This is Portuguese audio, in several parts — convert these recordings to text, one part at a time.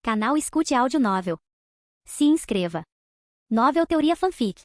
Canal Escute Áudio Novel. Se inscreva. Novel Teoria Fanfic.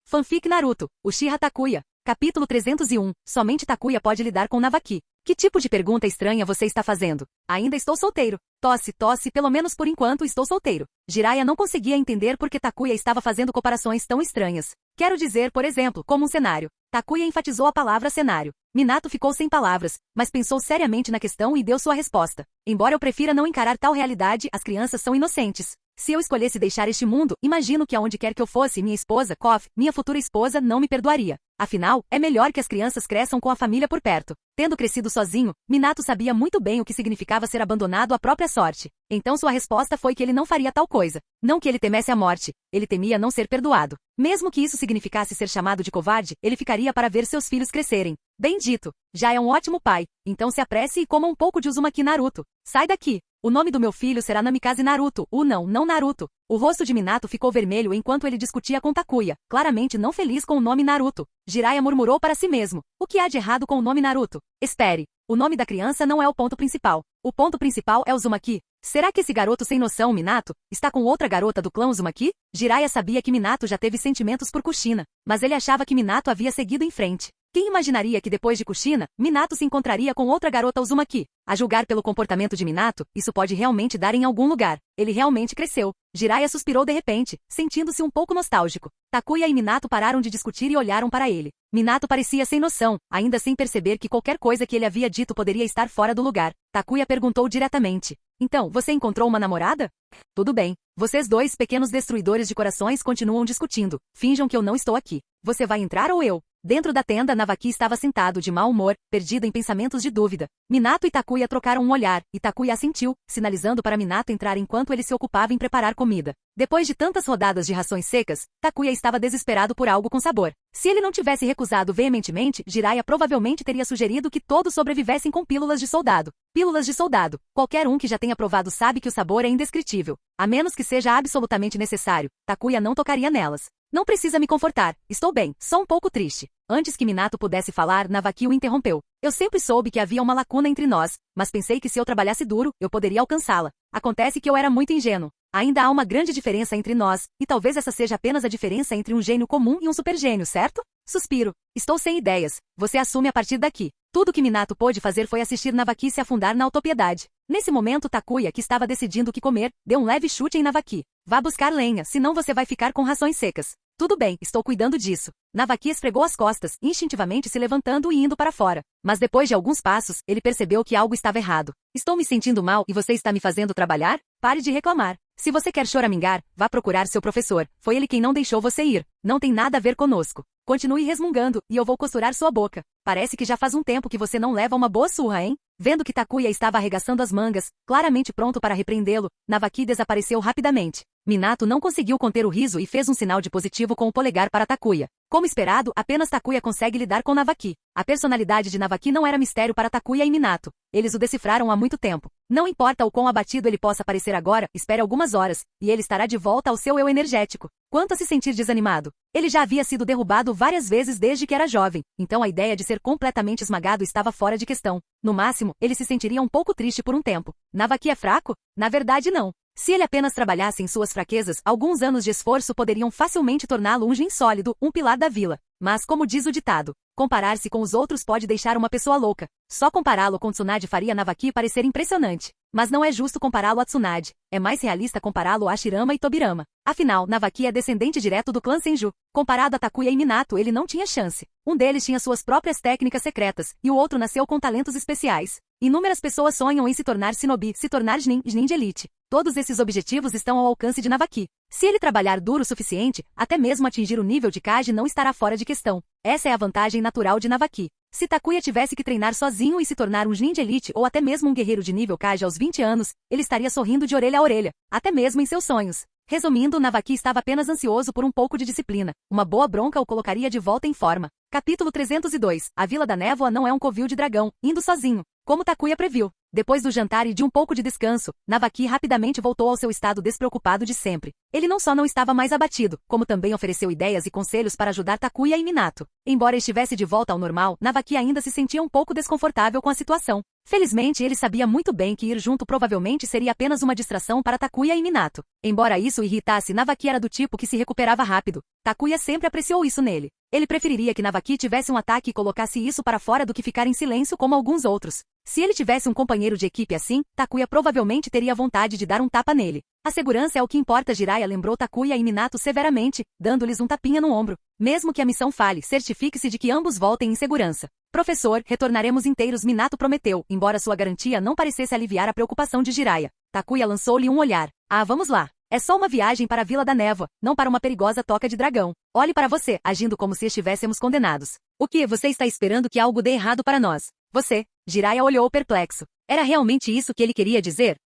Fanfic Naruto, Uchiha Takuya. Capítulo 301. Somente Takuya pode lidar com Navaki. Que tipo de pergunta estranha você está fazendo? Ainda estou solteiro. Tosse, pelo menos por enquanto estou solteiro. Jiraiya não conseguia entender por que Takuya estava fazendo comparações tão estranhas. Quero dizer, por exemplo, como um cenário. Takuya enfatizou a palavra cenário. Minato ficou sem palavras, mas pensou seriamente na questão e deu sua resposta. Embora eu prefira não encarar tal realidade, as crianças são inocentes. Se eu escolhesse deixar este mundo, imagino que aonde quer que eu fosse, minha esposa, minha futura esposa, não me perdoaria. Afinal, é melhor que as crianças cresçam com a família por perto. Tendo crescido sozinho, Minato sabia muito bem o que significava ser abandonado à própria sorte. Então sua resposta foi que ele não faria tal coisa. Não que ele temesse a morte, ele temia não ser perdoado. Mesmo que isso significasse ser chamado de covarde, ele ficaria para ver seus filhos crescerem. Bem dito, já é um ótimo pai, então se apresse e coma um pouco de Uzumaki Naruto. Sai daqui! O nome do meu filho será Namikaze Naruto, não Naruto. O rosto de Minato ficou vermelho enquanto ele discutia com Takuya, claramente não feliz com o nome Naruto. Jiraiya murmurou para si mesmo. O que há de errado com o nome Naruto? Espere. O nome da criança não é o ponto principal. O ponto principal é Uzumaki. Será que esse garoto sem noção, Minato, está com outra garota do clã Uzumaki? Jiraiya sabia que Minato já teve sentimentos por Kushina, mas ele achava que Minato havia seguido em frente. Quem imaginaria que depois de Kushina, Minato se encontraria com outra garota Uzumaki? A julgar pelo comportamento de Minato, isso pode realmente dar em algum lugar. Ele realmente cresceu. Jiraiya suspirou de repente, sentindo-se um pouco nostálgico. Takuya e Minato pararam de discutir e olharam para ele. Minato parecia sem noção, ainda sem perceber que qualquer coisa que ele havia dito poderia estar fora do lugar. Takuya perguntou diretamente. Então, você encontrou uma namorada? Tudo bem. Vocês dois pequenos destruidores de corações continuam discutindo. Finjam que eu não estou aqui. Você vai entrar ou eu? Dentro da tenda, Navaki estava sentado de mau humor, perdido em pensamentos de dúvida. Minato e Takuya trocaram um olhar, e Takuya assentiu, sinalizando para Minato entrar enquanto ele se ocupava em preparar comida. Depois de tantas rodadas de rações secas, Takuya estava desesperado por algo com sabor. Se ele não tivesse recusado veementemente, Jiraiya provavelmente teria sugerido que todos sobrevivessem com pílulas de soldado. Pílulas de soldado. Qualquer um que já tenha provado sabe que o sabor é indescritível. A menos que seja absolutamente necessário, Takuya não tocaria nelas. Não precisa me confortar, estou bem, só um pouco triste. Antes que Minato pudesse falar, Navaki o interrompeu. Eu sempre soube que havia uma lacuna entre nós, mas pensei que se eu trabalhasse duro, eu poderia alcançá-la. Acontece que eu era muito ingênuo. Ainda há uma grande diferença entre nós, e talvez essa seja apenas a diferença entre um gênio comum e um supergênio, certo? Suspiro. Estou sem ideias. Você assume a partir daqui. Tudo que Minato pôde fazer foi assistir Navaki se afundar na autopiedade. Nesse momento Takuya, que estava decidindo o que comer, deu um leve chute em Navaki. Vá buscar lenha, senão você vai ficar com rações secas. Tudo bem, estou cuidando disso. Navaki esfregou as costas, instintivamente se levantando e indo para fora. Mas depois de alguns passos, ele percebeu que algo estava errado. Estou me sentindo mal e você está me fazendo trabalhar? Pare de reclamar. Se você quer choramingar, vá procurar seu professor. Foi ele quem não deixou você ir. Não tem nada a ver conosco. Continue resmungando, e eu vou costurar sua boca. Parece que já faz um tempo que você não leva uma boa surra, hein? Vendo que Takuya estava arregaçando as mangas, claramente pronto para repreendê-lo, Navaki desapareceu rapidamente. Minato não conseguiu conter o riso e fez um sinal de positivo com o polegar para Takuya. Como esperado, apenas Takuya consegue lidar com Navaki. A personalidade de Navaki não era mistério para Takuya e Minato. Eles o decifraram há muito tempo. Não importa o quão abatido ele possa parecer agora, espere algumas horas, e ele estará de volta ao seu eu energético. Quanto a se sentir desanimado? Ele já havia sido derrubado várias vezes desde que era jovem, então a ideia de ser completamente esmagado estava fora de questão. No máximo, ele se sentiria um pouco triste por um tempo. Navaki é fraco? Na verdade, não. Se ele apenas trabalhasse em suas fraquezas, alguns anos de esforço poderiam facilmente torná-lo um Jin sólido, um pilar da vila. Mas como diz o ditado, comparar-se com os outros pode deixar uma pessoa louca. Só compará-lo com Tsunade faria Navaki parecer impressionante. Mas não é justo compará-lo a Tsunade. É mais realista compará-lo a Shirama e Tobirama. Afinal, Navaki é descendente direto do clã Senju. Comparado a Takuya e Minato, ele não tinha chance. Um deles tinha suas próprias técnicas secretas, e o outro nasceu com talentos especiais. Inúmeras pessoas sonham em se tornar shinobi, se tornar Jonin de elite. Todos esses objetivos estão ao alcance de Navaki. Se ele trabalhar duro o suficiente, até mesmo atingir o nível de Kage não estará fora de questão. Essa é a vantagem natural de Navaki. Se Takuya tivesse que treinar sozinho e se tornar um Jonin de elite ou até mesmo um guerreiro de nível Kage aos 20 anos, ele estaria sorrindo de orelha a orelha, até mesmo em seus sonhos. Resumindo, Navaki estava apenas ansioso por um pouco de disciplina. Uma boa bronca o colocaria de volta em forma. Capítulo 302. A Vila da Névoa não é um covil de dragão, indo sozinho. como Takuya previu. Depois do jantar e de um pouco de descanso, Navaki rapidamente voltou ao seu estado despreocupado de sempre. Ele não só não estava mais abatido, como também ofereceu ideias e conselhos para ajudar Takuya e Minato. Embora estivesse de volta ao normal, Navaki ainda se sentia um pouco desconfortável com a situação. Felizmente, ele sabia muito bem que ir junto provavelmente seria apenas uma distração para Takuya e Minato. Embora isso o irritasse, Navaki era do tipo que se recuperava rápido. Takuya sempre apreciou isso nele. Ele preferiria que Navaki tivesse um ataque e colocasse isso para fora do que ficar em silêncio como alguns outros. Se ele tivesse um companheiro de equipe assim, Takuya provavelmente teria vontade de dar um tapa nele. A segurança é o que importa. Jiraiya lembrou Takuya e Minato severamente, dando-lhes um tapinha no ombro. Mesmo que a missão falhe, certifique-se de que ambos voltem em segurança. Professor, retornaremos inteiros, Minato prometeu, embora sua garantia não parecesse aliviar a preocupação de Jiraiya. Takuya lançou-lhe um olhar. Ah, vamos lá. É só uma viagem para a Vila da Névoa, não para uma perigosa toca de dragão. Olhe para você, agindo como se estivéssemos condenados. O que você está esperando que algo dê errado para nós? Você. Jiraiya olhou perplexo. Era realmente isso que ele queria dizer?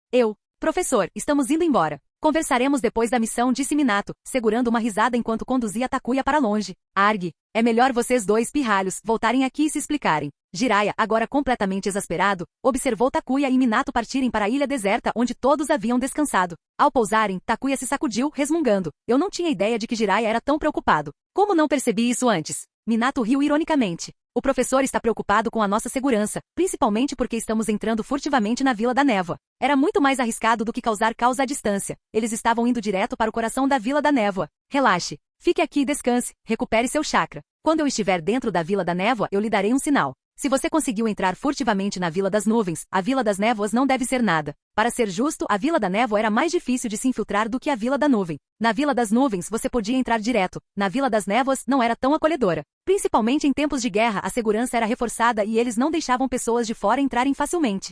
Professor, estamos indo embora. Conversaremos depois da missão, disse Minato, segurando uma risada enquanto conduzia Takuya para longe. Arg. É melhor vocês dois pirralhos voltarem aqui e se explicarem. Jiraiya, agora completamente exasperado, observou Takuya e Minato partirem para a ilha deserta onde todos haviam descansado. Ao pousarem, Takuya se sacudiu, resmungando. Eu não tinha ideia de que Jiraiya era tão preocupado. Como não percebi isso antes? Minato riu ironicamente. O professor está preocupado com a nossa segurança, principalmente porque estamos entrando furtivamente na Vila da Névoa. Era muito mais arriscado do que causar caos à distância. Eles estavam indo direto para o coração da Vila da Névoa. Relaxe. Fique aqui e descanse. Recupere seu chakra. Quando eu estiver dentro da Vila da Névoa, eu lhe darei um sinal. Se você conseguiu entrar furtivamente na Vila das Nuvens, a Vila das Névoas não deve ser nada. Para ser justo, a Vila da Névoa era mais difícil de se infiltrar do que a Vila da Nuvem. Na Vila das Nuvens você podia entrar direto. Na Vila das Névoas não era tão acolhedora. Principalmente em tempos de guerra, a segurança era reforçada e eles não deixavam pessoas de fora entrarem facilmente.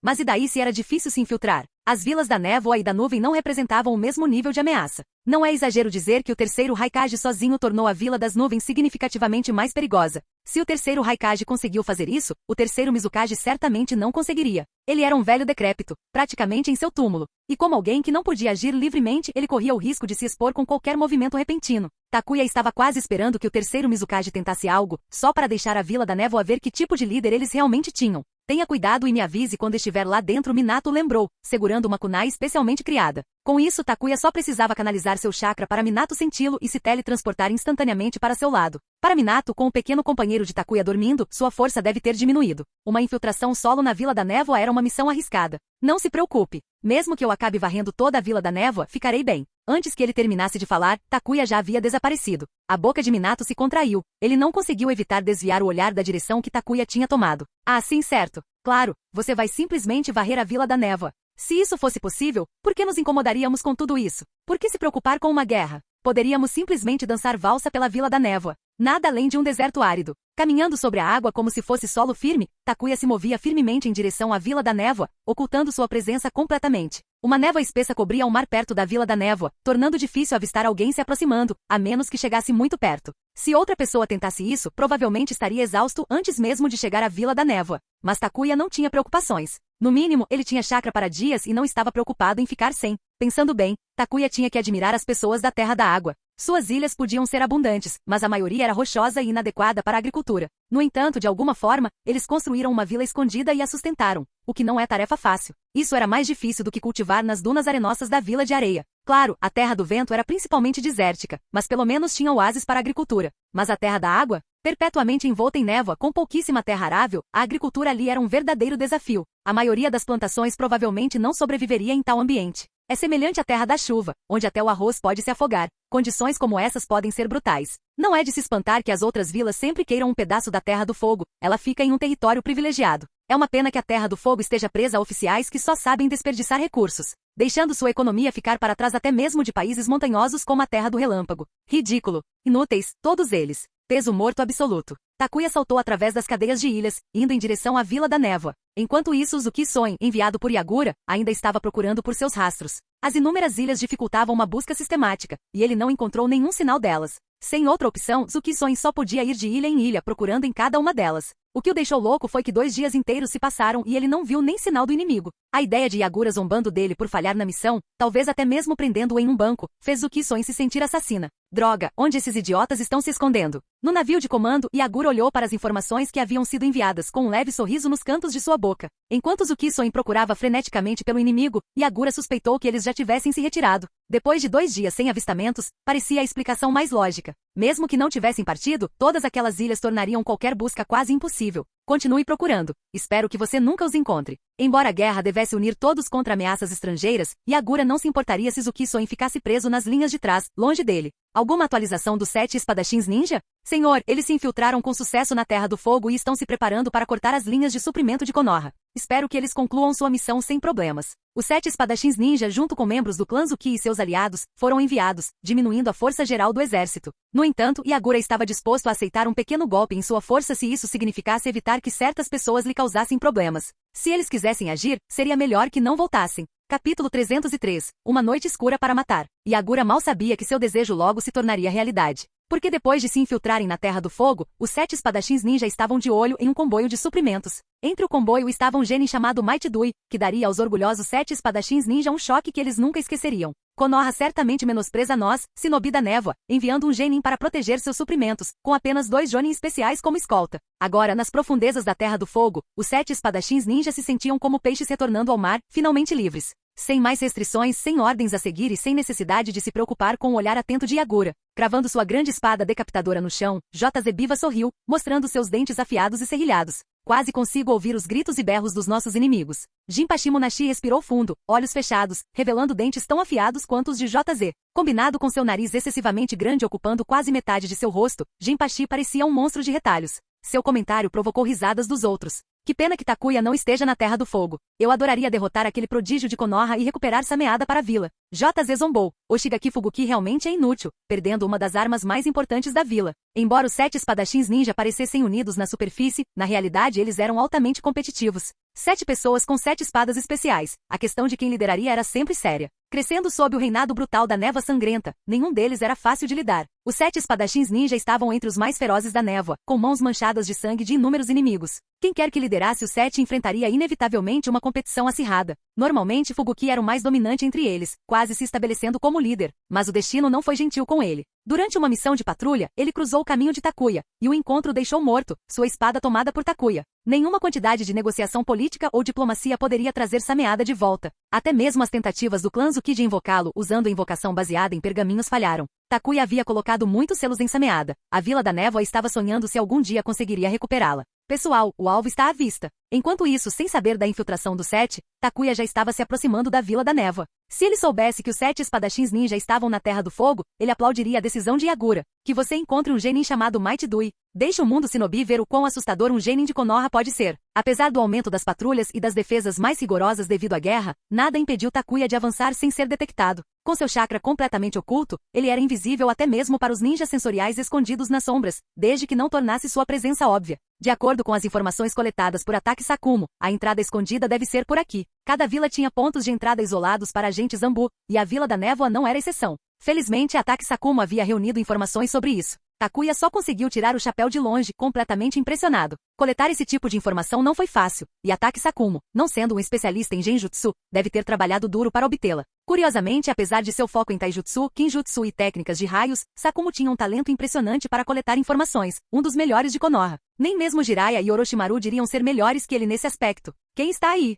Mas e daí se era difícil se infiltrar? As vilas da névoa e da nuvem não representavam o mesmo nível de ameaça. Não é exagero dizer que o terceiro Raikage sozinho tornou a Vila das Nuvens significativamente mais perigosa. Se o terceiro Raikage conseguiu fazer isso, o terceiro Mizukage certamente não conseguiria. Ele era um velho decrépito, praticamente em seu túmulo. E como alguém que não podia agir livremente, ele corria o risco de se expor com qualquer movimento repentino. Takuya estava quase esperando que o terceiro Mizukage tentasse algo, só para deixar a Vila da Névoa ver que tipo de líder eles realmente tinham. Tenha cuidado e me avise quando estiver lá dentro, Minato lembrou, segurando uma kunai especialmente criada. Com isso, Takuya só precisava canalizar seu chakra para Minato senti-lo e se teletransportar instantaneamente para seu lado. Para Minato, com o pequeno companheiro de Takuya dormindo, sua força deve ter diminuído. Uma infiltração solo na Vila da Névoa era uma missão arriscada. Não se preocupe. Mesmo que eu acabe varrendo toda a Vila da Névoa, ficarei bem. Antes que ele terminasse de falar, Takuya já havia desaparecido. A boca de Minato se contraiu. Ele não conseguiu evitar desviar o olhar da direção que Takuya tinha tomado. Ah, sim, certo. Claro, você vai simplesmente varrer a Vila da Névoa. Se isso fosse possível, por que nos incomodaríamos com tudo isso? Por que se preocupar com uma guerra? Poderíamos simplesmente dançar valsa pela Vila da Névoa. Nada além de um deserto árido. Caminhando sobre a água como se fosse solo firme, Takuya se movia firmemente em direção à Vila da Névoa, ocultando sua presença completamente. Uma névoa espessa cobria o mar perto da Vila da Névoa, tornando difícil avistar alguém se aproximando, a menos que chegasse muito perto. Se outra pessoa tentasse isso, provavelmente estaria exausto antes mesmo de chegar à Vila da Névoa. Mas Takuya não tinha preocupações. No mínimo, ele tinha chakra para dias e não estava preocupado em ficar sem. Pensando bem, Takuya tinha que admirar as pessoas da Terra da Água. Suas ilhas podiam ser abundantes, mas a maioria era rochosa e inadequada para a agricultura. No entanto, de alguma forma, eles construíram uma vila escondida e a sustentaram, o que não é tarefa fácil. Isso era mais difícil do que cultivar nas dunas arenosas da Vila de Areia. Claro, a Terra do Vento era principalmente desértica, mas pelo menos tinha oásis para a agricultura. Mas a Terra da Água? Perpetuamente envolta em névoa, com pouquíssima terra arável, a agricultura ali era um verdadeiro desafio. A maioria das plantações provavelmente não sobreviveria em tal ambiente. É semelhante à terra da chuva, onde até o arroz pode se afogar. Condições como essas podem ser brutais. Não é de se espantar que as outras vilas sempre queiram um pedaço da Terra do Fogo. Ela fica em um território privilegiado. É uma pena que a Terra do Fogo esteja presa a oficiais que só sabem desperdiçar recursos, deixando sua economia ficar para trás até mesmo de países montanhosos como a Terra do Relâmpago. Ridículo. Inúteis, todos eles. Peso morto absoluto. Takuya saltou através das cadeias de ilhas, indo em direção à Vila da Névoa. Enquanto isso, Zuki-Soin, enviado por Yagura, ainda estava procurando por seus rastros. As inúmeras ilhas dificultavam uma busca sistemática, e ele não encontrou nenhum sinal delas. Sem outra opção, Zuki-Soin só podia ir de ilha em ilha procurando em cada uma delas. O que o deixou louco foi que 2 dias inteiros se passaram e ele não viu nem sinal do inimigo. A ideia de Yagura zombando dele por falhar na missão, talvez até mesmo prendendo-o em um banco, fez o Ki-Son se sentir assassina. Droga, onde esses idiotas estão se escondendo? No navio de comando, Yagura olhou para as informações que haviam sido enviadas com um leve sorriso nos cantos de sua boca. Enquanto Zuki-Son procurava freneticamente pelo inimigo, Yagura suspeitou que eles já tivessem se retirado. Depois de 2 dias sem avistamentos, parecia a explicação mais lógica. Mesmo que não tivessem partido, todas aquelas ilhas tornariam qualquer busca quase impossível. Continue procurando. Espero que você nunca os encontre. Embora a guerra devesse unir todos contra ameaças estrangeiras, Yagura não se importaria se Zuki-Son ficasse preso nas linhas de trás, longe dele. Alguma atualização dos 7 espadachins ninja? Senhor, eles se infiltraram com sucesso na Terra do Fogo e estão se preparando para cortar as linhas de suprimento de Konoha. Espero que eles concluam sua missão sem problemas. Os 7 espadachins ninja, junto com membros do clã Zuki e seus aliados, foram enviados, diminuindo a força geral do exército. No entanto, Yagura estava disposto a aceitar um pequeno golpe em sua força se isso significasse evitar que certas pessoas lhe causassem problemas. Se eles quisessem agir, seria melhor que não voltassem. Capítulo 303. Uma noite escura para matar. Yagura mal sabia que seu desejo logo se tornaria realidade. Porque depois de se infiltrarem na Terra do Fogo, os 7 espadachins ninja estavam de olho em um comboio de suprimentos. Entre o comboio estava um genin chamado Might Dui, que daria aos orgulhosos 7 espadachins ninja um choque que eles nunca esqueceriam. Konoha certamente menospreza nós, Shinobi da Névoa, enviando um genin para proteger seus suprimentos, com apenas 2 jonin especiais como escolta. Agora, nas profundezas da Terra do Fogo, os 7 espadachins ninja se sentiam como peixes retornando ao mar, finalmente livres. Sem mais restrições, sem ordens a seguir e sem necessidade de se preocupar com o olhar atento de Yagura. Cravando sua grande espada decapitadora no chão, J. Biva sorriu, mostrando seus dentes afiados e serrilhados. Quase consigo ouvir os gritos e berros dos nossos inimigos. Jinpachi Munashi respirou fundo, olhos fechados, revelando dentes tão afiados quanto os de JZ. Combinado com seu nariz excessivamente grande ocupando quase metade de seu rosto, Jinpachi parecia um monstro de retalhos. Seu comentário provocou risadas dos outros. Que pena que Takuya não esteja na Terra do Fogo. Eu adoraria derrotar aquele prodígio de Konoha e recuperar Sameada para a vila. JZ zombou. O Shigaki Fubuki realmente é inútil, perdendo uma das armas mais importantes da vila. Embora os 7 espadachins ninja parecessem unidos na superfície, na realidade eles eram altamente competitivos. 7 pessoas com 7 espadas especiais. A questão de quem lideraria era sempre séria. Crescendo sob o reinado brutal da névoa sangrenta, nenhum deles era fácil de lidar. Os 7 espadachins ninja estavam entre os mais ferozes da névoa, com mãos manchadas de sangue de inúmeros inimigos. Quem quer que liderasse os 7 enfrentaria inevitavelmente uma competição acirrada. Normalmente Fubuki era o mais dominante entre eles, quase se estabelecendo como líder, mas o destino não foi gentil com ele. Durante uma missão de patrulha, ele cruzou o caminho de Takuya, e o encontro o deixou morto, sua espada tomada por Takuya. Nenhuma quantidade de negociação política ou diplomacia poderia trazer Sameada de volta. Até mesmo as tentativas do clã Zuki de invocá-lo usando a invocação baseada em pergaminhos falharam. Takuya havia colocado muitos selos em Sameada. A Vila da Névoa estava sonhando se algum dia conseguiria recuperá-la. Pessoal, o alvo está à vista. Enquanto isso, sem saber da infiltração dos 7, Takuya já estava se aproximando da Vila da Névoa. Se ele soubesse que os 7 espadachins ninja estavam na Terra do Fogo, ele aplaudiria a decisão de Yagura. Que você encontre um genin chamado Might Dui. Deixe o mundo Shinobi ver o quão assustador um genin de Konoha pode ser. Apesar do aumento das patrulhas e das defesas mais rigorosas devido à guerra, nada impediu Takuya de avançar sem ser detectado. Com seu chakra completamente oculto, ele era invisível até mesmo para os ninjas sensoriais escondidos nas sombras, desde que não tornasse sua presença óbvia. De acordo com as informações coletadas por Ataki Sakumo, a entrada escondida deve ser por aqui. Cada vila tinha pontos de entrada isolados para agentes Zambu, e a Vila da Névoa não era exceção. Felizmente, Ataki Sakumo havia reunido informações sobre isso. Takuya só conseguiu tirar o chapéu de longe, completamente impressionado. Coletar esse tipo de informação não foi fácil, e Ataki Sakumo, não sendo um especialista em genjutsu, deve ter trabalhado duro para obtê-la. Curiosamente, apesar de seu foco em taijutsu, kinjutsu e técnicas de raios, Sakumo tinha um talento impressionante para coletar informações, um dos melhores de Konoha. Nem mesmo Jiraiya e Orochimaru diriam ser melhores que ele nesse aspecto. Quem está aí?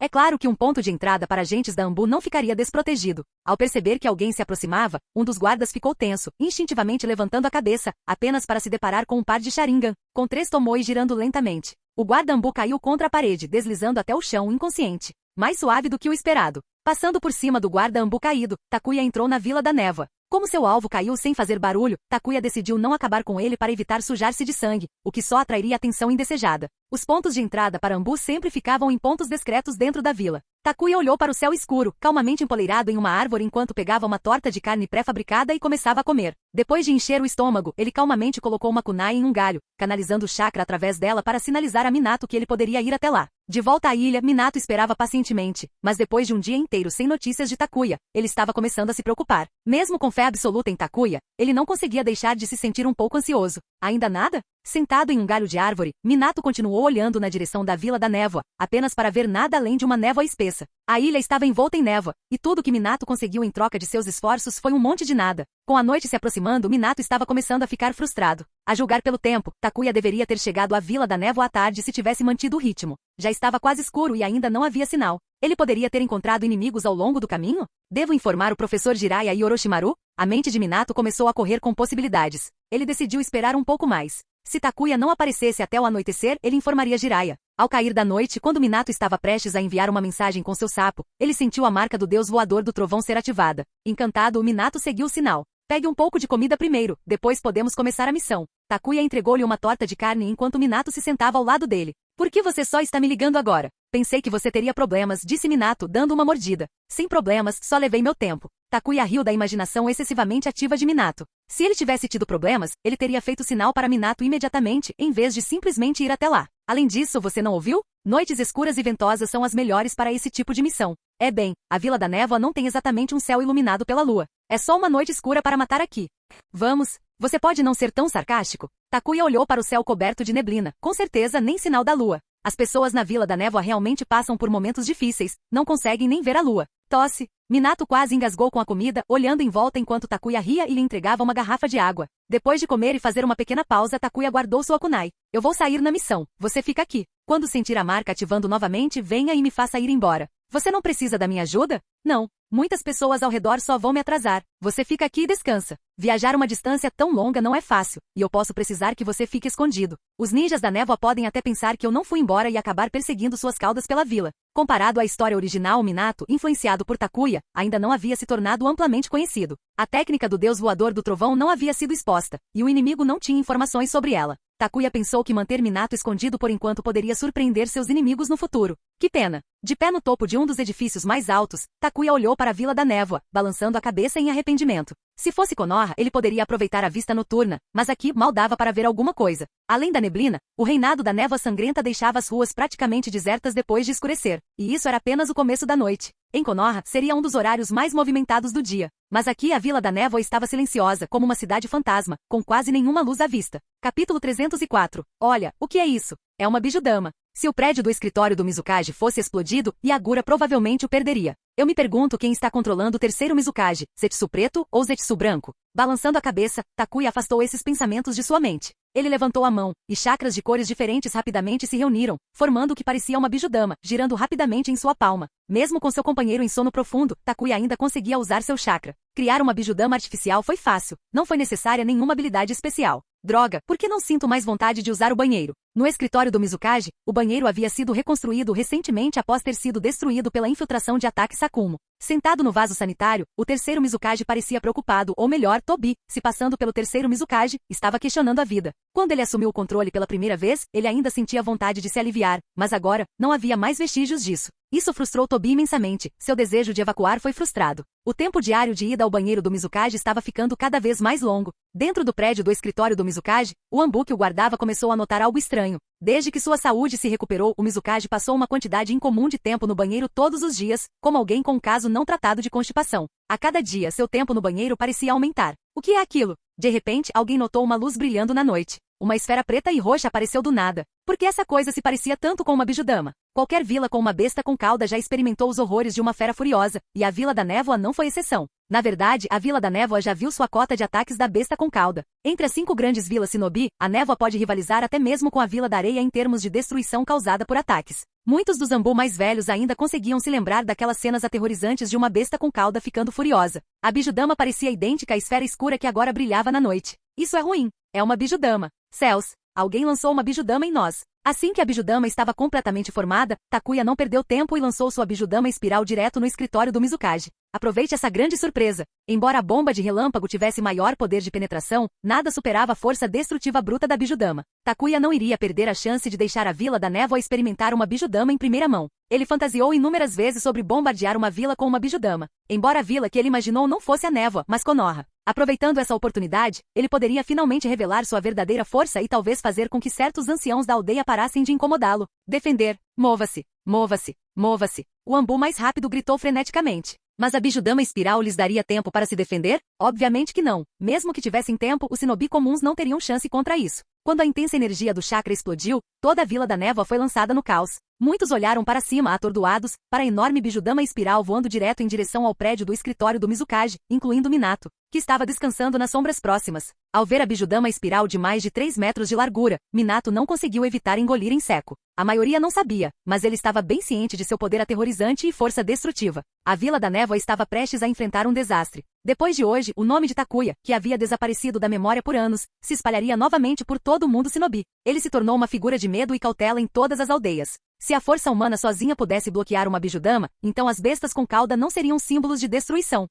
É claro que um ponto de entrada para agentes da Ambu não ficaria desprotegido. Ao perceber que alguém se aproximava, um dos guardas ficou tenso, instintivamente levantando a cabeça, apenas para se deparar com um par de Sharingan, com 3 tomoe girando lentamente. O guarda Ambu caiu contra a parede, deslizando até o chão inconsciente. Mais suave do que o esperado. Passando por cima do guarda Ambu caído, Takuya entrou na Vila da Névoa. Como seu alvo caiu sem fazer barulho, Takuya decidiu não acabar com ele para evitar sujar-se de sangue, o que só atrairia atenção indesejada. Os pontos de entrada para Ambu sempre ficavam em pontos discretos dentro da vila. Takuya olhou para o céu escuro, calmamente empoleirado em uma árvore enquanto pegava uma torta de carne pré-fabricada e começava a comer. Depois de encher o estômago, ele calmamente colocou uma kunai em um galho, canalizando o chakra através dela para sinalizar a Minato que ele poderia ir até lá. De volta à ilha, Minato esperava pacientemente, mas depois de um dia inteiro sem notícias de Takuya, ele estava começando a se preocupar. Mesmo com fé absoluta em Takuya, ele não conseguia deixar de se sentir um pouco ansioso. Ainda nada? Sentado em um galho de árvore, Minato continuou olhando na direção da Vila da Névoa, apenas para ver nada além de uma névoa espessa. A ilha estava envolta em névoa, e tudo que Minato conseguiu em troca de seus esforços foi um monte de nada. Com a noite se aproximando, Minato estava começando a ficar frustrado. A julgar pelo tempo, Takuya deveria ter chegado à Vila da Névoa à tarde se tivesse mantido o ritmo. Já estava quase escuro e ainda não havia sinal. Ele poderia ter encontrado inimigos ao longo do caminho? Devo informar o professor Jiraiya e Orochimaru? A mente de Minato começou a correr com possibilidades. Ele decidiu esperar um pouco mais. Se Takuya não aparecesse até o anoitecer, ele informaria Jiraiya. Ao cair da noite, quando Minato estava prestes a enviar uma mensagem com seu sapo, ele sentiu a marca do deus voador do trovão ser ativada. Encantado, Minato seguiu o sinal. Pegue um pouco de comida primeiro, depois podemos começar a missão. Takuya entregou-lhe uma torta de carne enquanto Minato se sentava ao lado dele. Por que você só está me ligando agora? Pensei que você teria problemas, disse Minato, dando uma mordida. Sem problemas, só levei meu tempo. Takuya riu da imaginação excessivamente ativa de Minato. Se ele tivesse tido problemas, ele teria feito sinal para Minato imediatamente, em vez de simplesmente ir até lá. Além disso, você não ouviu? Noites escuras e ventosas são as melhores para esse tipo de missão. É bem, a Vila da Névoa não tem exatamente um céu iluminado pela lua. É só uma noite escura para matar aqui. Vamos. Você pode não ser tão sarcástico? Takuya olhou para o céu coberto de neblina. Com certeza nem sinal da lua. As pessoas na Vila da Névoa realmente passam por momentos difíceis, não conseguem nem ver a lua. Tosse. Minato quase engasgou com a comida, olhando em volta enquanto Takuya ria e lhe entregava uma garrafa de água. Depois de comer e fazer uma pequena pausa, Takuya guardou sua kunai. Eu vou sair na missão. Você fica aqui. Quando sentir a marca ativando novamente, venha e me faça ir embora. Você não precisa da minha ajuda? Não. Muitas pessoas ao redor só vão me atrasar. Você fica aqui e descansa. Viajar uma distância tão longa não é fácil, e eu posso precisar que você fique escondido. Os ninjas da névoa podem até pensar que eu não fui embora e acabar perseguindo suas caudas pela vila. Comparado à história original, Minato, influenciado por Takuya, ainda não havia se tornado amplamente conhecido. A técnica do deus voador do trovão não havia sido exposta, e o inimigo não tinha informações sobre ela. Takuya pensou que manter Minato escondido por enquanto poderia surpreender seus inimigos no futuro. Que pena! De pé no topo de um dos edifícios mais altos, Takuya olhou para a Vila da Névoa, balançando a cabeça em arrependimento. Se fosse Konoha, ele poderia aproveitar a vista noturna, mas aqui mal dava para ver alguma coisa. Além da neblina, o reinado da névoa sangrenta deixava as ruas praticamente desertas depois de escurecer, e isso era apenas o começo da noite. Em Konoha, seria um dos horários mais movimentados do dia. Mas aqui a Vila da Névoa estava silenciosa, como uma cidade fantasma, com quase nenhuma luz à vista. Capítulo 304. Olha, o que é isso? É uma bijudama. Se o prédio do escritório do Mizukage fosse explodido, Yagura provavelmente o perderia. Eu me pergunto quem está controlando o terceiro Mizukage, Zetsu preto ou Zetsu branco? Balançando a cabeça, Takuya afastou esses pensamentos de sua mente. Ele levantou a mão, e chakras de cores diferentes rapidamente se reuniram, formando o que parecia uma bijudama, girando rapidamente em sua palma. Mesmo com seu companheiro em sono profundo, Takuya ainda conseguia usar seu chakra. Criar uma bijudama artificial foi fácil, não foi necessária nenhuma habilidade especial. Droga, por que não sinto mais vontade de usar o banheiro? No escritório do Mizukage, o banheiro havia sido reconstruído recentemente após ter sido destruído pela infiltração de Ataque Sakumo. Sentado no vaso sanitário, o terceiro Mizukage parecia preocupado, ou melhor, Tobi, se passando pelo terceiro Mizukage, estava questionando a vida. Quando ele assumiu o controle pela primeira vez, ele ainda sentia vontade de se aliviar, mas agora, não havia mais vestígios disso. Isso frustrou Tobi imensamente, seu desejo de evacuar foi frustrado. O tempo diário de ida ao banheiro do Mizukage estava ficando cada vez mais longo. Dentro do prédio do escritório do Mizukage, o Ambu que o guardava começou a notar algo estranho. Desde que sua saúde se recuperou, o Mizukage passou uma quantidade incomum de tempo no banheiro todos os dias, como alguém com um caso não tratado de constipação. A cada dia, seu tempo no banheiro parecia aumentar. O que é aquilo? De repente, alguém notou uma luz brilhando na noite. Uma esfera preta e roxa apareceu do nada. Por que essa coisa se parecia tanto com uma bijudama? Qualquer vila com uma besta com cauda já experimentou os horrores de uma fera furiosa, e a Vila da Névoa não foi exceção. Na verdade, a Vila da Névoa já viu sua cota de ataques da besta com cauda. Entre as 5 grandes vilas Shinobi, a Névoa pode rivalizar até mesmo com a Vila da Areia em termos de destruição causada por ataques. Muitos dos Ambu mais velhos ainda conseguiam se lembrar daquelas cenas aterrorizantes de uma besta com cauda ficando furiosa. A bijudama parecia idêntica à esfera escura que agora brilhava na noite. Isso é ruim. É uma bijudama. Céus! Alguém lançou uma bijudama em nós. Assim que a bijudama estava completamente formada, Takuya não perdeu tempo e lançou sua bijudama espiral direto no escritório do Mizukage. Aproveite essa grande surpresa. Embora a bomba de relâmpago tivesse maior poder de penetração, nada superava a força destrutiva bruta da bijudama. Takuya não iria perder a chance de deixar a Vila da Névoa experimentar uma bijudama em primeira mão. Ele fantasiou inúmeras vezes sobre bombardear uma vila com uma bijudama. Embora a vila que ele imaginou não fosse a Névoa, mas Konoha. Aproveitando essa oportunidade, ele poderia finalmente revelar sua verdadeira força e talvez fazer com que certos anciãos da aldeia parassem de incomodá-lo. Defender. Mova-se. Mova-se. Mova-se. O Ambu mais rápido gritou freneticamente. Mas a bijudama espiral lhes daria tempo para se defender? Obviamente que não. Mesmo que tivessem tempo, os shinobi comuns não teriam chance contra isso. Quando a intensa energia do chakra explodiu, toda a Vila da Névoa foi lançada no caos. Muitos olharam para cima atordoados, para a enorme Bijudama espiral voando direto em direção ao prédio do escritório do Mizukage, incluindo Minato, que estava descansando nas sombras próximas. Ao ver a Bijudama espiral de mais de 3 metros de largura, Minato não conseguiu evitar engolir em seco. A maioria não sabia, mas ele estava bem ciente de seu poder aterrorizante e força destrutiva. A Vila da Névoa estava prestes a enfrentar um desastre. Depois de hoje, o nome de Takuya, que havia desaparecido da memória por anos, se espalharia novamente por todo o mundo Shinobi. Ele se tornou uma figura de medo e cautela em todas as aldeias. Se a força humana sozinha pudesse bloquear uma Bijudama, então as bestas com cauda não seriam símbolos de destruição.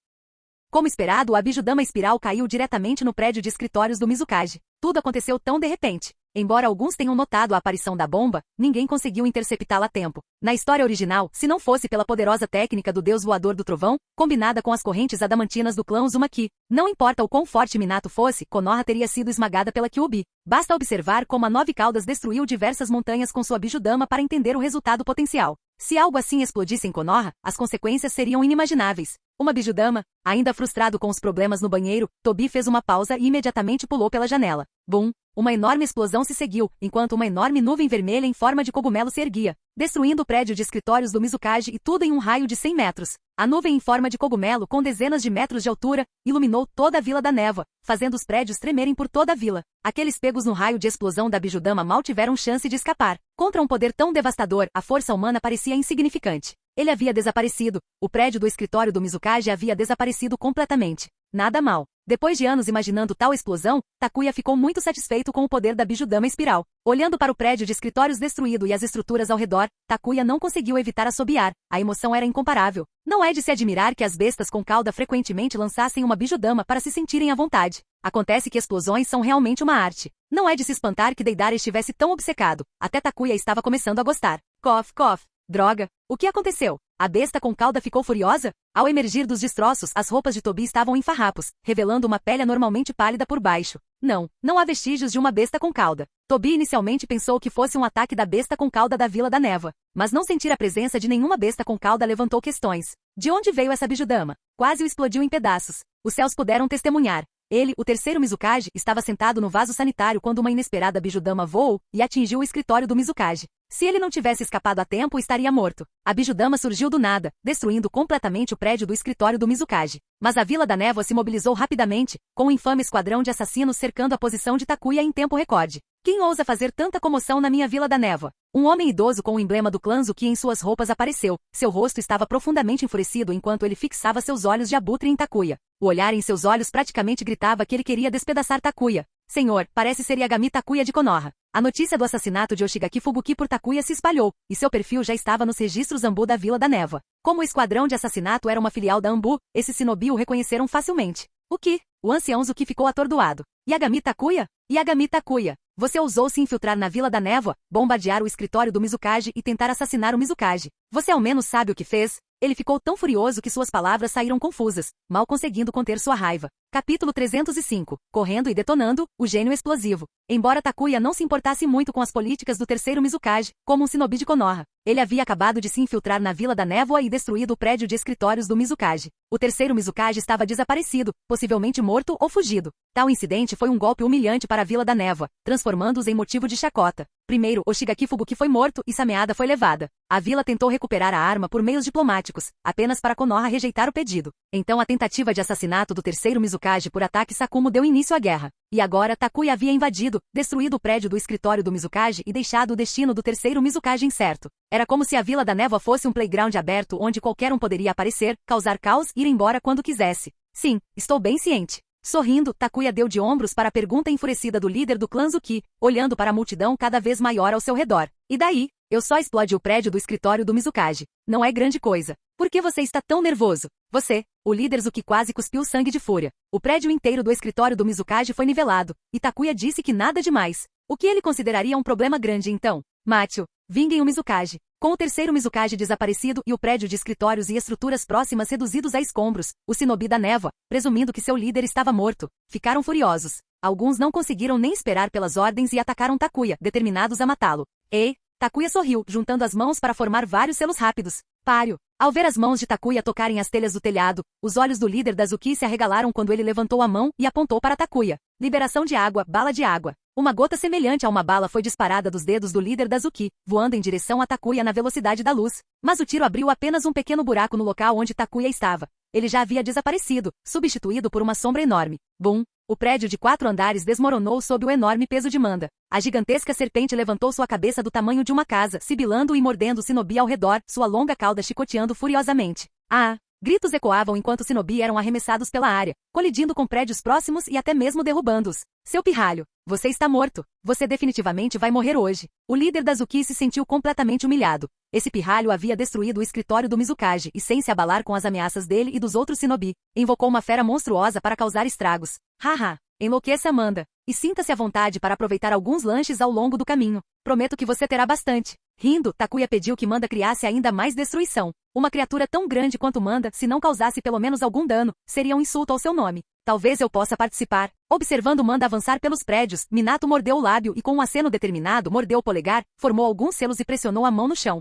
Como esperado, a Bijudama espiral caiu diretamente no prédio de escritórios do Mizukage. Tudo aconteceu tão de repente. Embora alguns tenham notado a aparição da bomba, ninguém conseguiu interceptá-la a tempo. Na história original, se não fosse pela poderosa técnica do deus voador do trovão, combinada com as correntes adamantinas do clã Uzumaki, não importa o quão forte Minato fosse, Konoha teria sido esmagada pela Kyuubi. Basta observar como a Nove Caudas destruiu diversas montanhas com sua Bijudama para entender o resultado potencial. Se algo assim explodisse em Konoha, as consequências seriam inimagináveis. Uma Bijudama, ainda frustrado com os problemas no banheiro, Tobi fez uma pausa e imediatamente pulou pela janela. Bum! Uma enorme explosão se seguiu, enquanto uma enorme nuvem vermelha em forma de cogumelo se erguia, destruindo o prédio de escritórios do Mizukage e tudo em um raio de 100 metros. A nuvem em forma de cogumelo, com dezenas de metros de altura, iluminou toda a Vila da Névoa, fazendo os prédios tremerem por toda a vila. Aqueles pegos no raio de explosão da Bijudama mal tiveram chance de escapar. Contra um poder tão devastador, a força humana parecia insignificante. Ele havia desaparecido. O prédio do escritório do Mizukage havia desaparecido completamente. Nada mal. Depois de anos imaginando tal explosão, Takuya ficou muito satisfeito com o poder da Bijudama espiral. Olhando para o prédio de escritórios destruído e as estruturas ao redor, Takuya não conseguiu evitar assobiar. A emoção era incomparável. Não é de se admirar que as bestas com cauda frequentemente lançassem uma Bijudama para se sentirem à vontade. Acontece que explosões são realmente uma arte. Não é de se espantar que Deidara estivesse tão obcecado. Até Takuya estava começando a gostar. Cof, cof. Droga. O que aconteceu? A besta com cauda ficou furiosa? Ao emergir dos destroços, as roupas de Tobi estavam em farrapos, revelando uma pele anormalmente pálida por baixo. Não há vestígios de uma besta com cauda. Tobi inicialmente pensou que fosse um ataque da besta com cauda da Vila da Névoa, mas não sentir a presença de nenhuma besta com cauda levantou questões. De onde veio essa Bijudama? Quase o explodiu em pedaços. Os céus puderam testemunhar. Ele, o terceiro Mizukage, estava sentado no vaso sanitário quando uma inesperada Bijudama voou e atingiu o escritório do Mizukage. Se ele não tivesse escapado a tempo, estaria morto. A Bijudama surgiu do nada, destruindo completamente o prédio do escritório do Mizukage. Mas a Vila da Névoa se mobilizou rapidamente, com um infame esquadrão de assassinos cercando a posição de Takuya em tempo recorde. Quem ousa fazer tanta comoção na minha Vila da Névoa? Um homem idoso com o emblema do clã Zuki em suas roupas apareceu. Seu rosto estava profundamente enfurecido enquanto ele fixava seus olhos de abutre em Takuya. O olhar em seus olhos praticamente gritava que ele queria despedaçar Takuya. Senhor, parece ser Yagami Takuya de Konoha. A notícia do assassinato de Oshigaki Fubuki por Takuya se espalhou, e seu perfil já estava nos registros Anbu da Vila da Névoa. Como o esquadrão de assassinato era uma filial da Anbu, esses shinobi o reconheceram facilmente. O que? O ancião Zuki ficou atordoado. Yagami Takuya? Yagami Takuya. Você ousou se infiltrar na Vila da Névoa, bombardear o escritório do Mizukage e tentar assassinar o Mizukage. Você ao menos sabe o que fez? Ele ficou tão furioso que suas palavras saíram confusas, mal conseguindo conter sua raiva. Capítulo 305. Correndo e detonando, o gênio explosivo. Embora Takuya não se importasse muito com as políticas do terceiro Mizukage, como um shinobi de Konoha, ele havia acabado de se infiltrar na Vila da Névoa e destruído o prédio de escritórios do Mizukage. O terceiro Mizukage estava desaparecido, possivelmente morto ou fugido. Tal incidente foi um golpe humilhante para a Vila da Névoa, transformando-os em motivo de chacota. Primeiro, Oshigaki Fubuki foi morto e Sameada foi levada. A vila tentou recuperar a arma por meios diplomáticos, apenas para Konoha rejeitar o pedido. Então a tentativa de assassinato do terceiro Mizukage por ataque Sakumo deu início à guerra. E agora Takuya havia invadido, destruído o prédio do escritório do Mizukage e deixado o destino do terceiro Mizukage incerto. Era como se a Vila da Névoa fosse um playground aberto onde qualquer um poderia aparecer, causar caos e ir embora quando quisesse. Sim, estou bem ciente. Sorrindo, Takuya deu de ombros para a pergunta enfurecida do líder do clã Zuki, olhando para a multidão cada vez maior ao seu redor. E daí? Eu só explode o prédio do escritório do Mizukage. Não é grande coisa. Por que você está tão nervoso? Você, o líder Zuki quase cuspiu sangue de fúria. O prédio inteiro do escritório do Mizukage foi nivelado, e Takuya disse que nada demais. O que ele consideraria um problema grande então? Macho, vinguem o Mizukage. Com o terceiro Mizukage desaparecido e o prédio de escritórios e estruturas próximas reduzidos a escombros, os shinobi da névoa, presumindo que seu líder estava morto, ficaram furiosos. Alguns não conseguiram nem esperar pelas ordens e atacaram Takuya, determinados a matá-lo. Ei! Takuya sorriu, juntando as mãos para formar vários selos rápidos. Páreo! Ao ver as mãos de Takuya tocarem as telhas do telhado, os olhos do líder da Zuki se arregalaram quando ele levantou a mão e apontou para Takuya. Liberação de água, bala de água. Uma gota semelhante a uma bala foi disparada dos dedos do líder da Zuki, voando em direção a Takuya na velocidade da luz. Mas o tiro abriu apenas um pequeno buraco no local onde Takuya estava. Ele já havia desaparecido, substituído por uma sombra enorme. Bum! O prédio de 4 andares desmoronou sob o enorme peso de Manda. A gigantesca serpente levantou sua cabeça do tamanho de uma casa, sibilando e mordendo o Shinobi ao redor, sua longa cauda chicoteando furiosamente. Ah! Gritos ecoavam enquanto Shinobi eram arremessados pela área, colidindo com prédios próximos e até mesmo derrubando-os. Seu pirralho, você está morto. Você definitivamente vai morrer hoje. O líder da Zuki se sentiu completamente humilhado. Esse pirralho havia destruído o escritório do Mizukage e, sem se abalar com as ameaças dele e dos outros Shinobi, invocou uma fera monstruosa para causar estragos. Haha! Enlouqueça Amanda. E sinta-se à vontade para aproveitar alguns lanches ao longo do caminho. Prometo que você terá bastante. Rindo, Takuya pediu que Manda criasse ainda mais destruição. Uma criatura tão grande quanto Manda, se não causasse pelo menos algum dano, seria um insulto ao seu nome. Talvez eu possa participar. Observando Manda avançar pelos prédios, Minato mordeu o lábio e com um aceno determinado mordeu o polegar, formou alguns selos e pressionou a mão no chão.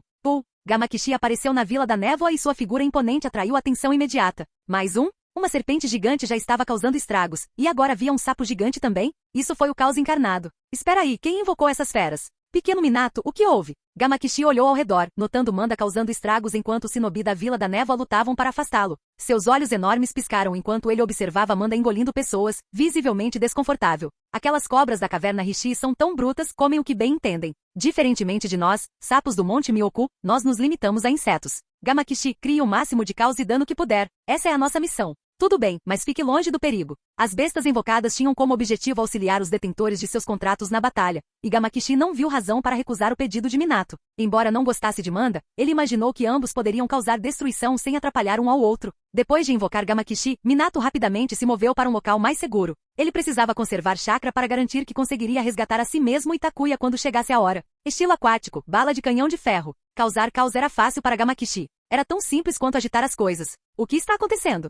Gamakishi apareceu na Vila da Névoa e sua figura imponente atraiu atenção imediata. Mais um? Uma serpente gigante já estava causando estragos, e agora havia um sapo gigante também? Isso foi o caos encarnado. Espera aí, quem invocou essas feras? Pequeno Minato, o que houve? Gamakishi olhou ao redor, notando Manda causando estragos enquanto os Shinobi da Vila da Névoa lutavam para afastá-lo. Seus olhos enormes piscaram enquanto ele observava Manda engolindo pessoas, visivelmente desconfortável. Aquelas cobras da caverna Rishi são tão brutas, comem o que bem entendem. Diferentemente de nós, sapos do Monte Myoku, nós nos limitamos a insetos. Gamakishi, crie o máximo de caos e dano que puder. Essa é a nossa missão. Tudo bem, mas fique longe do perigo. As bestas invocadas tinham como objetivo auxiliar os detentores de seus contratos na batalha, e Gamakishi não viu razão para recusar o pedido de Minato. Embora não gostasse de Manda, ele imaginou que ambos poderiam causar destruição sem atrapalhar um ao outro. Depois de invocar Gamakishi, Minato rapidamente se moveu para um local mais seguro. Ele precisava conservar chakra para garantir que conseguiria resgatar a si mesmo e Takuya quando chegasse a hora. Estilo aquático, bala de canhão de ferro. Causar caos era fácil para Gamakishi. Era tão simples quanto agitar as coisas. O que está acontecendo?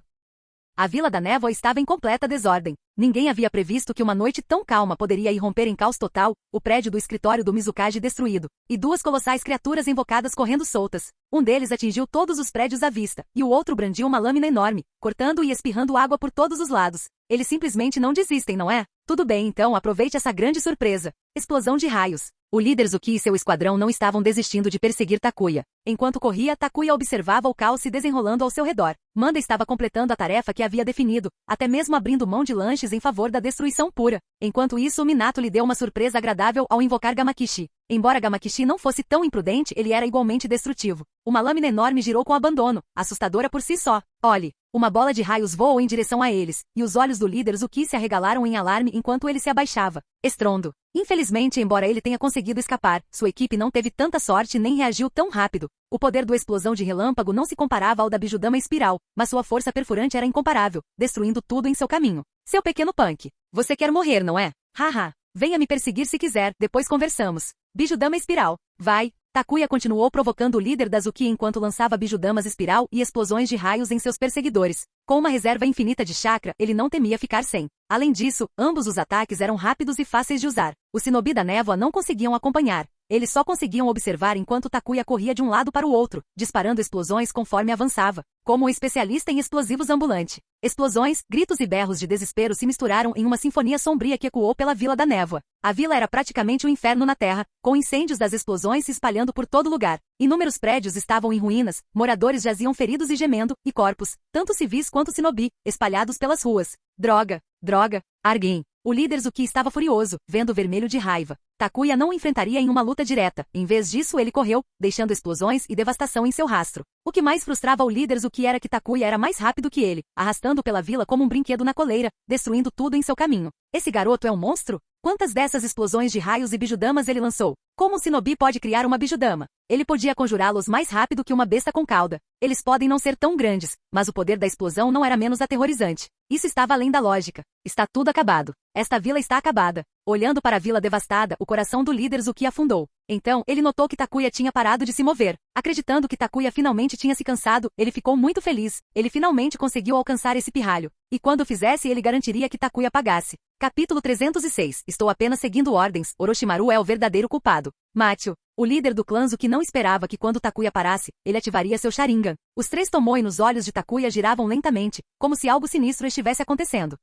A Vila da Névoa estava em completa desordem. Ninguém havia previsto que uma noite tão calma poderia irromper em caos total, o prédio do escritório do Mizukage destruído, e 2 colossais criaturas invocadas correndo soltas. Um deles atingiu todos os prédios à vista, e o outro brandiu uma lâmina enorme, cortando e espirrando água por todos os lados. Eles simplesmente não desistem, não é? Tudo bem, então aproveite essa grande surpresa. Explosão de raios. O líder Zuki e seu esquadrão não estavam desistindo de perseguir Takuya. Enquanto corria, Takuya observava o caos se desenrolando ao seu redor. Manda estava completando a tarefa que havia definido, até mesmo abrindo mão de lanches em favor da destruição pura. Enquanto isso, Minato lhe deu uma surpresa agradável ao invocar Gamakishi. Embora Gamakishi não fosse tão imprudente, ele era igualmente destrutivo. Uma lâmina enorme girou com abandono, assustadora por si só. Olhe! Uma bola de raios voou em direção a eles, e os olhos do líder Zuki se arregalaram em alarme enquanto ele se abaixava. Estrondo. Infelizmente, embora ele tenha conseguido escapar, sua equipe não teve tanta sorte nem reagiu tão rápido. O poder da explosão de relâmpago não se comparava ao da Bijudama Espiral, mas sua força perfurante era incomparável, destruindo tudo em seu caminho. Seu pequeno punk. Você quer morrer, não é? Haha. Venha me perseguir se quiser, depois conversamos. Bijudama Espiral. Vai. Takuya continuou provocando o líder da Zuki enquanto lançava bijudamas espiral e explosões de raios em seus perseguidores. Com uma reserva infinita de chakra, ele não temia ficar sem. Além disso, ambos os ataques eram rápidos e fáceis de usar. Os Shinobi da Névoa não conseguiam acompanhar. Eles só conseguiam observar enquanto Takuya corria de um lado para o outro, disparando explosões conforme avançava, como um especialista em explosivos ambulante. Explosões, gritos e berros de desespero se misturaram em uma sinfonia sombria que ecoou pela Vila da Névoa. A vila era praticamente um inferno na terra, com incêndios das explosões se espalhando por todo lugar. Inúmeros prédios estavam em ruínas, moradores jaziam feridos e gemendo, e corpos, tanto civis quanto Shinobi, espalhados pelas ruas. Droga! Droga! Argen! O líder Zuki estava furioso, vendo vermelho de raiva. Takuya não o enfrentaria em uma luta direta. Em vez disso, ele correu, deixando explosões e devastação em seu rastro. O que mais frustrava o líder Zuki era que Takuya era mais rápido que ele, arrastando pela vila como um brinquedo na coleira, destruindo tudo em seu caminho. Esse garoto é um monstro? Quantas dessas explosões de raios e bijudamas ele lançou? Como um Shinobi pode criar uma bijudama? Ele podia conjurá-los mais rápido que uma besta com cauda. Eles podem não ser tão grandes, mas o poder da explosão não era menos aterrorizante. Isso estava além da lógica. Está tudo acabado. Esta vila está acabada. Olhando para a vila devastada, o coração do líder Zuki afundou. Então, ele notou que Takuya tinha parado de se mover. Acreditando que Takuya finalmente tinha se cansado, ele ficou muito feliz. Ele finalmente conseguiu alcançar esse pirralho. E quando o fizesse, ele garantiria que Takuya pagasse. Capítulo 306. Estou apenas seguindo ordens. Orochimaru é o verdadeiro culpado. Machio, o líder do clã Zuki, não esperava que quando Takuya parasse, ele ativaria seu Sharingan. Os três Tomoe nos olhos de Takuya giravam lentamente, como se algo sinistro estivesse acontecendo.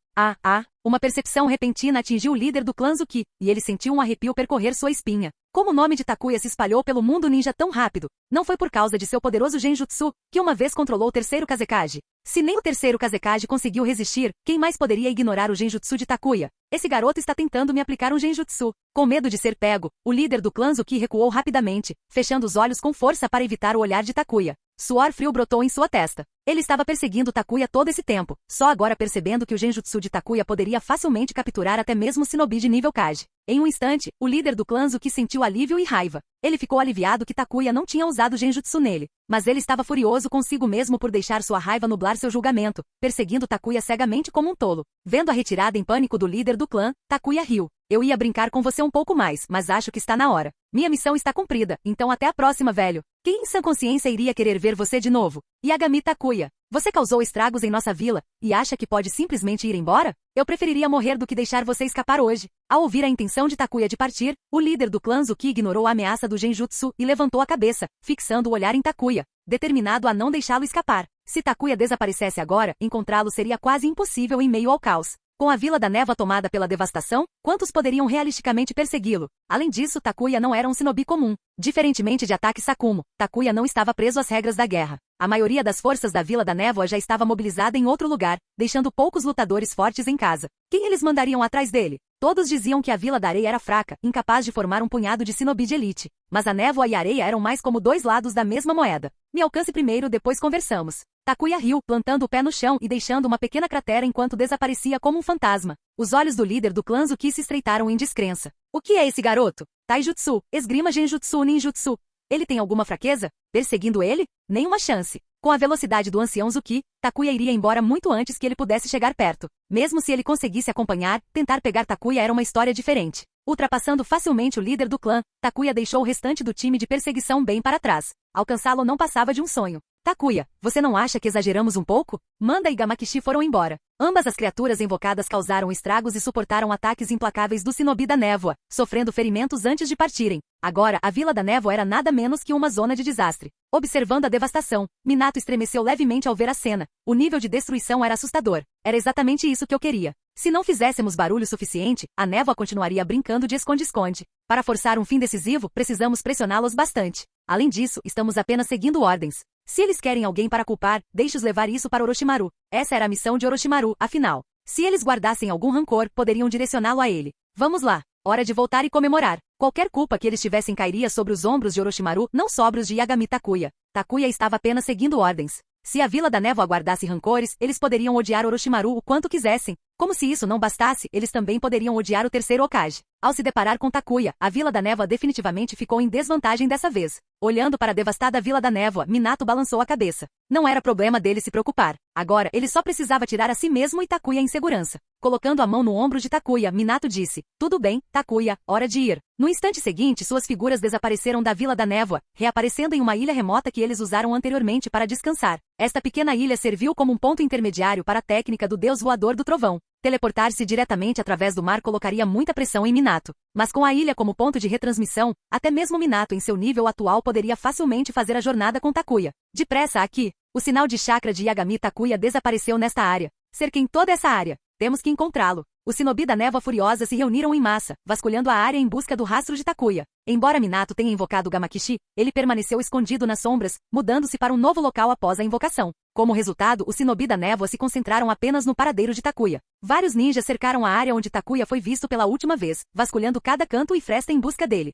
Uma percepção repentina atingiu o líder do clã Zuki, e ele sentiu um arrepio percorrer sua espinha. Como o nome de Takuya se espalhou pelo mundo ninja tão rápido? Não foi por causa de seu poderoso Genjutsu, que uma vez controlou o terceiro Kazekage. Se nem o terceiro Kazekage conseguiu resistir, quem mais poderia ignorar o Genjutsu de Takuya? Esse garoto está tentando me aplicar um Genjutsu. Com medo de ser pego, o líder do clã Zuki recuou rapidamente, fechando os olhos com força para evitar o olhar de Takuya. Suor frio brotou em sua testa. Ele estava perseguindo Takuya todo esse tempo, só agora percebendo que o Genjutsu de Takuya poderia facilmente capturar até mesmo o shinobi de nível Kage. Em um instante, o líder do clã Zuki sentiu alívio e raiva. Ele ficou aliviado que Takuya não tinha usado Genjutsu nele, mas ele estava furioso consigo mesmo por deixar sua raiva nublar seu julgamento, perseguindo Takuya cegamente como um tolo. Vendo a retirada em pânico do líder do clã, Takuya riu. Eu ia brincar com você um pouco mais, mas acho que está na hora. Minha missão está cumprida, então até a próxima, velho. Quem em sã consciência iria querer ver você de novo? Yagami Takuya, você causou estragos em nossa vila, e acha que pode simplesmente ir embora? Eu preferiria morrer do que deixar você escapar hoje. Ao ouvir a intenção de Takuya de partir, o líder do clã Zuki ignorou a ameaça do Genjutsu e levantou a cabeça, fixando o olhar em Takuya, determinado a não deixá-lo escapar. Se Takuya desaparecesse agora, encontrá-lo seria quase impossível em meio ao caos. Com a Vila da Névoa tomada pela devastação, quantos poderiam realisticamente persegui-lo? Além disso, Takuya não era um shinobi comum. Diferentemente de Ataque Sakumo, Takuya não estava preso às regras da guerra. A maioria das forças da Vila da Névoa já estava mobilizada em outro lugar, deixando poucos lutadores fortes em casa. Quem eles mandariam atrás dele? Todos diziam que a Vila da Areia era fraca, incapaz de formar um punhado de shinobi de elite. Mas a névoa e a areia eram mais como dois lados da mesma moeda. Me alcance primeiro, depois conversamos. Takuya riu, plantando o pé no chão e deixando uma pequena cratera enquanto desaparecia como um fantasma. Os olhos do líder do clã Zuki se estreitaram em descrença. O que é esse garoto? Taijutsu, esgrima Genjutsu ninjutsu. Ele tem alguma fraqueza? Perseguindo ele? Nenhuma chance. Com a velocidade do ancião Zuki, Takuya iria embora muito antes que ele pudesse chegar perto. Mesmo se ele conseguisse acompanhar, tentar pegar Takuya era uma história diferente. Ultrapassando facilmente o líder do clã, Takuya deixou o restante do time de perseguição bem para trás. Alcançá-lo não passava de um sonho. Takuya, você não acha que exageramos um pouco? Manda e Gamakishi foram embora. Ambas as criaturas invocadas causaram estragos e suportaram ataques implacáveis do shinobi da névoa, sofrendo ferimentos antes de partirem. Agora, a Vila da Névoa era nada menos que uma zona de desastre. Observando a devastação, Minato estremeceu levemente ao ver a cena. O nível de destruição era assustador. Era exatamente isso que eu queria. Se não fizéssemos barulho suficiente, a névoa continuaria brincando de esconde-esconde. Para forçar um fim decisivo, precisamos pressioná-los bastante. Além disso, estamos apenas seguindo ordens. Se eles querem alguém para culpar, deixe-os levar isso para Orochimaru. Essa era a missão de Orochimaru, afinal. Se eles guardassem algum rancor, poderiam direcioná-lo a ele. Vamos lá. Hora de voltar e comemorar. Qualquer culpa que eles tivessem cairia sobre os ombros de Orochimaru, não sobre os de Yagami Takuya. Takuya estava apenas seguindo ordens. Se a Vila da Névoa guardasse rancores, eles poderiam odiar Orochimaru o quanto quisessem. Como se isso não bastasse, eles também poderiam odiar o terceiro Hokage. Ao se deparar com Takuya, a Vila da Névoa definitivamente ficou em desvantagem dessa vez. Olhando para a devastada Vila da Névoa, Minato balançou a cabeça. Não era problema dele se preocupar. Agora, ele só precisava tirar a si mesmo e Takuya em segurança. Colocando a mão no ombro de Takuya, Minato disse, tudo bem, Takuya, hora de ir. No instante seguinte, suas figuras desapareceram da Vila da Névoa, reaparecendo em uma ilha remota que eles usaram anteriormente para descansar. Esta pequena ilha serviu como um ponto intermediário para a técnica do Deus Voador do Trovão. Teleportar-se diretamente através do mar colocaria muita pressão em Minato. Mas com a ilha como ponto de retransmissão, até mesmo Minato em seu nível atual poderia facilmente fazer a jornada com Takuya. Depressa aqui! O sinal de chakra de Yagami Takuya desapareceu nesta área. Cerquem toda essa área. Temos que encontrá-lo. Os shinobi da névoa furiosa se reuniram em massa, vasculhando a área em busca do rastro de Takuya. Embora Minato tenha invocado Gamakishi, ele permaneceu escondido nas sombras, mudando-se para um novo local após a invocação. Como resultado, os shinobi da névoa se concentraram apenas no paradeiro de Takuya. Vários ninjas cercaram a área onde Takuya foi visto pela última vez, vasculhando cada canto e fresta em busca dele.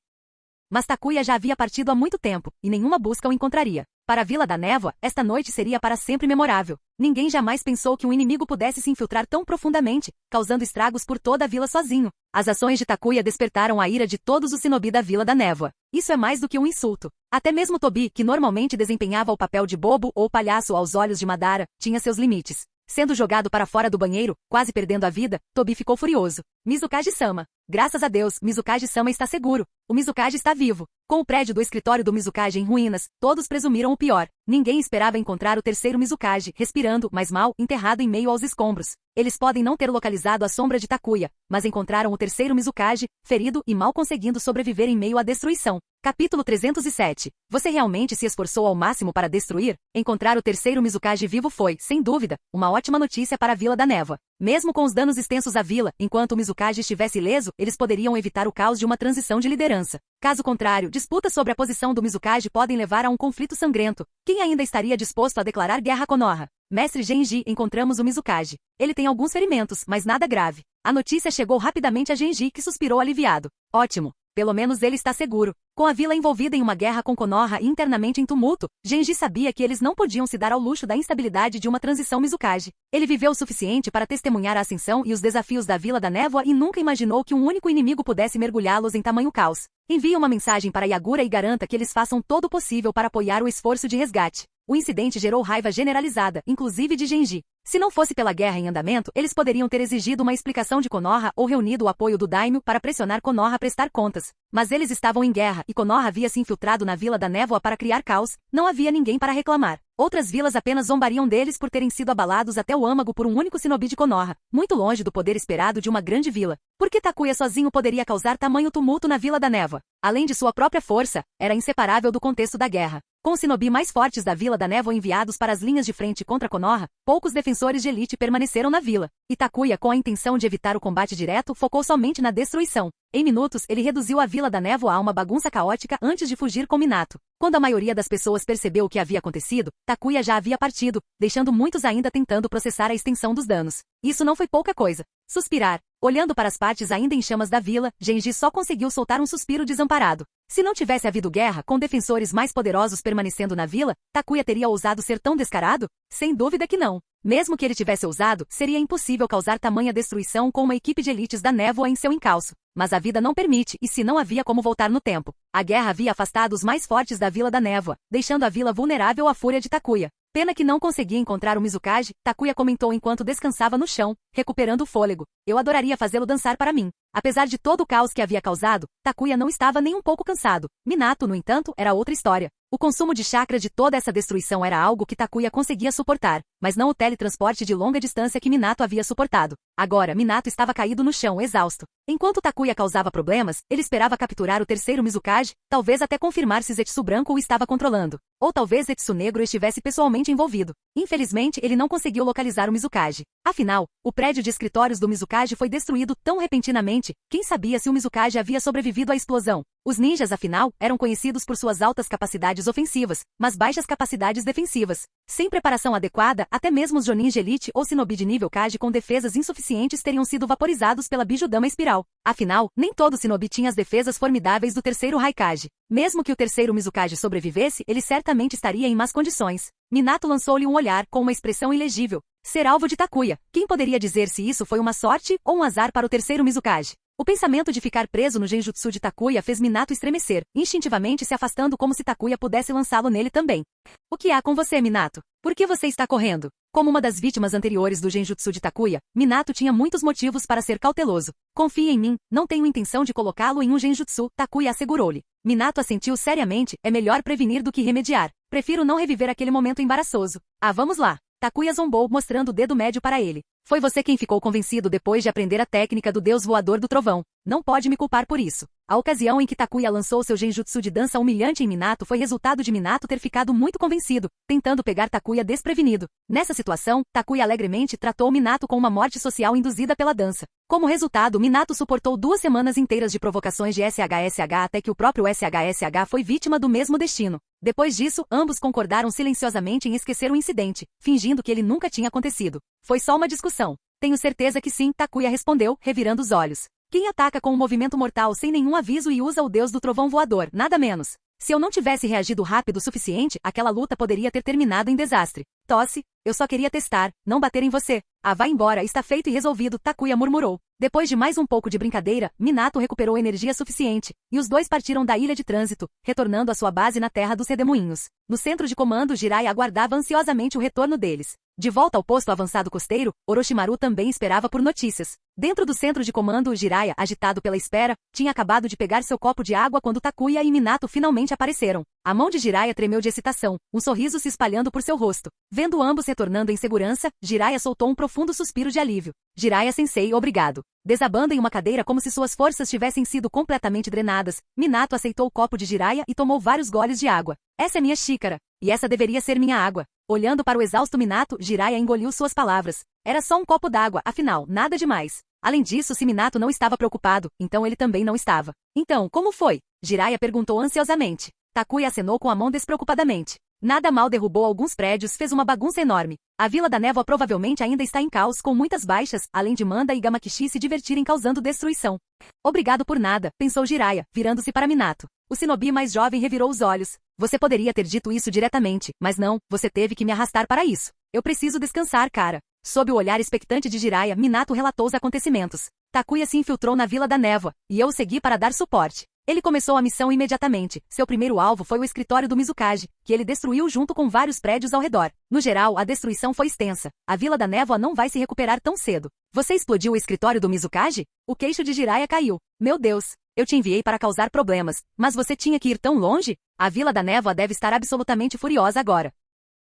Mas Takuya já havia partido há muito tempo, e nenhuma busca o encontraria. Para a Vila da Névoa, esta noite seria para sempre memorável. Ninguém jamais pensou que um inimigo pudesse se infiltrar tão profundamente, causando estragos por toda a vila sozinho. As ações de Takuya despertaram a ira de todos os shinobi da Vila da Névoa. Isso é mais do que um insulto. Até mesmo Tobi, que normalmente desempenhava o papel de bobo ou palhaço aos olhos de Madara, tinha seus limites. Sendo jogado para fora do banheiro, quase perdendo a vida, Tobi ficou furioso. Mizukage-sama. Graças a Deus, Mizukage-sama está seguro. O Mizukage está vivo. Com o prédio do escritório do Mizukage em ruínas, todos presumiram o pior. Ninguém esperava encontrar o terceiro Mizukage, respirando, mas mal, enterrado em meio aos escombros. Eles podem não ter localizado a sombra de Takuya, mas encontraram o terceiro Mizukage, ferido e mal conseguindo sobreviver em meio à destruição. Capítulo 307. Você realmente se esforçou ao máximo para destruir? Encontrar o terceiro Mizukage vivo foi, sem dúvida, uma ótima notícia para a Vila da Névoa. Mesmo com os danos extensos à vila, enquanto o Mizukage estivesse ileso, eles poderiam evitar o caos de uma transição de liderança. Caso contrário, disputas sobre a posição do Mizukage podem levar a um conflito sangrento. Quem ainda estaria disposto a declarar guerra a Konoha? Mestre Genji, encontramos o Mizukage. Ele tem alguns ferimentos, mas nada grave. A notícia chegou rapidamente a Genji, que suspirou aliviado. Ótimo. Pelo menos ele está seguro. Com a vila envolvida em uma guerra com Konoha e internamente em tumulto, Genji sabia que eles não podiam se dar ao luxo da instabilidade de uma transição Mizukage. Ele viveu o suficiente para testemunhar a ascensão e os desafios da Vila da Névoa e nunca imaginou que um único inimigo pudesse mergulhá-los em tamanho caos. Envie uma mensagem para Yagura e garanta que eles façam todo o possível para apoiar o esforço de resgate. O incidente gerou raiva generalizada, inclusive de Genji. Se não fosse pela guerra em andamento, eles poderiam ter exigido uma explicação de Konoha ou reunido o apoio do Daimyo para pressionar Konoha a prestar contas. Mas eles estavam em guerra e Konoha havia se infiltrado na Vila da Névoa para criar caos, não havia ninguém para reclamar. Outras vilas apenas zombariam deles por terem sido abalados até o âmago por um único shinobi de Konoha, muito longe do poder esperado de uma grande vila. Por que Takuya sozinho poderia causar tamanho tumulto na Vila da Névoa? Além de sua própria força, era inseparável do contexto da guerra. Com os shinobi mais fortes da Vila da Névoa enviados para as linhas de frente contra Konoha, poucos defensores de elite permaneceram na vila. E Takuya, com a intenção de evitar o combate direto, focou somente na destruição. Em minutos, ele reduziu a Vila da Névoa a uma bagunça caótica antes de fugir com Minato. Quando a maioria das pessoas percebeu o que havia acontecido, Takuya já havia partido, deixando muitos ainda tentando processar a extensão dos danos. Isso não foi pouca coisa. Suspirar. Olhando para as partes ainda em chamas da vila, Genji só conseguiu soltar um suspiro desamparado. Se não tivesse havido guerra, com defensores mais poderosos permanecendo na vila, Takuya teria ousado ser tão descarado? Sem dúvida que não. Mesmo que ele tivesse ousado, seria impossível causar tamanha destruição com uma equipe de elites da névoa em seu encalço. Mas a vida não permite, e se não havia como voltar no tempo. A guerra havia afastado os mais fortes da Vila da Névoa, deixando a vila vulnerável à fúria de Takuya. Pena que não conseguia encontrar o Mizukage, Takuya comentou enquanto descansava no chão, recuperando o fôlego. Eu adoraria fazê-lo dançar para mim. Apesar de todo o caos que havia causado, Takuya não estava nem um pouco cansado. Minato, no entanto, era outra história. O consumo de chakra de toda essa destruição era algo que Takuya conseguia suportar, mas não o teletransporte de longa distância que Minato havia suportado. Agora, Minato estava caído no chão, exausto. Enquanto Takuya causava problemas, ele esperava capturar o terceiro Mizukage, talvez até confirmar se Zetsu branco o estava controlando. Ou talvez Zetsu negro estivesse pessoalmente envolvido. Infelizmente, ele não conseguiu localizar o Mizukage. Afinal, o prédio de escritórios do Mizukage foi destruído tão repentinamente, quem sabia se o Mizukage havia sobrevivido à explosão? Os ninjas, afinal, eram conhecidos por suas altas capacidades ofensivas, mas baixas capacidades defensivas. Sem preparação adequada, até mesmo os Jonin de elite ou shinobi de nível Kage com defesas insuficientes teriam sido vaporizados pela Bijudama espiral. Afinal, nem todo shinobi tinha as defesas formidáveis do terceiro Raikage. Mesmo que o terceiro Mizukage sobrevivesse, ele certamente estaria em más condições. Minato lançou-lhe um olhar com uma expressão ilegível. Ser alvo de Takuya. Quem poderia dizer se isso foi uma sorte ou um azar para o terceiro Mizukage? O pensamento de ficar preso no genjutsu de Takuya fez Minato estremecer, instintivamente se afastando como se Takuya pudesse lançá-lo nele também. O que há com você, Minato? Por que você está correndo? Como uma das vítimas anteriores do genjutsu de Takuya, Minato tinha muitos motivos para ser cauteloso. Confie em mim, não tenho intenção de colocá-lo em um genjutsu, Takuya assegurou-lhe. Minato assentiu seriamente, é melhor prevenir do que remediar. Prefiro não reviver aquele momento embaraçoso. Ah, vamos lá. Takuya zombou, mostrando o dedo médio para ele. Foi você quem ficou convencido depois de aprender a técnica do deus voador do trovão. Não pode me culpar por isso. A ocasião em que Takuya lançou seu genjutsu de dança humilhante em Minato foi resultado de Minato ter ficado muito convencido, tentando pegar Takuya desprevenido. Nessa situação, Takuya alegremente tratou Minato com uma morte social induzida pela dança. Como resultado, Minato suportou 2 semanas inteiras de provocações de SHSH até que o próprio SHSH foi vítima do mesmo destino. Depois disso, ambos concordaram silenciosamente em esquecer o incidente, fingindo que ele nunca tinha acontecido. Foi só uma discussão. Tenho certeza que sim, Takuya respondeu, revirando os olhos. Quem ataca com um movimento mortal sem nenhum aviso e usa o deus do trovão voador, nada menos. Se eu não tivesse reagido rápido o suficiente, aquela luta poderia ter terminado em desastre. Tosse, eu só queria testar, não bater em você. Ah, vá embora, está feito e resolvido, Takuya murmurou. Depois de mais um pouco de brincadeira, Minato recuperou energia suficiente, e os dois partiram da ilha de trânsito, retornando à sua base na terra dos redemoinhos. No centro de comando, Jiraiya aguardava ansiosamente o retorno deles. De volta ao posto avançado costeiro, Orochimaru também esperava por notícias. Dentro do centro de comando, Jiraiya, agitado pela espera, tinha acabado de pegar seu copo de água quando Takuya e Minato finalmente apareceram. A mão de Jiraiya tremeu de excitação, um sorriso se espalhando por seu rosto. Vendo ambos retornando em segurança, Jiraiya soltou um profundo suspiro de alívio. Jiraiya-sensei, obrigado. Desabando em uma cadeira como se suas forças tivessem sido completamente drenadas, Minato aceitou o copo de Jiraiya e tomou vários goles de água. Essa é minha xícara. E essa deveria ser minha água. Olhando para o exausto Minato, Jiraiya engoliu suas palavras. Era só um copo d'água, afinal, nada demais. Além disso, se Minato não estava preocupado, então ele também não estava. Então, como foi? Jiraiya perguntou ansiosamente. Takuya acenou com a mão despreocupadamente. Nada mal, derrubou alguns prédios, fez uma bagunça enorme. A Vila da Névoa provavelmente ainda está em caos, com muitas baixas, além de Manda e Gamakishi se divertirem causando destruição. Obrigado por nada, pensou Jiraiya, virando-se para Minato. O shinobi mais jovem revirou os olhos. Você poderia ter dito isso diretamente, mas não, você teve que me arrastar para isso. Eu preciso descansar, cara. Sob o olhar expectante de Jiraiya, Minato relatou os acontecimentos. Takuya se infiltrou na Vila da Névoa, e eu o segui para dar suporte. Ele começou a missão imediatamente. Seu primeiro alvo foi o escritório do Mizukage, que ele destruiu junto com vários prédios ao redor. No geral, a destruição foi extensa. A Vila da Névoa não vai se recuperar tão cedo. Você explodiu o escritório do Mizukage? O queixo de Jiraiya caiu. Meu Deus! Eu te enviei para causar problemas, mas você tinha que ir tão longe? A Vila da Névoa deve estar absolutamente furiosa agora.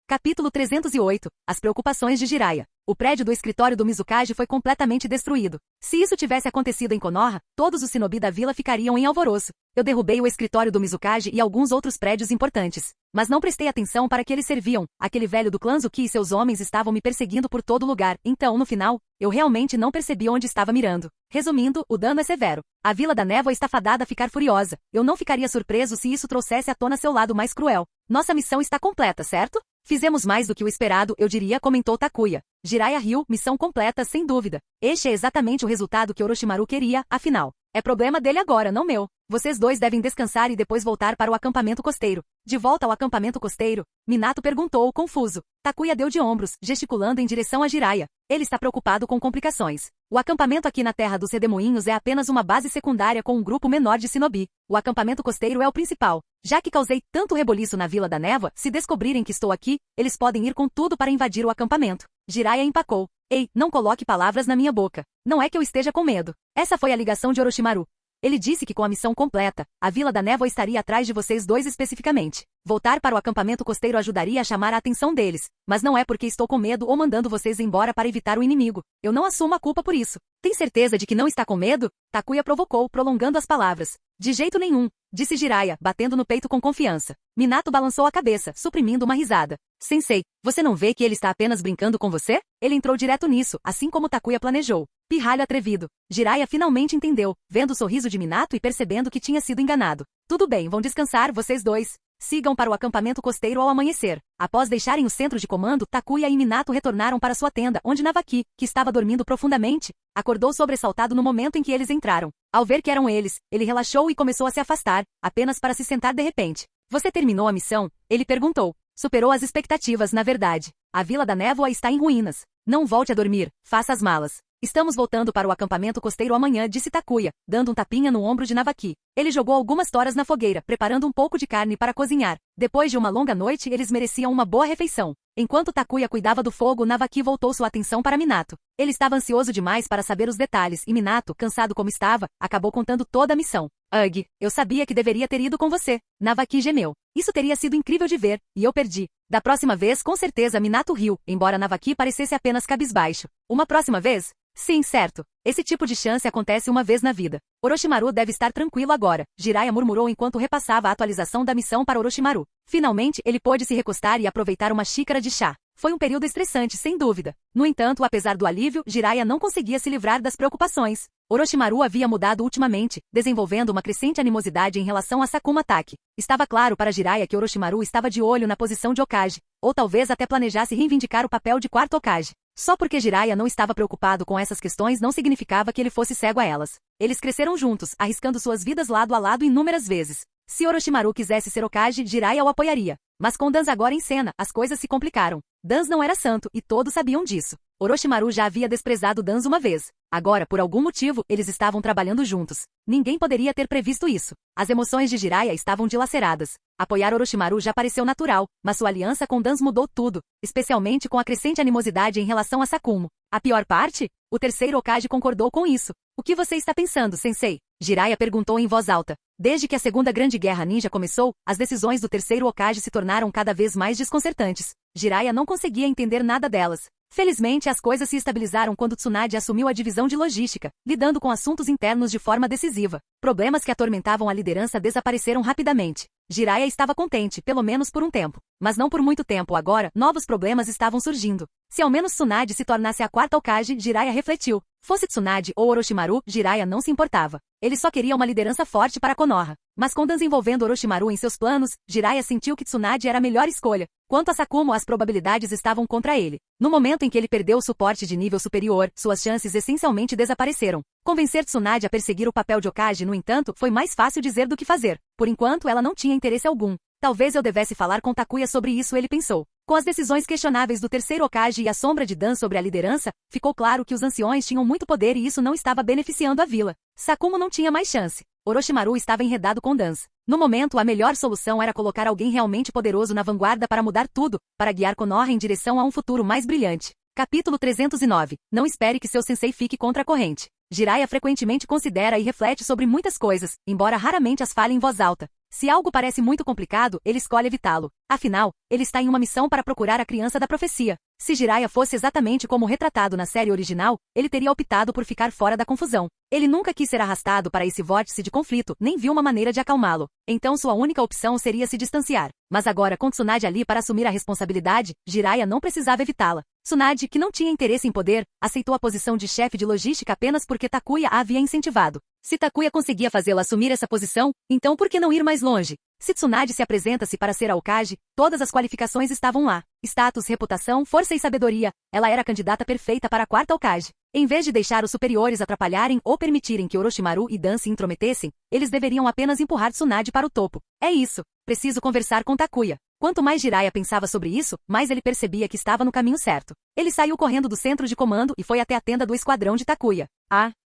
Capítulo 308. As preocupações de Jiraiya. O prédio do escritório do Mizukage foi completamente destruído. Se isso tivesse acontecido em Konoha, todos os shinobi da vila ficariam em alvoroço. Eu derrubei o escritório do Mizukage e alguns outros prédios importantes. Mas não prestei atenção para que eles serviam. Aquele velho do clã Zuki e seus homens estavam me perseguindo por todo lugar. Então, no final, eu realmente não percebi onde estava mirando. Resumindo, o dano é severo. A Vila da Névoa está fadada a ficar furiosa. Eu não ficaria surpreso se isso trouxesse à tona seu lado mais cruel. Nossa missão está completa, certo? Fizemos mais do que o esperado, eu diria, comentou Takuya. Jiraiya riu, missão completa, sem dúvida. Este é exatamente o resultado que Orochimaru queria, afinal. É problema dele agora, não meu. Vocês dois devem descansar e depois voltar para o acampamento costeiro. De volta ao acampamento costeiro, Minato perguntou, confuso. Takuya deu de ombros, gesticulando em direção a Jiraiya. Ele está preocupado com complicações. O acampamento aqui na Terra dos Redemoinhos é apenas uma base secundária com um grupo menor de shinobi. O acampamento costeiro é o principal. Já que causei tanto reboliço na Vila da Névoa, se descobrirem que estou aqui, eles podem ir com tudo para invadir o acampamento. Jiraiya empacou. Ei, não coloque palavras na minha boca. Não é que eu esteja com medo. Essa foi a ligação de Orochimaru. Ele disse que com a missão completa, a Vila da Névoa estaria atrás de vocês dois especificamente. Voltar para o acampamento costeiro ajudaria a chamar a atenção deles. Mas não é porque estou com medo ou mandando vocês embora para evitar o inimigo. Eu não assumo a culpa por isso. Tem certeza de que não está com medo? Takuya provocou, prolongando as palavras. De jeito nenhum, disse Jiraiya, batendo no peito com confiança. Minato balançou a cabeça, suprimindo uma risada. Sensei, você não vê que ele está apenas brincando com você? Ele entrou direto nisso, assim como Takuya planejou. Pirralho atrevido. Jiraiya finalmente entendeu, vendo o sorriso de Minato e percebendo que tinha sido enganado. Tudo bem, vão descansar, vocês dois. Sigam para o acampamento costeiro ao amanhecer. Após deixarem o centro de comando, Takuya e Minato retornaram para sua tenda, onde Navaki, que estava dormindo profundamente, acordou sobressaltado no momento em que eles entraram. Ao ver que eram eles, ele relaxou e começou a se afastar, apenas para se sentar de repente. Você terminou a missão? Ele perguntou. Superou as expectativas, na verdade. A Vila da Névoa está em ruínas. Não volte a dormir, faça as malas. Estamos voltando para o acampamento costeiro amanhã, disse Takuya, dando um tapinha no ombro de Navaki. Ele jogou algumas toras na fogueira, preparando um pouco de carne para cozinhar. Depois de uma longa noite, eles mereciam uma boa refeição. Enquanto Takuya cuidava do fogo, Navaki voltou sua atenção para Minato. Ele estava ansioso demais para saber os detalhes, e Minato, cansado como estava, acabou contando toda a missão. Ugh, eu sabia que deveria ter ido com você. Navaki gemeu. Isso teria sido incrível de ver, e eu perdi. Da próxima vez, com certeza, Minato riu, embora Navaki parecesse apenas cabisbaixo. Uma próxima vez? Sim, certo. Esse tipo de chance acontece uma vez na vida. Orochimaru deve estar tranquilo agora, Jiraiya murmurou enquanto repassava a atualização da missão para Orochimaru. Finalmente, ele pôde se recostar e aproveitar uma xícara de chá. Foi um período estressante, sem dúvida. No entanto, apesar do alívio, Jiraiya não conseguia se livrar das preocupações. Orochimaru havia mudado ultimamente, desenvolvendo uma crescente animosidade em relação a Sakuma Taki. Estava claro para Jiraiya que Orochimaru estava de olho na posição de Hokage, ou talvez até planejasse reivindicar o papel de quarto Hokage. Só porque Jiraiya não estava preocupado com essas questões não significava que ele fosse cego a elas. Eles cresceram juntos, arriscando suas vidas lado a lado inúmeras vezes. Se Orochimaru quisesse ser Hokage, Jiraiya o apoiaria. Mas com Dans agora em cena, as coisas se complicaram. Dans não era santo, e todos sabiam disso. Orochimaru já havia desprezado Danzo uma vez. Agora, por algum motivo, eles estavam trabalhando juntos. Ninguém poderia ter previsto isso. As emoções de Jiraiya estavam dilaceradas. Apoiar Orochimaru já pareceu natural, mas sua aliança com Danzo mudou tudo, especialmente com a crescente animosidade em relação a Sakumo. A pior parte? O terceiro Hokage concordou com isso. O que você está pensando, sensei? Jiraiya perguntou em voz alta. Desde que a Segunda Grande Guerra Ninja começou, as decisões do terceiro Hokage se tornaram cada vez mais desconcertantes. Jiraiya não conseguia entender nada delas. Felizmente, as coisas se estabilizaram quando Tsunade assumiu a divisão de logística, lidando com assuntos internos de forma decisiva. Problemas que atormentavam a liderança desapareceram rapidamente. Jiraiya estava contente, pelo menos por um tempo. Mas não por muito tempo agora, novos problemas estavam surgindo. Se ao menos Tsunade se tornasse a quarta Hokage, Jiraiya refletiu. Fosse Tsunade ou Orochimaru, Jiraiya não se importava. Ele só queria uma liderança forte para Konoha. Mas com Danzo envolvendo Orochimaru em seus planos, Jiraiya sentiu que Tsunade era a melhor escolha. Quanto a Sakumo, as probabilidades estavam contra ele. No momento em que ele perdeu o suporte de nível superior, suas chances essencialmente desapareceram. Convencer Tsunade a perseguir o papel de Hokage, no entanto, foi mais fácil dizer do que fazer. Por enquanto, ela não tinha interesse algum. Talvez eu devesse falar com Takuya sobre isso, ele pensou. Com as decisões questionáveis do terceiro Hokage e a sombra de Dan sobre a liderança, ficou claro que os anciões tinham muito poder e isso não estava beneficiando a vila. Sakumo não tinha mais chance. Orochimaru estava enredado com Dan. No momento, a melhor solução era colocar alguém realmente poderoso na vanguarda para mudar tudo, para guiar Konoha em direção a um futuro mais brilhante. Capítulo 309. Não espere que seu sensei fique contra a corrente. Jiraiya frequentemente considera e reflete sobre muitas coisas, embora raramente as fale em voz alta. Se algo parece muito complicado, ele escolhe evitá-lo. Afinal, ele está em uma missão para procurar a criança da profecia. Se Jiraiya fosse exatamente como retratado na série original, ele teria optado por ficar fora da confusão. Ele nunca quis ser arrastado para esse vórtice de conflito, nem viu uma maneira de acalmá-lo. Então sua única opção seria se distanciar. Mas agora, com Tsunade ali para assumir a responsabilidade, Jiraiya não precisava evitá-la. Tsunade, que não tinha interesse em poder, aceitou a posição de chefe de logística apenas porque Takuya a havia incentivado. Se Takuya conseguia fazê-la assumir essa posição, então por que não ir mais longe? Se Tsunade se apresenta-se para ser a Hokage, todas as qualificações estavam lá. Status, reputação, força e sabedoria. Ela era a candidata perfeita para a quarta Hokage. Em vez de deixar os superiores atrapalharem ou permitirem que Orochimaru e Dan se intrometessem, eles deveriam apenas empurrar Tsunade para o topo. É isso. Preciso conversar com Takuya. Quanto mais Jiraiya pensava sobre isso, mais ele percebia que estava no caminho certo. Ele saiu correndo do centro de comando e foi até a tenda do esquadrão de Takuya.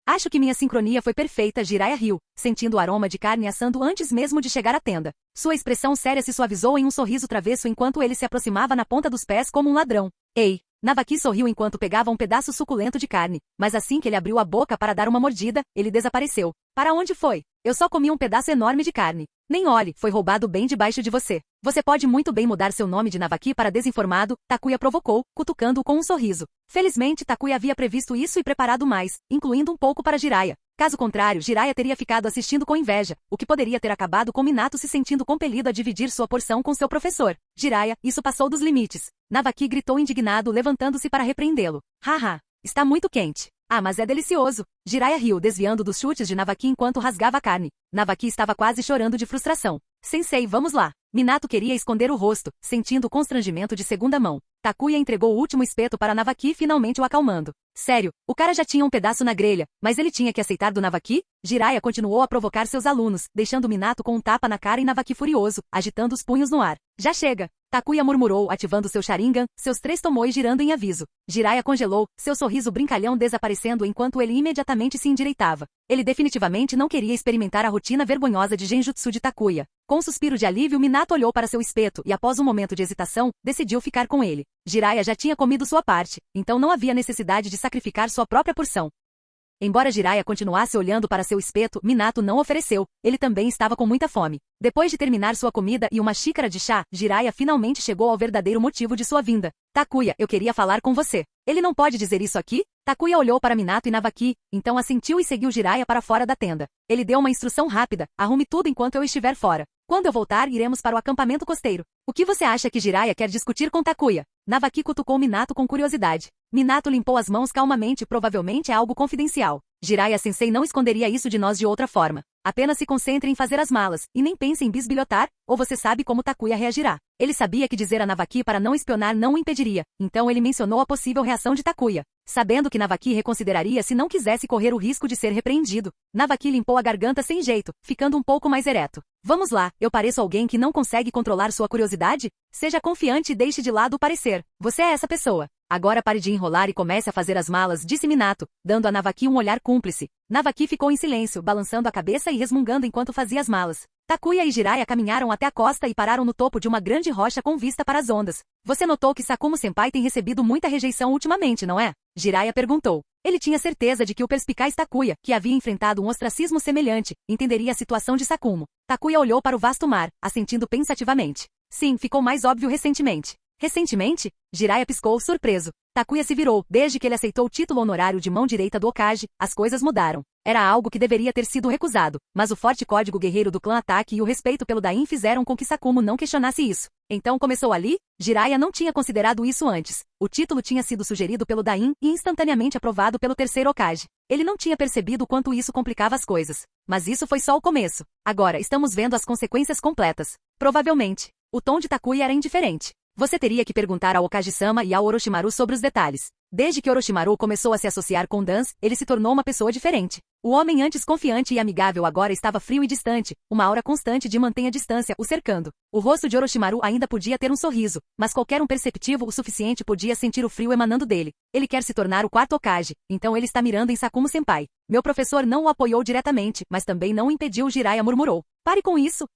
Acho que minha sincronia foi perfeita, Jiraiya riu, sentindo o aroma de carne assando antes mesmo de chegar à tenda. Sua expressão séria se suavizou em um sorriso travesso enquanto ele se aproximava na ponta dos pés como um ladrão. Ei! Navaki sorriu enquanto pegava um pedaço suculento de carne, mas assim que ele abriu a boca para dar uma mordida, ele desapareceu. Para onde foi? Eu só comi um pedaço enorme de carne. Nem olhe, foi roubado bem debaixo de você. Você pode muito bem mudar seu nome de Navaki para desinformado, Takuya provocou, cutucando-o com um sorriso. Felizmente, Takuya havia previsto isso e preparado mais, incluindo um pouco para Jiraiya. Caso contrário, Jiraiya teria ficado assistindo com inveja, o que poderia ter acabado com Minato se sentindo compelido a dividir sua porção com seu professor. Jiraiya, isso passou dos limites. Navaki gritou indignado, levantando-se para repreendê-lo. Haha, está muito quente. Mas é delicioso. Jiraiya riu, desviando dos chutes de Navaki enquanto rasgava a carne. Navaki estava quase chorando de frustração. Sensei, vamos lá. Minato queria esconder o rosto, sentindo o constrangimento de segunda mão. Takuya entregou o último espeto para Navaki, finalmente o acalmando. Sério, o cara já tinha um pedaço na grelha, mas ele tinha que aceitar do Navaki? Jiraiya continuou a provocar seus alunos, deixando Minato com um tapa na cara e Navaki furioso, agitando os punhos no ar. Já chega! Takuya murmurou, ativando seu Sharingan, seus 3 tomoes girando em aviso. Jiraiya congelou, seu sorriso brincalhão desaparecendo enquanto ele imediatamente se endireitava. Ele definitivamente não queria experimentar a rotina vergonhosa de Genjutsu de Takuya. Com um suspiro de alívio, Minato olhou para seu espeto e, após um momento de hesitação, decidiu ficar com ele. Jiraiya já tinha comido sua parte, então não havia necessidade de sacrificar sua própria porção. Embora Jiraiya continuasse olhando para seu espeto, Minato não ofereceu. Ele também estava com muita fome. Depois de terminar sua comida e uma xícara de chá, Jiraiya finalmente chegou ao verdadeiro motivo de sua vinda. Takuya, eu queria falar com você. Ele não pode dizer isso aqui? Takuya olhou para Minato e Navaki, então assentiu e seguiu Jiraiya para fora da tenda. Ele deu uma instrução rápida: arrume tudo enquanto eu estiver fora. Quando eu voltar, iremos para o acampamento costeiro. O que você acha que Jiraiya quer discutir com Takuya? Navaki cutucou Minato com curiosidade. Minato limpou as mãos calmamente, provavelmente é algo confidencial. Jiraiya-sensei não esconderia isso de nós de outra forma. Apenas se concentre em fazer as malas, e nem pense em bisbilhotar, ou você sabe como Takuya reagirá. Ele sabia que dizer a Navaki para não espionar não o impediria, então ele mencionou a possível reação de Takuya. Sabendo que Navaki reconsideraria se não quisesse correr o risco de ser repreendido, Navaki limpou a garganta sem jeito, ficando um pouco mais ereto. Vamos lá, eu pareço alguém que não consegue controlar sua curiosidade? Seja confiante e deixe de lado o parecer. Você é essa pessoa. Agora pare de enrolar e comece a fazer as malas, disse Minato, dando a Navaki um olhar cúmplice. Navaki ficou em silêncio, balançando a cabeça e resmungando enquanto fazia as malas. Takuya e Jiraiya caminharam até a costa e pararam no topo de uma grande rocha com vista para as ondas. Você notou que Sakumo-senpai tem recebido muita rejeição ultimamente, não é? Jiraiya perguntou. Ele tinha certeza de que o perspicaz Takuya, que havia enfrentado um ostracismo semelhante, entenderia a situação de Sakumo. Takuya olhou para o vasto mar, assentindo pensativamente. Sim, ficou mais óbvio recentemente. Recentemente? Jiraiya piscou, surpreso. Takuya se virou. Desde que ele aceitou o título honorário de mão direita do Hokage, as coisas mudaram. Era algo que deveria ter sido recusado, mas o forte código guerreiro do clã Ataque e o respeito pelo Dain fizeram com que Sakumo não questionasse isso. Então começou ali? Jiraiya não tinha considerado isso antes. O título tinha sido sugerido pelo Dain e instantaneamente aprovado pelo terceiro Hokage. Ele não tinha percebido quanto isso complicava as coisas. Mas isso foi só o começo. Agora estamos vendo as consequências completas. Provavelmente. O tom de Takuya era indiferente. Você teria que perguntar ao Okage-sama e ao Orochimaru sobre os detalhes. Desde que Orochimaru começou a se associar com Dance, ele se tornou uma pessoa diferente. O homem antes confiante e amigável agora estava frio e distante, uma aura constante de mantenha distância o cercando. O rosto de Orochimaru ainda podia ter um sorriso, mas qualquer um perceptivo o suficiente podia sentir o frio emanando dele. Ele quer se tornar o quarto Hokage, então ele está mirando em Sakumo-senpai. Meu professor não o apoiou diretamente, mas também não o impediu, Jiraiya murmurou. Pare com isso.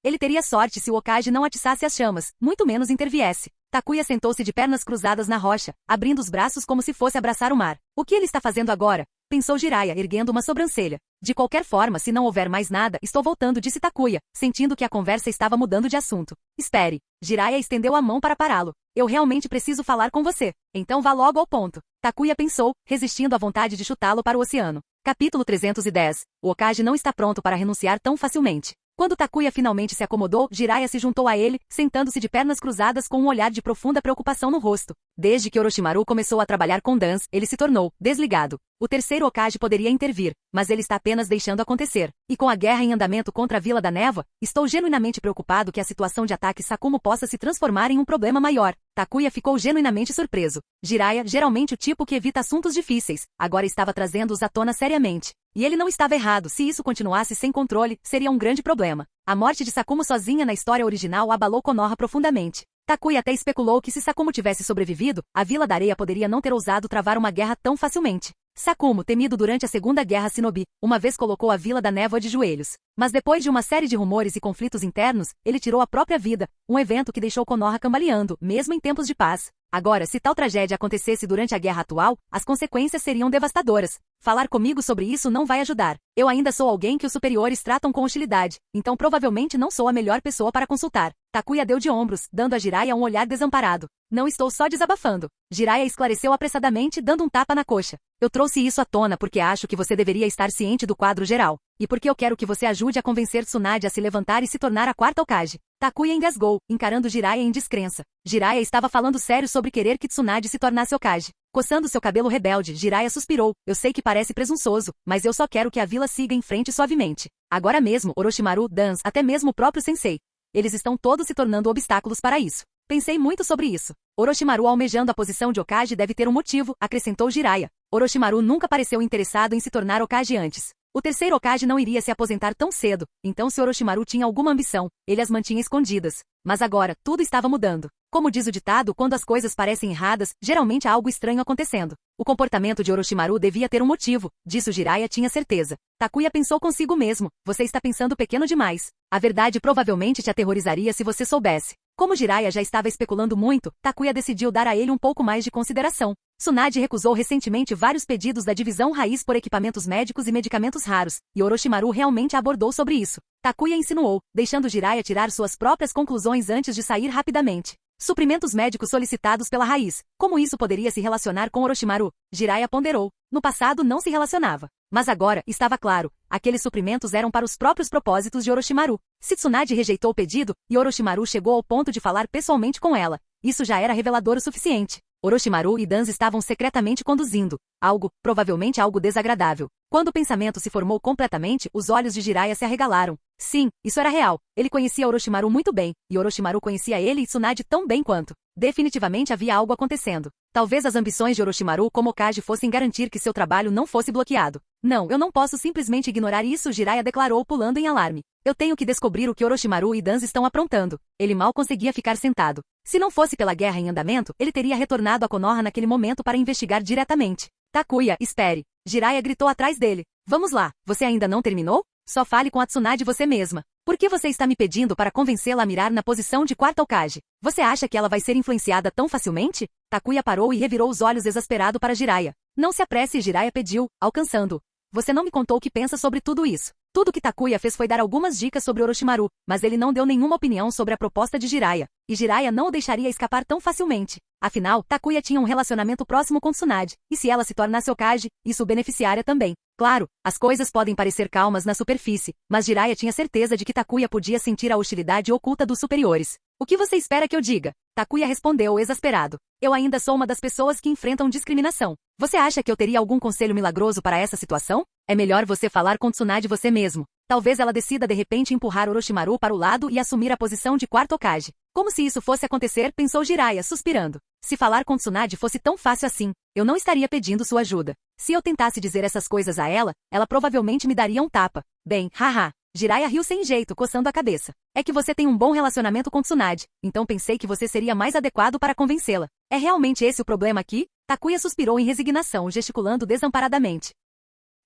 Ele teria sorte se o Hokage não atiçasse as chamas, muito menos interviesse. Takuya sentou-se de pernas cruzadas na rocha, abrindo os braços como se fosse abraçar o mar. O que ele está fazendo agora? Pensou Jiraiya, erguendo uma sobrancelha. De qualquer forma, se não houver mais nada, estou voltando, disse Takuya, sentindo que a conversa estava mudando de assunto. Espere. Jiraiya estendeu a mão para pará-lo. Eu realmente preciso falar com você. Então vá logo ao ponto. Takuya pensou, resistindo à vontade de chutá-lo para o oceano. Capítulo 310. O Hokage não está pronto para renunciar tão facilmente. Quando Takuya finalmente se acomodou, Jiraiya se juntou a ele, sentando-se de pernas cruzadas com um olhar de profunda preocupação no rosto. Desde que Orochimaru começou a trabalhar com Dance, ele se tornou desligado. O terceiro Hokage poderia intervir, mas ele está apenas deixando acontecer. E com a guerra em andamento contra a Vila da Névoa, estou genuinamente preocupado que a situação de ataque Sakumo possa se transformar em um problema maior. Takuya ficou genuinamente surpreso. Jiraiya, geralmente o tipo que evita assuntos difíceis, agora estava trazendo-os à tona seriamente. E ele não estava errado, se isso continuasse sem controle, seria um grande problema. A morte de Sakumo sozinha na história original abalou Konoha profundamente. Takuya até especulou que se Sakumo tivesse sobrevivido, a Vila da Areia poderia não ter ousado travar uma guerra tão facilmente. Sakumo, temido durante a Segunda Guerra Shinobi, uma vez colocou a Vila da Névoa de joelhos. Mas depois de uma série de rumores e conflitos internos, ele tirou a própria vida, um evento que deixou Konoha cambaleando, mesmo em tempos de paz. Agora, se tal tragédia acontecesse durante a guerra atual, as consequências seriam devastadoras. Falar comigo sobre isso não vai ajudar. Eu ainda sou alguém que os superiores tratam com hostilidade, então provavelmente não sou a melhor pessoa para consultar. Takuya deu de ombros, dando a Jiraiya um olhar desamparado. Não estou só desabafando. Jiraiya esclareceu apressadamente, dando um tapa na coxa. Eu trouxe isso à tona porque acho que você deveria estar ciente do quadro geral. E porque eu quero que você ajude a convencer Tsunade a se levantar e se tornar a quarta Hokage. Takuya engasgou, encarando Jiraiya em descrença. Jiraiya estava falando sério sobre querer que Tsunade se tornasse Hokage. Coçando seu cabelo rebelde, Jiraiya suspirou. Eu sei que parece presunçoso, mas eu só quero que a vila siga em frente suavemente. Agora mesmo, Orochimaru, Dance, até mesmo o próprio sensei. Eles estão todos se tornando obstáculos para isso. Pensei muito sobre isso. Orochimaru almejando a posição de Hokage deve ter um motivo, acrescentou Jiraiya. Orochimaru nunca pareceu interessado em se tornar Hokage antes. O terceiro Hokage não iria se aposentar tão cedo, então se Orochimaru tinha alguma ambição, ele as mantinha escondidas. Mas agora, tudo estava mudando. Como diz o ditado, quando as coisas parecem erradas, geralmente há algo estranho acontecendo. O comportamento de Orochimaru devia ter um motivo, disso Jiraiya tinha certeza. Takuya pensou consigo mesmo, você está pensando pequeno demais. A verdade provavelmente te aterrorizaria se você soubesse. Como Jiraiya já estava especulando muito, Takuya decidiu dar a ele um pouco mais de consideração. Tsunade recusou recentemente vários pedidos da divisão raiz por equipamentos médicos e medicamentos raros, e Orochimaru realmente abordou sobre isso. Takuya insinuou, deixando Jiraiya tirar suas próprias conclusões antes de sair rapidamente. Suprimentos médicos solicitados pela raiz. Como isso poderia se relacionar com Orochimaru? Jiraiya ponderou. No passado não se relacionava. Mas agora, estava claro, aqueles suprimentos eram para os próprios propósitos de Orochimaru. Se Tsunade rejeitou o pedido, e Orochimaru chegou ao ponto de falar pessoalmente com ela, isso já era revelador o suficiente. Orochimaru e Dance estavam secretamente conduzindo algo, provavelmente algo desagradável. Quando o pensamento se formou completamente, os olhos de Jiraiya se arregalaram. Sim, isso era real. Ele conhecia Orochimaru muito bem, e Orochimaru conhecia ele e Tsunade tão bem quanto. Definitivamente havia algo acontecendo. Talvez as ambições de Orochimaru como Hokage fossem garantir que seu trabalho não fosse bloqueado. Não, eu não posso simplesmente ignorar isso, Jiraiya declarou pulando em alarme. Eu tenho que descobrir o que Orochimaru e Dance estão aprontando. Ele mal conseguia ficar sentado. Se não fosse pela guerra em andamento, ele teria retornado a Konoha naquele momento para investigar diretamente. Takuya, espere. Jiraiya gritou atrás dele. Vamos lá, você ainda não terminou? Só fale com a Tsunade você mesma. Por que você está me pedindo para convencê-la a mirar na posição de quarta Hokage? Você acha que ela vai ser influenciada tão facilmente? Takuya parou e revirou os olhos exasperado para Jiraiya. Não se apresse, Jiraiya pediu, alcançando-o. Você não me contou o que pensa sobre tudo isso. Tudo que Takuya fez foi dar algumas dicas sobre Orochimaru, mas ele não deu nenhuma opinião sobre a proposta de Jiraiya. E Jiraiya não o deixaria escapar tão facilmente. Afinal, Takuya tinha um relacionamento próximo com Tsunade, e se ela se tornasse Hokage, isso o beneficiaria também. Claro, as coisas podem parecer calmas na superfície, mas Jiraiya tinha certeza de que Takuya podia sentir a hostilidade oculta dos superiores. O que você espera que eu diga? Takuya respondeu exasperado. Eu ainda sou uma das pessoas que enfrentam discriminação. Você acha que eu teria algum conselho milagroso para essa situação? É melhor você falar com Tsunade você mesmo. Talvez ela decida de repente empurrar Orochimaru para o lado e assumir a posição de quarto Hokage. Como se isso fosse acontecer, pensou Jiraiya, suspirando. Se falar com Tsunade fosse tão fácil assim, eu não estaria pedindo sua ajuda. Se eu tentasse dizer essas coisas a ela provavelmente me daria um tapa. Bem, haha. Jiraiya riu sem jeito, coçando a cabeça. É que você tem um bom relacionamento com Tsunade, então pensei que você seria mais adequado para convencê-la. É realmente esse o problema aqui? Takuya suspirou em resignação, gesticulando desamparadamente.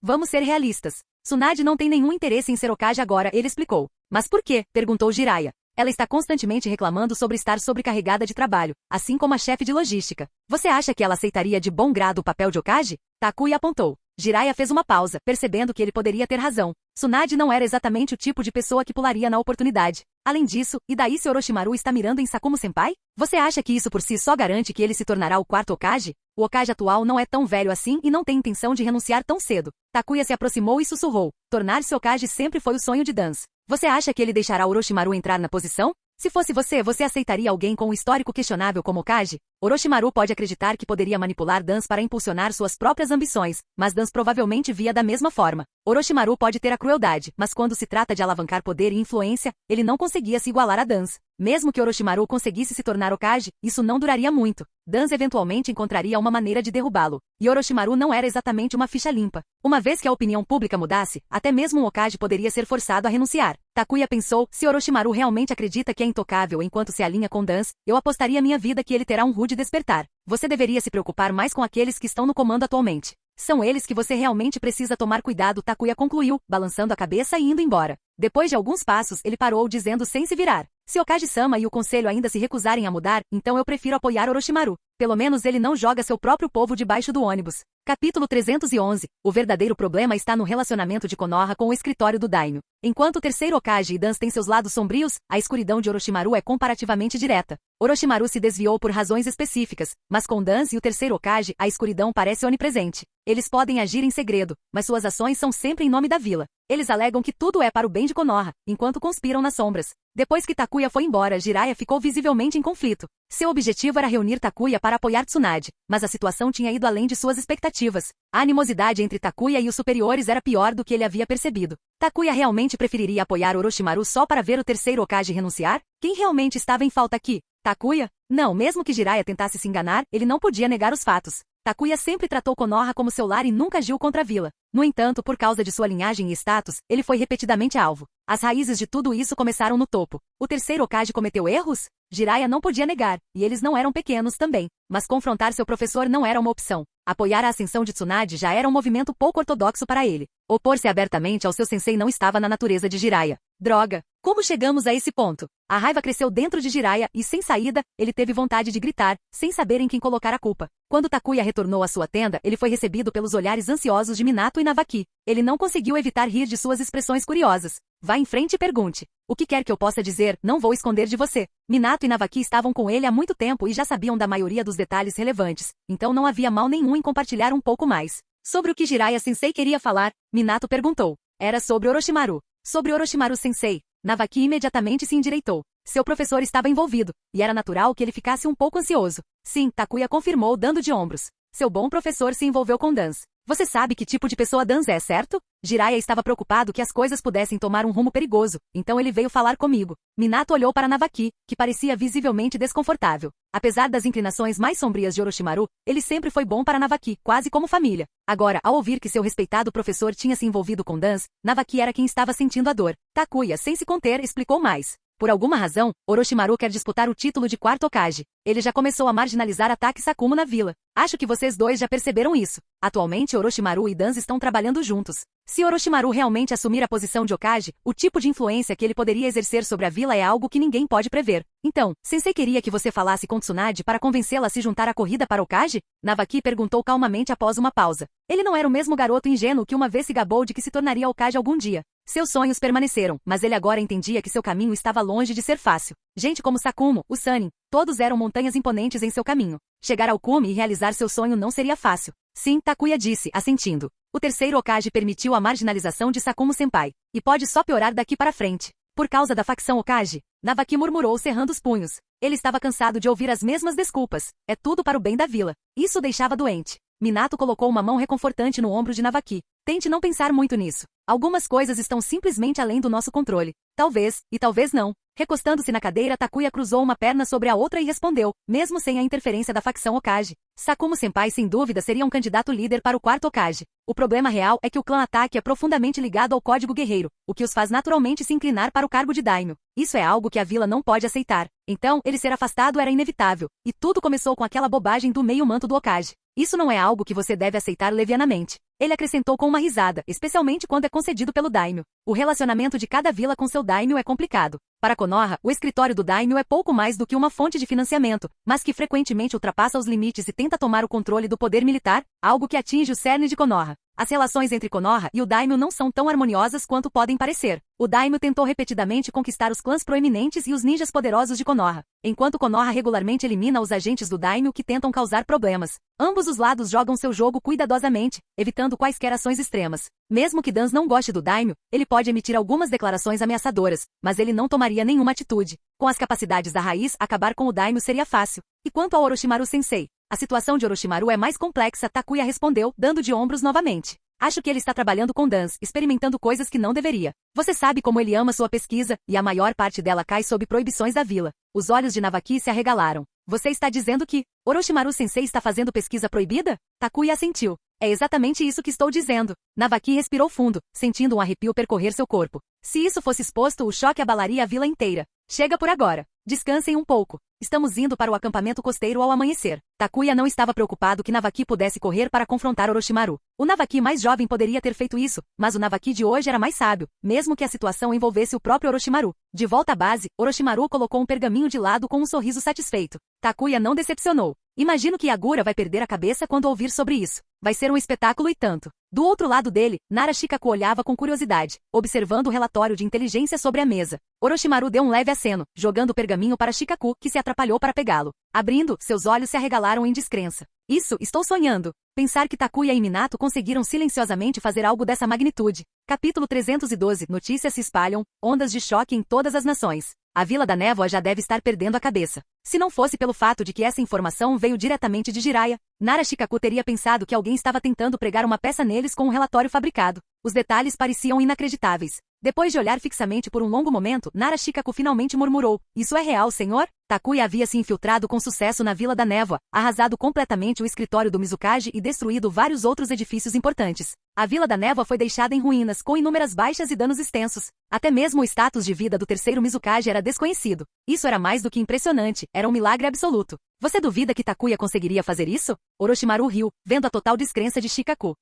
Vamos ser realistas. Tsunade não tem nenhum interesse em ser Hokage agora, ele explicou. Mas por quê? Perguntou Jiraiya. Ela está constantemente reclamando sobre estar sobrecarregada de trabalho, assim como a chefe de logística. Você acha que ela aceitaria de bom grado o papel de Hokage? Takuya apontou. Jiraiya fez uma pausa, percebendo que ele poderia ter razão. Tsunade não era exatamente o tipo de pessoa que pularia na oportunidade. Além disso, e daí se Orochimaru está mirando em Sakumo-senpai? Você acha que isso por si só garante que ele se tornará o quarto Hokage? O Hokage atual não é tão velho assim e não tem intenção de renunciar tão cedo. Takuya se aproximou e sussurrou. Tornar-se Hokage sempre foi o sonho de Dance. Você acha que ele deixará Orochimaru entrar na posição? Se fosse você aceitaria alguém com um histórico questionável como Hokage? Orochimaru pode acreditar que poderia manipular Dance para impulsionar suas próprias ambições, mas Dance provavelmente via da mesma forma. Orochimaru pode ter a crueldade, mas quando se trata de alavancar poder e influência, ele não conseguia se igualar a Dance. Mesmo que Orochimaru conseguisse se tornar Hokage, isso não duraria muito. Dance eventualmente encontraria uma maneira de derrubá-lo. E Orochimaru não era exatamente uma ficha limpa. Uma vez que a opinião pública mudasse, até mesmo um Hokage poderia ser forçado a renunciar. Takuya pensou, se Orochimaru realmente acredita que é intocável enquanto se alinha com Dance, eu apostaria minha vida que ele terá um rude despertar. Você deveria se preocupar mais com aqueles que estão no comando atualmente. São eles que você realmente precisa tomar cuidado, Takuya concluiu, balançando a cabeça e indo embora. Depois de alguns passos, ele parou dizendo sem se virar. Se Hokage-sama e o conselho ainda se recusarem a mudar, então eu prefiro apoiar Orochimaru. Pelo menos ele não joga seu próprio povo debaixo do ônibus. Capítulo 311. O verdadeiro problema está no relacionamento de Konoha com o escritório do Daimyo. Enquanto o terceiro Hokage e Dance têm seus lados sombrios, a escuridão de Orochimaru é comparativamente direta. Orochimaru se desviou por razões específicas, mas com Dance e o terceiro Hokage, a escuridão parece onipresente. Eles podem agir em segredo, mas suas ações são sempre em nome da vila. Eles alegam que tudo é para o bem de Konoha, enquanto conspiram nas sombras. Depois que Takuya foi embora, Jiraiya ficou visivelmente em conflito. Seu objetivo era reunir Takuya para apoiar Tsunade, mas a situação tinha ido além de suas expectativas. A animosidade entre Takuya e os superiores era pior do que ele havia percebido. Takuya realmente preferiria apoiar Orochimaru só para ver o terceiro Hokage renunciar? Quem realmente estava em falta aqui? Takuya? Não, mesmo que Jiraiya tentasse se enganar, ele não podia negar os fatos. Takuya sempre tratou Konoha como seu lar e nunca agiu contra a vila. No entanto, por causa de sua linhagem e status, ele foi repetidamente alvo. As raízes de tudo isso começaram no topo. O terceiro Hokage cometeu erros? Jiraiya não podia negar, e eles não eram pequenos também. Mas confrontar seu professor não era uma opção. Apoiar a ascensão de Tsunade já era um movimento pouco ortodoxo para ele. Opor-se abertamente ao seu sensei não estava na natureza de Jiraiya. Droga! Como chegamos a esse ponto? A raiva cresceu dentro de Jiraiya e, sem saída, ele teve vontade de gritar, sem saber em quem colocar a culpa. Quando Takuya retornou à sua tenda, ele foi recebido pelos olhares ansiosos de Minato e Navaki. Ele não conseguiu evitar rir de suas expressões curiosas. Vá em frente e pergunte. O que quer que eu possa dizer, não vou esconder de você. Minato e Navaki estavam com ele há muito tempo e já sabiam da maioria dos detalhes relevantes, então não havia mal nenhum em compartilhar um pouco mais. Sobre o que Jiraiya-sensei queria falar, Minato perguntou. Era sobre Orochimaru. Sobre Orochimaru-sensei. Navaki imediatamente se endireitou. Seu professor estava envolvido, e era natural que ele ficasse um pouco ansioso. Sim, Takuya confirmou dando de ombros. Seu bom professor se envolveu com Dance. Você sabe que tipo de pessoa Dance é, certo? Jiraiya estava preocupado que as coisas pudessem tomar um rumo perigoso, então ele veio falar comigo. Minato olhou para Navaki, que parecia visivelmente desconfortável. Apesar das inclinações mais sombrias de Orochimaru, ele sempre foi bom para Navaki, quase como família. Agora, ao ouvir que seu respeitado professor tinha se envolvido com Dance, Navaki era quem estava sentindo a dor. Takuya, sem se conter, explicou mais. Por alguma razão, Orochimaru quer disputar o título de quarto Hokage. Ele já começou a marginalizar ataques Sakumo na vila. Acho que vocês dois já perceberam isso. Atualmente Orochimaru e Danzo estão trabalhando juntos. Se Orochimaru realmente assumir a posição de Hokage, o tipo de influência que ele poderia exercer sobre a vila é algo que ninguém pode prever. Então, Sensei queria que você falasse com Tsunade para convencê-la a se juntar à corrida para Hokage? Navaki perguntou calmamente após uma pausa. Ele não era o mesmo garoto ingênuo que uma vez se gabou de que se tornaria Hokage algum dia. Seus sonhos permaneceram, mas ele agora entendia que seu caminho estava longe de ser fácil. Gente como Sakumo, o Sannin, todos eram montanhas imponentes em seu caminho. Chegar ao cume e realizar seu sonho não seria fácil. Sim, Takuya disse, assentindo. O terceiro Hokage permitiu a marginalização de Sakumo-senpai. E pode só piorar daqui para frente. Por causa da facção Hokage, Navaki murmurou cerrando os punhos. Ele estava cansado de ouvir as mesmas desculpas. É tudo para o bem da vila. Isso o deixava doente. Minato colocou uma mão reconfortante no ombro de Navaki. Tente não pensar muito nisso. Algumas coisas estão simplesmente além do nosso controle. Talvez, e talvez não. Recostando-se na cadeira, Takuya cruzou uma perna sobre a outra e respondeu, mesmo sem a interferência da facção Hokage. Sakumo-senpai sem dúvida seria um candidato líder para o quarto Hokage. O problema real é que o clã Ataque é profundamente ligado ao código guerreiro, o que os faz naturalmente se inclinar para o cargo de daimyo. Isso é algo que a vila não pode aceitar. Então, ele ser afastado era inevitável. E tudo começou com aquela bobagem do meio-manto do Hokage. Isso não é algo que você deve aceitar levianamente. Ele acrescentou com uma risada, especialmente quando é concedido pelo daimyo. O relacionamento de cada vila com seu daimyo é complicado. Para Konoha, o escritório do daimyo é pouco mais do que uma fonte de financiamento, mas que frequentemente ultrapassa os limites e tenta tomar o controle do poder militar, algo que atinge o cerne de Konoha. As relações entre Konoha e o daimyo não são tão harmoniosas quanto podem parecer. O daimyo tentou repetidamente conquistar os clãs proeminentes e os ninjas poderosos de Konoha, enquanto Konoha regularmente elimina os agentes do daimyo que tentam causar problemas. Ambos os lados jogam seu jogo cuidadosamente, evitando quaisquer ações extremas. Mesmo que Danzo não goste do daimyo, ele pode emitir algumas declarações ameaçadoras, mas ele não tomaria nenhuma atitude. Com as capacidades da raiz, acabar com o daimyo seria fácil. E quanto ao Orochimaru-sensei? A situação de Orochimaru é mais complexa, Takuya respondeu, dando de ombros novamente. Acho que ele está trabalhando com Danzo, experimentando coisas que não deveria. Você sabe como ele ama sua pesquisa, e a maior parte dela cai sob proibições da vila. Os olhos de Navaki se arregalaram. Você está dizendo que Orochimaru-sensei está fazendo pesquisa proibida? Takuya assentiu. É exatamente isso que estou dizendo. Navaki respirou fundo, sentindo um arrepio percorrer seu corpo. Se isso fosse exposto, o choque abalaria a vila inteira. Chega por agora. Descansem um pouco. Estamos indo para o acampamento costeiro ao amanhecer. Takuya não estava preocupado que Navaki pudesse correr para confrontar Orochimaru. O Navaki mais jovem poderia ter feito isso, mas o Navaki de hoje era mais sábio, mesmo que a situação envolvesse o próprio Orochimaru. De volta à base, Orochimaru colocou um pergaminho de lado com um sorriso satisfeito. Takuya não decepcionou. Imagino que Yagura vai perder a cabeça quando ouvir sobre isso. Vai ser um espetáculo e tanto. Do outro lado dele, Nara Shikaku olhava com curiosidade, observando o relatório de inteligência sobre a mesa. Orochimaru deu um leve aceno, jogando o pergaminho para Shikaku, que se atrapalhou para pegá-lo. Abrindo, seus olhos se arregalaram em descrença. Isso, estou sonhando. Pensar que Takuya e Minato conseguiram silenciosamente fazer algo dessa magnitude. Capítulo 312. Notícias se espalham, ondas de choque em todas as nações. A Vila da Névoa já deve estar perdendo a cabeça. Se não fosse pelo fato de que essa informação veio diretamente de Jiraiya, Nara Shikaku teria pensado que alguém estava tentando pregar uma peça neles com um relatório fabricado. Os detalhes pareciam inacreditáveis. Depois de olhar fixamente por um longo momento, Nara Shikaku finalmente murmurou. Isso é real, senhor? Takuya havia se infiltrado com sucesso na Vila da Névoa, arrasado completamente o escritório do Mizukage e destruído vários outros edifícios importantes. A Vila da Névoa foi deixada em ruínas, com inúmeras baixas e danos extensos. Até mesmo o status de vida do terceiro Mizukage era desconhecido. Isso era mais do que impressionante, era um milagre absoluto. Você duvida que Takuya conseguiria fazer isso? Orochimaru riu, vendo a total descrença de Shikaku.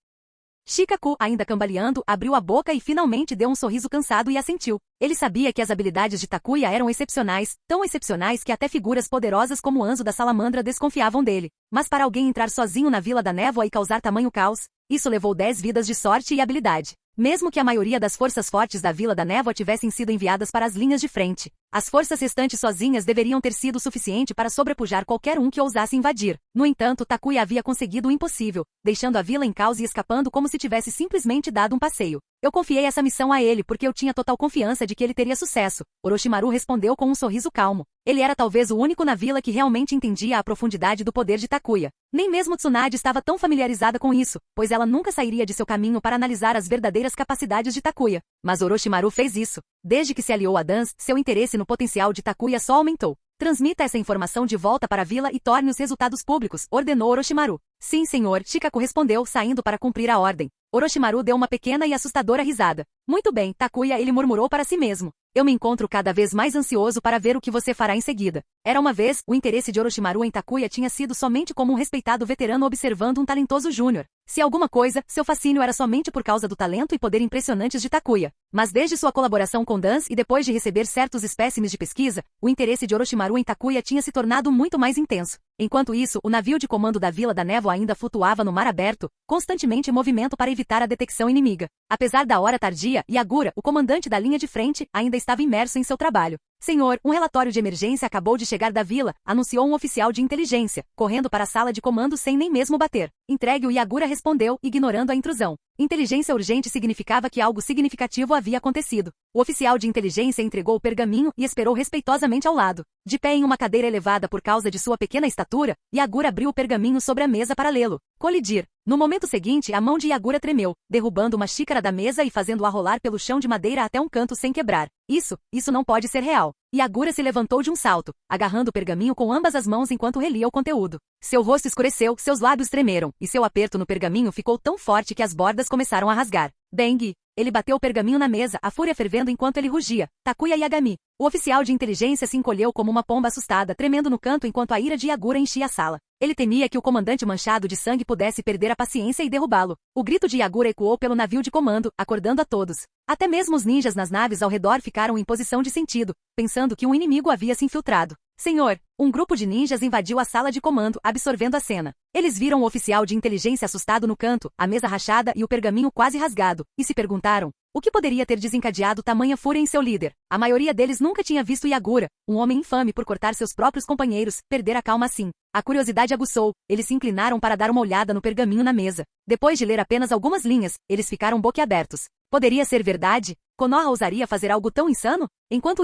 Shikaku, ainda cambaleando, abriu a boca e finalmente deu um sorriso cansado e assentiu. Ele sabia que as habilidades de Takuya eram excepcionais, tão excepcionais que até figuras poderosas como Anzo da Salamandra desconfiavam dele. Mas para alguém entrar sozinho na Vila da Névoa e causar tamanho caos, isso levou 10 vidas de sorte e habilidade. Mesmo que a maioria das forças fortes da Vila da Névoa tivessem sido enviadas para as linhas de frente, as forças restantes sozinhas deveriam ter sido suficiente para sobrepujar qualquer um que ousasse invadir. No entanto, Takuya havia conseguido o impossível, deixando a vila em caos e escapando como se tivesse simplesmente dado um passeio. Eu confiei essa missão a ele porque eu tinha total confiança de que ele teria sucesso. Orochimaru respondeu com um sorriso calmo. Ele era talvez o único na vila que realmente entendia a profundidade do poder de Takuya. Nem mesmo Tsunade estava tão familiarizada com isso, pois ela nunca sairia de seu caminho para analisar as verdadeiras capacidades de Takuya. Mas Orochimaru fez isso. Desde que se aliou a Danzo, seu interesse no potencial de Takuya só aumentou. Transmita essa informação de volta para a vila e torne os resultados públicos, ordenou Orochimaru. Sim, senhor, Shikaku respondeu, saindo para cumprir a ordem. Orochimaru deu uma pequena e assustadora risada. Muito bem, Takuya, ele murmurou para si mesmo. Eu me encontro cada vez mais ansioso para ver o que você fará em seguida. Era uma vez, o interesse de Orochimaru em Takuya tinha sido somente como um respeitado veterano observando um talentoso júnior. Se alguma coisa, seu fascínio era somente por causa do talento e poder impressionantes de Takuya. Mas desde sua colaboração com Dans e depois de receber certos espécimes de pesquisa, o interesse de Orochimaru em Takuya tinha se tornado muito mais intenso. Enquanto isso, o navio de comando da Vila da Névoa ainda flutuava no mar aberto, constantemente em movimento para evitar a detecção inimiga. Apesar da hora tardia, Yagura, o comandante da linha de frente, ainda estava imerso em seu trabalho. Senhor, um relatório de emergência acabou de chegar da vila, anunciou um oficial de inteligência, correndo para a sala de comando sem nem mesmo bater. Entregue, o Yagura respondeu, ignorando a intrusão. Inteligência urgente significava que algo significativo havia acontecido. O oficial de inteligência entregou o pergaminho e esperou respeitosamente ao lado. De pé em uma cadeira elevada por causa de sua pequena estatura, Yagura abriu o pergaminho sobre a mesa para lê-lo. Colidir. No momento seguinte, a mão de Yagura tremeu, derrubando uma xícara da mesa e fazendo-a rolar pelo chão de madeira até um canto sem quebrar. Isso não pode ser real. Yagura se levantou de um salto, agarrando o pergaminho com ambas as mãos enquanto relia o conteúdo. Seu rosto escureceu, seus lábios tremeram, e seu aperto no pergaminho ficou tão forte que as bordas começaram a rasgar. Bang! Ele bateu o pergaminho na mesa, a fúria fervendo enquanto ele rugia. Takuya Yagami. O oficial de inteligência se encolheu como uma pomba assustada, tremendo no canto enquanto a ira de Yagura enchia a sala. Ele temia que o comandante manchado de sangue pudesse perder a paciência e derrubá-lo. O grito de Yagura ecoou pelo navio de comando, acordando a todos. Até mesmo os ninjas nas naves ao redor ficaram em posição de sentido, pensando que um inimigo havia se infiltrado. Senhor, um grupo de ninjas invadiu a sala de comando, absorvendo a cena. Eles viram o oficial de inteligência assustado no canto, a mesa rachada e o pergaminho quase rasgado, e se perguntaram: o que poderia ter desencadeado tamanha fúria em seu líder? A maioria deles nunca tinha visto Yagura, um homem infame por cortar seus próprios companheiros, perder a calma assim. A curiosidade aguçou, eles se inclinaram para dar uma olhada no pergaminho na mesa. Depois de ler apenas algumas linhas, eles ficaram boquiabertos. Poderia ser verdade? Konoha ousaria fazer algo tão insano? Enquanto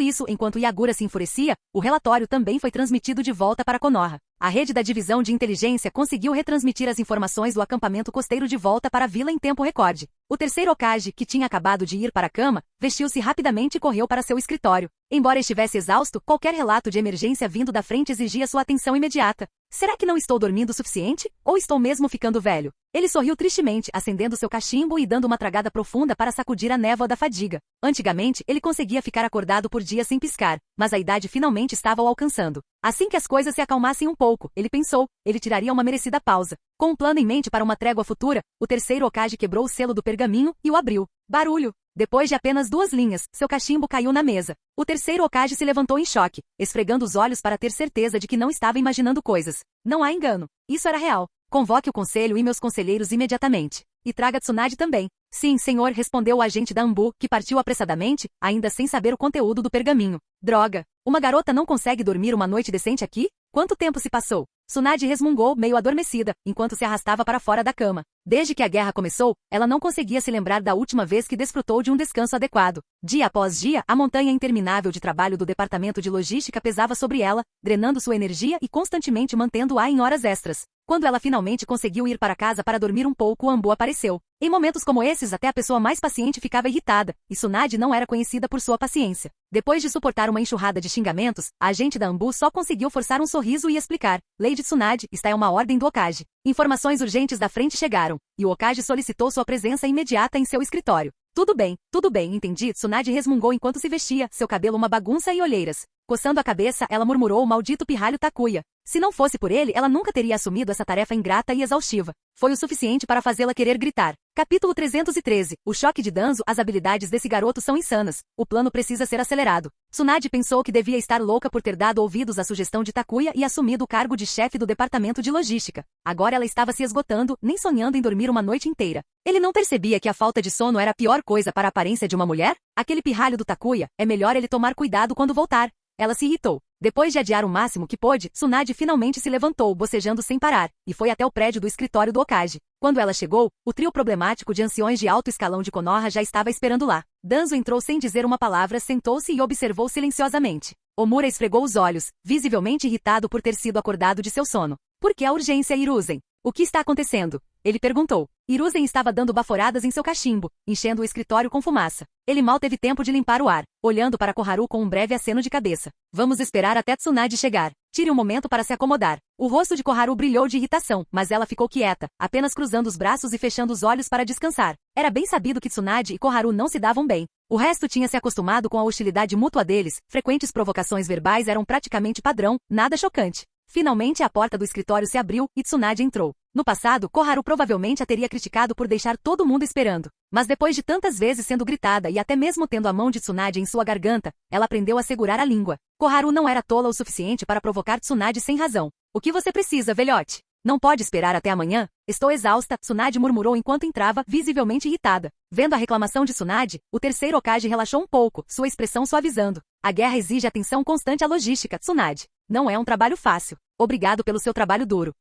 Yagura se enfurecia, o relatório também foi transmitido de volta para Konoha. A rede da divisão de inteligência conseguiu retransmitir as informações do acampamento costeiro de volta para a vila em tempo recorde. O terceiro Hokage, que tinha acabado de ir para a cama, vestiu-se rapidamente e correu para seu escritório. Embora estivesse exausto, qualquer relato de emergência vindo da frente exigia sua atenção imediata. Será que não estou dormindo o suficiente? Ou estou mesmo ficando velho? Ele sorriu tristemente, acendendo seu cachimbo e dando uma tragada profunda para sacudir a névoa da fadiga. Antigamente, ele conseguia ficar acordado por dias sem piscar, mas a idade finalmente estava o alcançando. Assim que as coisas se acalmassem um pouco, ele pensou, ele tiraria uma merecida pausa. Com um plano em mente para uma trégua futura, o terceiro Hokage quebrou o selo do pergaminho e o abriu. Barulho! Depois de apenas 2 linhas, seu cachimbo caiu na mesa. O terceiro Hokage se levantou em choque, esfregando os olhos para ter certeza de que não estava imaginando coisas. Não há engano. Isso era real. Convoque o conselho e meus conselheiros imediatamente. E traga Tsunade também. Sim, senhor, respondeu o agente da Anbu, que partiu apressadamente, ainda sem saber o conteúdo do pergaminho. Droga! Uma garota não consegue dormir uma noite decente aqui? Quanto tempo se passou? Tsunade resmungou, meio adormecida, enquanto se arrastava para fora da cama. Desde que a guerra começou, ela não conseguia se lembrar da última vez que desfrutou de um descanso adequado. Dia após dia, a montanha interminável de trabalho do departamento de logística pesava sobre ela, drenando sua energia e constantemente mantendo-a em horas extras. Quando ela finalmente conseguiu ir para casa para dormir um pouco, Anbu apareceu. Em momentos como esses, até a pessoa mais paciente ficava irritada, e Tsunade não era conhecida por sua paciência. Depois de suportar uma enxurrada de xingamentos, a agente da Anbu só conseguiu forçar um sorriso e explicar: Lady Tsunade, está uma ordem do Hokage. Informações urgentes da frente chegaram, e o Hokage solicitou sua presença imediata em seu escritório. Tudo bem, entendi, Tsunade resmungou enquanto se vestia, seu cabelo uma bagunça e olheiras. Coçando a cabeça, ela murmurou o maldito pirralho Takuya. Se não fosse por ele, ela nunca teria assumido essa tarefa ingrata e exaustiva. Foi o suficiente para fazê-la querer gritar. Capítulo 313. O choque de Danzo. As habilidades desse garoto são insanas. O plano precisa ser acelerado. Tsunade pensou que devia estar louca por ter dado ouvidos à sugestão de Takuya e assumido o cargo de chefe do departamento de logística. Agora ela estava se esgotando, nem sonhando em dormir uma noite inteira. Ele não percebia que a falta de sono era a pior coisa para a aparência de uma mulher? Aquele pirralho do Takuya, é melhor ele tomar cuidado quando voltar. Ela se irritou. Depois de adiar o máximo que pôde, Tsunade finalmente se levantou, bocejando sem parar, e foi até o prédio do escritório do Hokage. Quando ela chegou, o trio problemático de anciões de alto escalão de Konoha já estava esperando lá. Danzo entrou sem dizer uma palavra, sentou-se e observou silenciosamente. Omura esfregou os olhos, visivelmente irritado por ter sido acordado de seu sono. Por que a urgência, Hiruzen? O que está acontecendo? Ele perguntou. Hiruzen estava dando baforadas em seu cachimbo, enchendo o escritório com fumaça. Ele mal teve tempo de limpar o ar, olhando para Koharu com um breve aceno de cabeça. Vamos esperar até Tsunade chegar. Tire um momento para se acomodar. O rosto de Koharu brilhou de irritação, mas ela ficou quieta, apenas cruzando os braços e fechando os olhos para descansar. Era bem sabido que Tsunade e Koharu não se davam bem. O resto tinha se acostumado com a hostilidade mútua deles, frequentes provocações verbais eram praticamente padrão, nada chocante. Finalmente a porta do escritório se abriu e Tsunade entrou. No passado, Koharu provavelmente a teria criticado por deixar todo mundo esperando. Mas depois de tantas vezes sendo gritada e até mesmo tendo a mão de Tsunade em sua garganta, ela aprendeu a segurar a língua. Koharu não era tola o suficiente para provocar Tsunade sem razão. O que você precisa, velhote? Não pode esperar até amanhã? Estou exausta, Tsunade murmurou enquanto entrava, visivelmente irritada. Vendo a reclamação de Tsunade, o terceiro Hokage relaxou um pouco, sua expressão suavizando. A guerra exige atenção constante à logística, Tsunade. Não é um trabalho fácil. Obrigado pelo seu trabalho duro.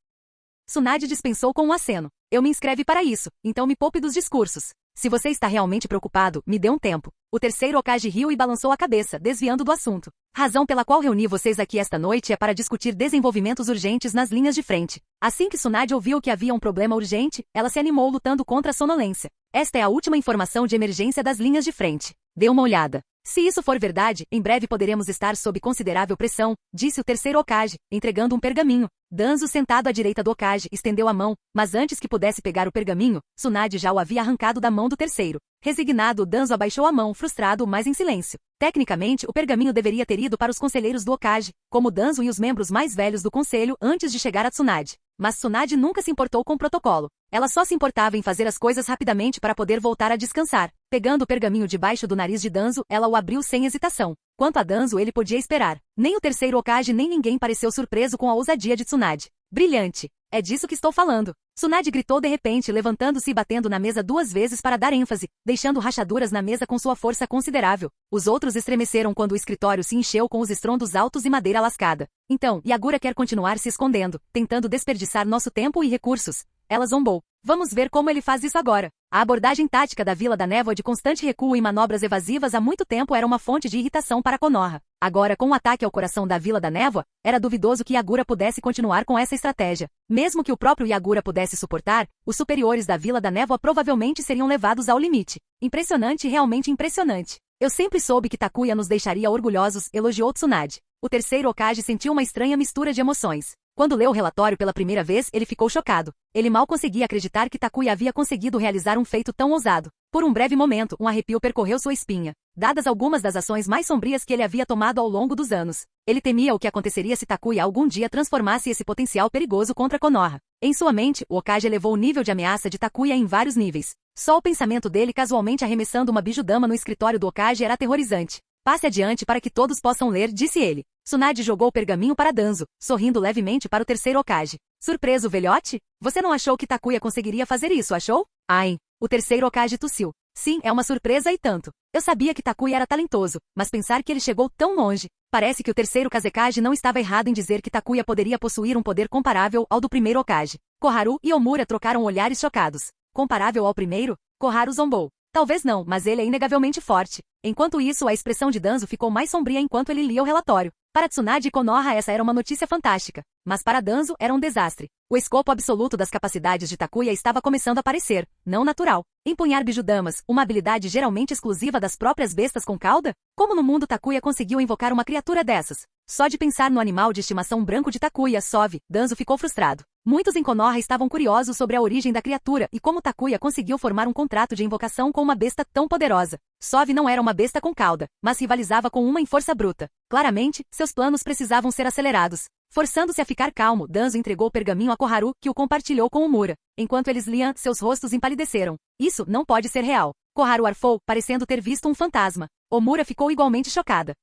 Tsunade dispensou com um aceno. Eu me inscrevi para isso, então me poupe dos discursos. Se você está realmente preocupado, me dê um tempo. O terceiro Hokage riu e balançou a cabeça, desviando do assunto. Razão pela qual reuni vocês aqui esta noite é para discutir desenvolvimentos urgentes nas linhas de frente. Assim que Tsunade ouviu que havia um problema urgente, ela se animou lutando contra a sonolência. Esta é a última informação de emergência das linhas de frente. Dê uma olhada. Se isso for verdade, em breve poderemos estar sob considerável pressão, disse o terceiro Hokage, entregando um pergaminho. Danzo, sentado à direita do Hokage, estendeu a mão, mas antes que pudesse pegar o pergaminho, Tsunade já o havia arrancado da mão do terceiro. Resignado, Danzo abaixou a mão, frustrado, mas em silêncio. Tecnicamente, o pergaminho deveria ter ido para os conselheiros do Hokage, como Danzo e os membros mais velhos do conselho, antes de chegar a Tsunade. Mas Tsunade nunca se importou com o protocolo. Ela só se importava em fazer as coisas rapidamente para poder voltar a descansar. Pegando o pergaminho debaixo do nariz de Danzo, ela o abriu sem hesitação. Quanto a Danzo, ele podia esperar. Nem o terceiro Hokage nem ninguém pareceu surpreso com a ousadia de Tsunade. Brilhante! É disso que estou falando. Tsunade gritou de repente, levantando-se e batendo na mesa 2 vezes para dar ênfase, deixando rachaduras na mesa com sua força considerável. Os outros estremeceram quando o escritório se encheu com os estrondos altos e madeira lascada. Então, Yagura quer continuar se escondendo, tentando desperdiçar nosso tempo e recursos. Ela zombou. Vamos ver como ele faz isso agora. A abordagem tática da Vila da Névoa de constante recuo e manobras evasivas há muito tempo era uma fonte de irritação para Konoha. Agora, com o ataque ao coração da Vila da Névoa, era duvidoso que Yagura pudesse continuar com essa estratégia. Mesmo que o próprio Yagura pudesse suportar, os superiores da Vila da Névoa provavelmente seriam levados ao limite. Impressionante, realmente impressionante. Eu sempre soube que Takuya nos deixaria orgulhosos, elogiou Tsunade. O terceiro Hokage sentiu uma estranha mistura de emoções. Quando leu o relatório pela primeira vez, ele ficou chocado. Ele mal conseguia acreditar que Takuya havia conseguido realizar um feito tão ousado. Por um breve momento, um arrepio percorreu sua espinha. Dadas algumas das ações mais sombrias que ele havia tomado ao longo dos anos, ele temia o que aconteceria se Takuya algum dia transformasse esse potencial perigoso contra Konoha. Em sua mente, o Hokage elevou o nível de ameaça de Takuya em vários níveis. Só o pensamento dele casualmente arremessando uma bijudama no escritório do Hokage era aterrorizante. Passe adiante para que todos possam ler, disse ele. Tsunade jogou o pergaminho para Danzo, sorrindo levemente para o terceiro Hokage. Surpreso, velhote? Você não achou que Takuya conseguiria fazer isso, achou? Ai. O terceiro Hokage tossiu. Sim, é uma surpresa e tanto. Eu sabia que Takuya era talentoso, mas pensar que ele chegou tão longe. Parece que o terceiro Kazekage não estava errado em dizer que Takuya poderia possuir um poder comparável ao do primeiro Hokage. Koharu e Omura trocaram olhares chocados. Comparável ao primeiro? Koharu zombou. Talvez não, mas ele é inegavelmente forte. Enquanto isso, a expressão de Danzo ficou mais sombria enquanto ele lia o relatório. Para Tsunade e Konoha essa era uma notícia fantástica, mas para Danzo era um desastre. O escopo absoluto das capacidades de Takuya estava começando a parecer, não natural. Empunhar bijudamas, uma habilidade geralmente exclusiva das próprias bestas com cauda? Como no mundo Takuya conseguiu invocar uma criatura dessas? Só de pensar no animal de estimação branco de Takuya, Sove, Danzo ficou frustrado. Muitos em Konoha estavam curiosos sobre a origem da criatura e como Takuya conseguiu formar um contrato de invocação com uma besta tão poderosa. Sove não era uma besta com cauda, mas rivalizava com uma em força bruta. Claramente, seus planos precisavam ser acelerados. Forçando-se a ficar calmo, Danzo entregou o pergaminho a Koharu, que o compartilhou com Omura. Enquanto eles liam, seus rostos empalideceram. Isso não pode ser real. Koharu arfou, parecendo ter visto um fantasma. Omura ficou igualmente chocada.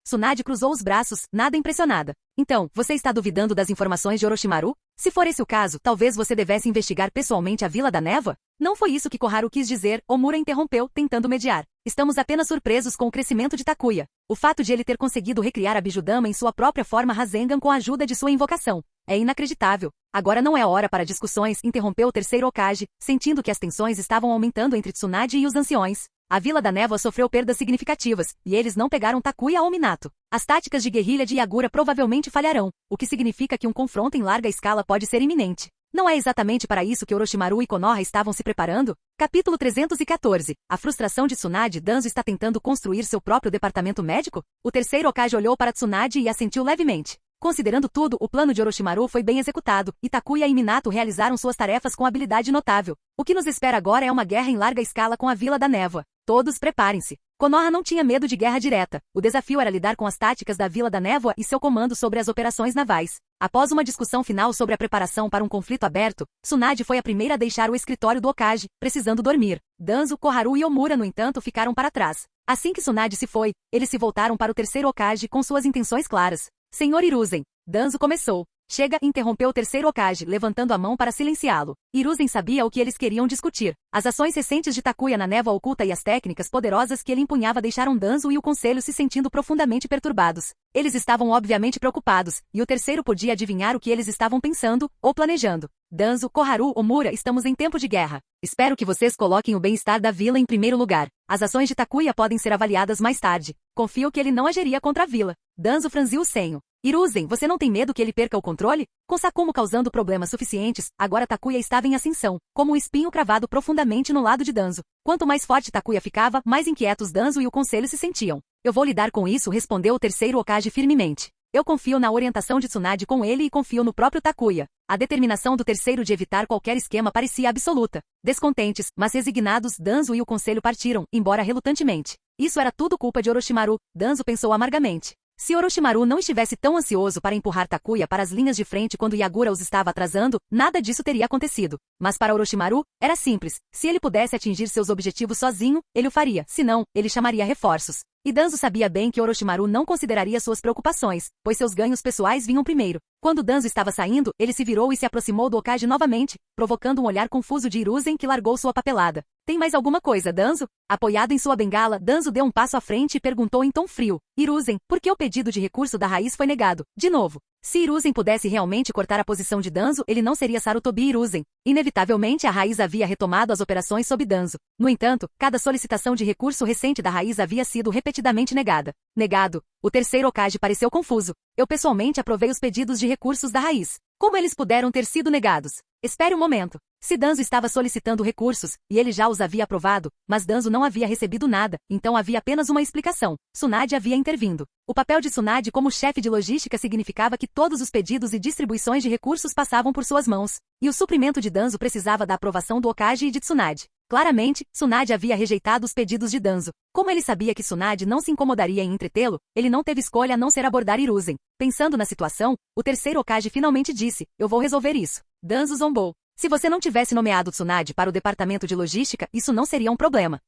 Tsunade cruzou os braços, nada impressionada. Então, você está duvidando das informações de Orochimaru? Se for esse o caso, talvez você devesse investigar pessoalmente a Vila da Névoa? Não foi isso que Koharu quis dizer, Omura interrompeu, tentando mediar. Estamos apenas surpresos com o crescimento de Takuya. O fato de ele ter conseguido recriar a Bijudama em sua própria forma Rasengan com a ajuda de sua invocação. É inacreditável. Agora não é hora para discussões, interrompeu o terceiro Hokage, sentindo que as tensões estavam aumentando entre Tsunade e os anciões. A Vila da Névoa sofreu perdas significativas, e eles não pegaram Takuya ou Minato. As táticas de guerrilha de Yagura provavelmente falharão, o que significa que um confronto em larga escala pode ser iminente. Não é exatamente para isso que Orochimaru e Konoha estavam se preparando? Capítulo 314. A frustração de Tsunade. Danzo está tentando construir seu próprio departamento médico? O terceiro Hokage olhou para Tsunade e assentiu levemente. Considerando tudo, o plano de Orochimaru foi bem executado, e Takuya e Minato realizaram suas tarefas com habilidade notável. O que nos espera agora é uma guerra em larga escala com a Vila da Névoa. Todos preparem-se. Konoha não tinha medo de guerra direta. O desafio era lidar com as táticas da Vila da Névoa e seu comando sobre as operações navais. Após uma discussão final sobre a preparação para um conflito aberto, Tsunade foi a primeira a deixar o escritório do Hokage, precisando dormir. Danzo, Koharu e Omura, no entanto, ficaram para trás. Assim que Tsunade se foi, eles se voltaram para o terceiro Hokage com suas intenções claras. Senhor Hiruzen, Danzo começou. Chega, interrompeu o terceiro Hokage, levantando a mão para silenciá-lo. Hiruzen sabia o que eles queriam discutir. As ações recentes de Takuya na névoa oculta e as técnicas poderosas que ele empunhava deixaram Danzo e o conselho se sentindo profundamente perturbados. Eles estavam obviamente preocupados, e o terceiro podia adivinhar o que eles estavam pensando, ou planejando. Danzo, Koharu, Omura, estamos em tempo de guerra. Espero que vocês coloquem o bem-estar da vila em primeiro lugar. As ações de Takuya podem ser avaliadas mais tarde. Confio que ele não agiria contra a vila. Danzo franziu o senho. Hiruzen, você não tem medo que ele perca o controle? Com Sakumo causando problemas suficientes, agora Takuya estava em ascensão, como um espinho cravado profundamente no lado de Danzo. Quanto mais forte Takuya ficava, mais inquietos Danzo e o conselho se sentiam. Eu vou lidar com isso, respondeu o terceiro Hokage firmemente. Eu confio na orientação de Tsunade com ele e confio no próprio Takuya. A determinação do terceiro de evitar qualquer esquema parecia absoluta. Descontentes, mas resignados, Danzo e o conselho partiram, embora relutantemente. Isso era tudo culpa de Orochimaru, Danzo pensou amargamente. Se Orochimaru não estivesse tão ansioso para empurrar Takuya para as linhas de frente quando Yagura os estava atrasando, nada disso teria acontecido. Mas para Orochimaru, era simples. Se ele pudesse atingir seus objetivos sozinho, ele o faria. Se não, ele chamaria reforços. E Danzo sabia bem que Orochimaru não consideraria suas preocupações, pois seus ganhos pessoais vinham primeiro. Quando Danzo estava saindo, ele se virou e se aproximou do Hokage novamente, provocando um olhar confuso de Hiruzen que largou sua papelada. Tem mais alguma coisa, Danzo? Apoiado em sua bengala, Danzo deu um passo à frente e perguntou em tom frio. Hiruzen, por que o pedido de recurso da raiz foi negado? De novo. Se Hiruzen pudesse realmente cortar a posição de Danzo, ele não seria Sarutobi Hiruzen. Inevitavelmente a raiz havia retomado as operações sob Danzo. No entanto, cada solicitação de recurso recente da raiz havia sido repetidamente negada. Negado. O terceiro Hokage pareceu confuso. Eu pessoalmente aprovei os pedidos de recursos da raiz. Como eles puderam ter sido negados? Espere um momento. Se Danzo estava solicitando recursos, e ele já os havia aprovado, mas Danzo não havia recebido nada, então havia apenas uma explicação. Tsunade havia intervindo. O papel de Tsunade como chefe de logística significava que todos os pedidos e distribuições de recursos passavam por suas mãos, e o suprimento de Danzo precisava da aprovação do Hokage e de Tsunade. Claramente, Tsunade havia rejeitado os pedidos de Danzo. Como ele sabia que Tsunade não se incomodaria em entretê-lo, ele não teve escolha a não ser abordar Hiruzen. Pensando na situação, o terceiro Hokage finalmente disse, eu vou resolver isso. Danzo zombou. Se você não tivesse nomeado Tsunade para o departamento de logística, isso não seria um problema.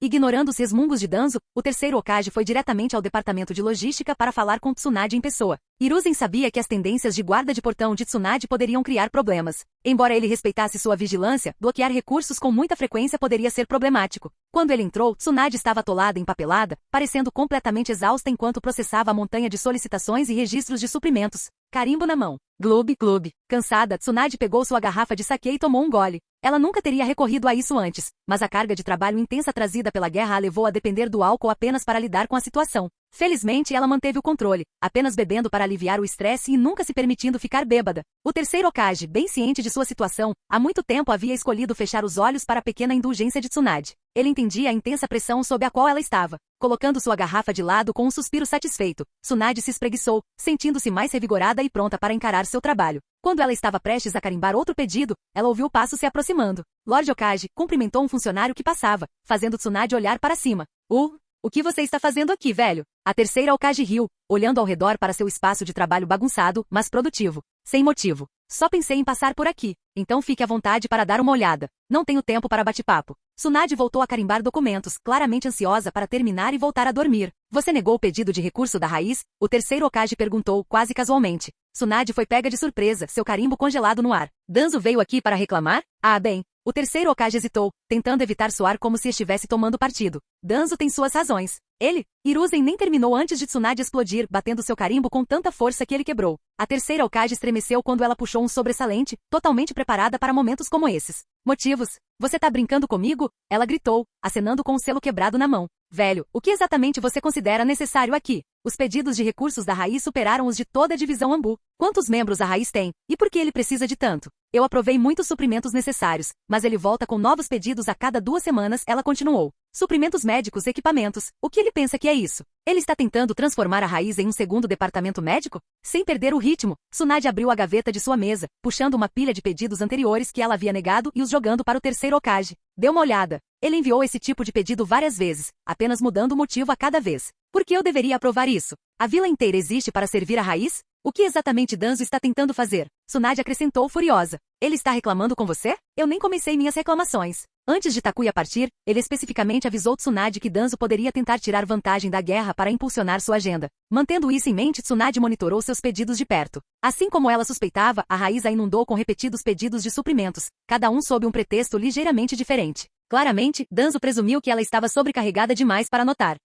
Ignorando os resmungos de Danzo, o terceiro Hokage foi diretamente ao departamento de logística para falar com Tsunade em pessoa. Hiruzen sabia que as tendências de guarda de portão de Tsunade poderiam criar problemas. Embora ele respeitasse sua vigilância, bloquear recursos com muita frequência poderia ser problemático. Quando ele entrou, Tsunade estava atolada em papelada, parecendo completamente exausta enquanto processava a montanha de solicitações e registros de suprimentos. Carimbo na mão. Gloob, gloob. Cansada, Tsunade pegou sua garrafa de saquê e tomou um gole. Ela nunca teria recorrido a isso antes, mas a carga de trabalho intensa trazida pela guerra a levou a depender do álcool apenas para lidar com a situação. Felizmente, ela manteve o controle, apenas bebendo para aliviar o estresse e nunca se permitindo ficar bêbada. O terceiro Hokage, bem ciente de sua situação, há muito tempo havia escolhido fechar os olhos para a pequena indulgência de Tsunade. Ele entendia a intensa pressão sob a qual ela estava. Colocando sua garrafa de lado com um suspiro satisfeito, Tsunade se espreguiçou, sentindo-se mais revigorada e pronta para encarar seu trabalho. Quando ela estava prestes a carimbar outro pedido, ela ouviu o passo se aproximando. Lord Hokage cumprimentou um funcionário que passava, fazendo Tsunade olhar para cima. O que você está fazendo aqui, velho? A terceira Hokage riu, olhando ao redor para seu espaço de trabalho bagunçado, mas produtivo. Sem motivo. Só pensei em passar por aqui. Então fique à vontade para dar uma olhada. Não tenho tempo para bate-papo. Tsunade voltou a carimbar documentos, claramente ansiosa para terminar e voltar a dormir. Você negou o pedido de recurso da raiz? O terceiro Hokage perguntou, quase casualmente. Tsunade foi pega de surpresa, seu carimbo congelado no ar. Danzo veio aqui para reclamar? Ah, bem. O terceiro Hokage hesitou, tentando evitar soar como se estivesse tomando partido. Danzo tem suas razões. Ele? Hiruzen nem terminou antes de Tsunade explodir, batendo seu carimbo com tanta força que ele quebrou. A terceira Hokage estremeceu quando ela puxou um sobressalente, totalmente preparada para momentos como esses. Motivos? Você tá brincando comigo? Ela gritou, acenando com o selo quebrado na mão. Velho, o que exatamente você considera necessário aqui? Os pedidos de recursos da raiz superaram os de toda a divisão Ambu. Quantos membros a raiz tem? E por que ele precisa de tanto? Eu aprovei muitos suprimentos necessários, mas ele volta com novos pedidos a cada 2 semanas, ela continuou. Suprimentos médicos, equipamentos, o que ele pensa que é isso? Ele está tentando transformar a raiz em um segundo departamento médico? Sem perder o ritmo, Tsunade abriu a gaveta de sua mesa, puxando uma pilha de pedidos anteriores que ela havia negado e os jogando para o terceiro Hokage. Deu uma olhada. Ele enviou esse tipo de pedido várias vezes, apenas mudando o motivo a cada vez. Por que eu deveria aprovar isso? A vila inteira existe para servir a raiz? O que exatamente Danzo está tentando fazer? Tsunade acrescentou furiosa. Ele está reclamando com você? Eu nem comecei minhas reclamações. Antes de Takuya partir, ele especificamente avisou Tsunade que Danzo poderia tentar tirar vantagem da guerra para impulsionar sua agenda. Mantendo isso em mente, Tsunade monitorou seus pedidos de perto. Assim como ela suspeitava, a raiz a inundou com repetidos pedidos de suprimentos, cada um sob um pretexto ligeiramente diferente. Claramente, Danzo presumiu que ela estava sobrecarregada demais para notar.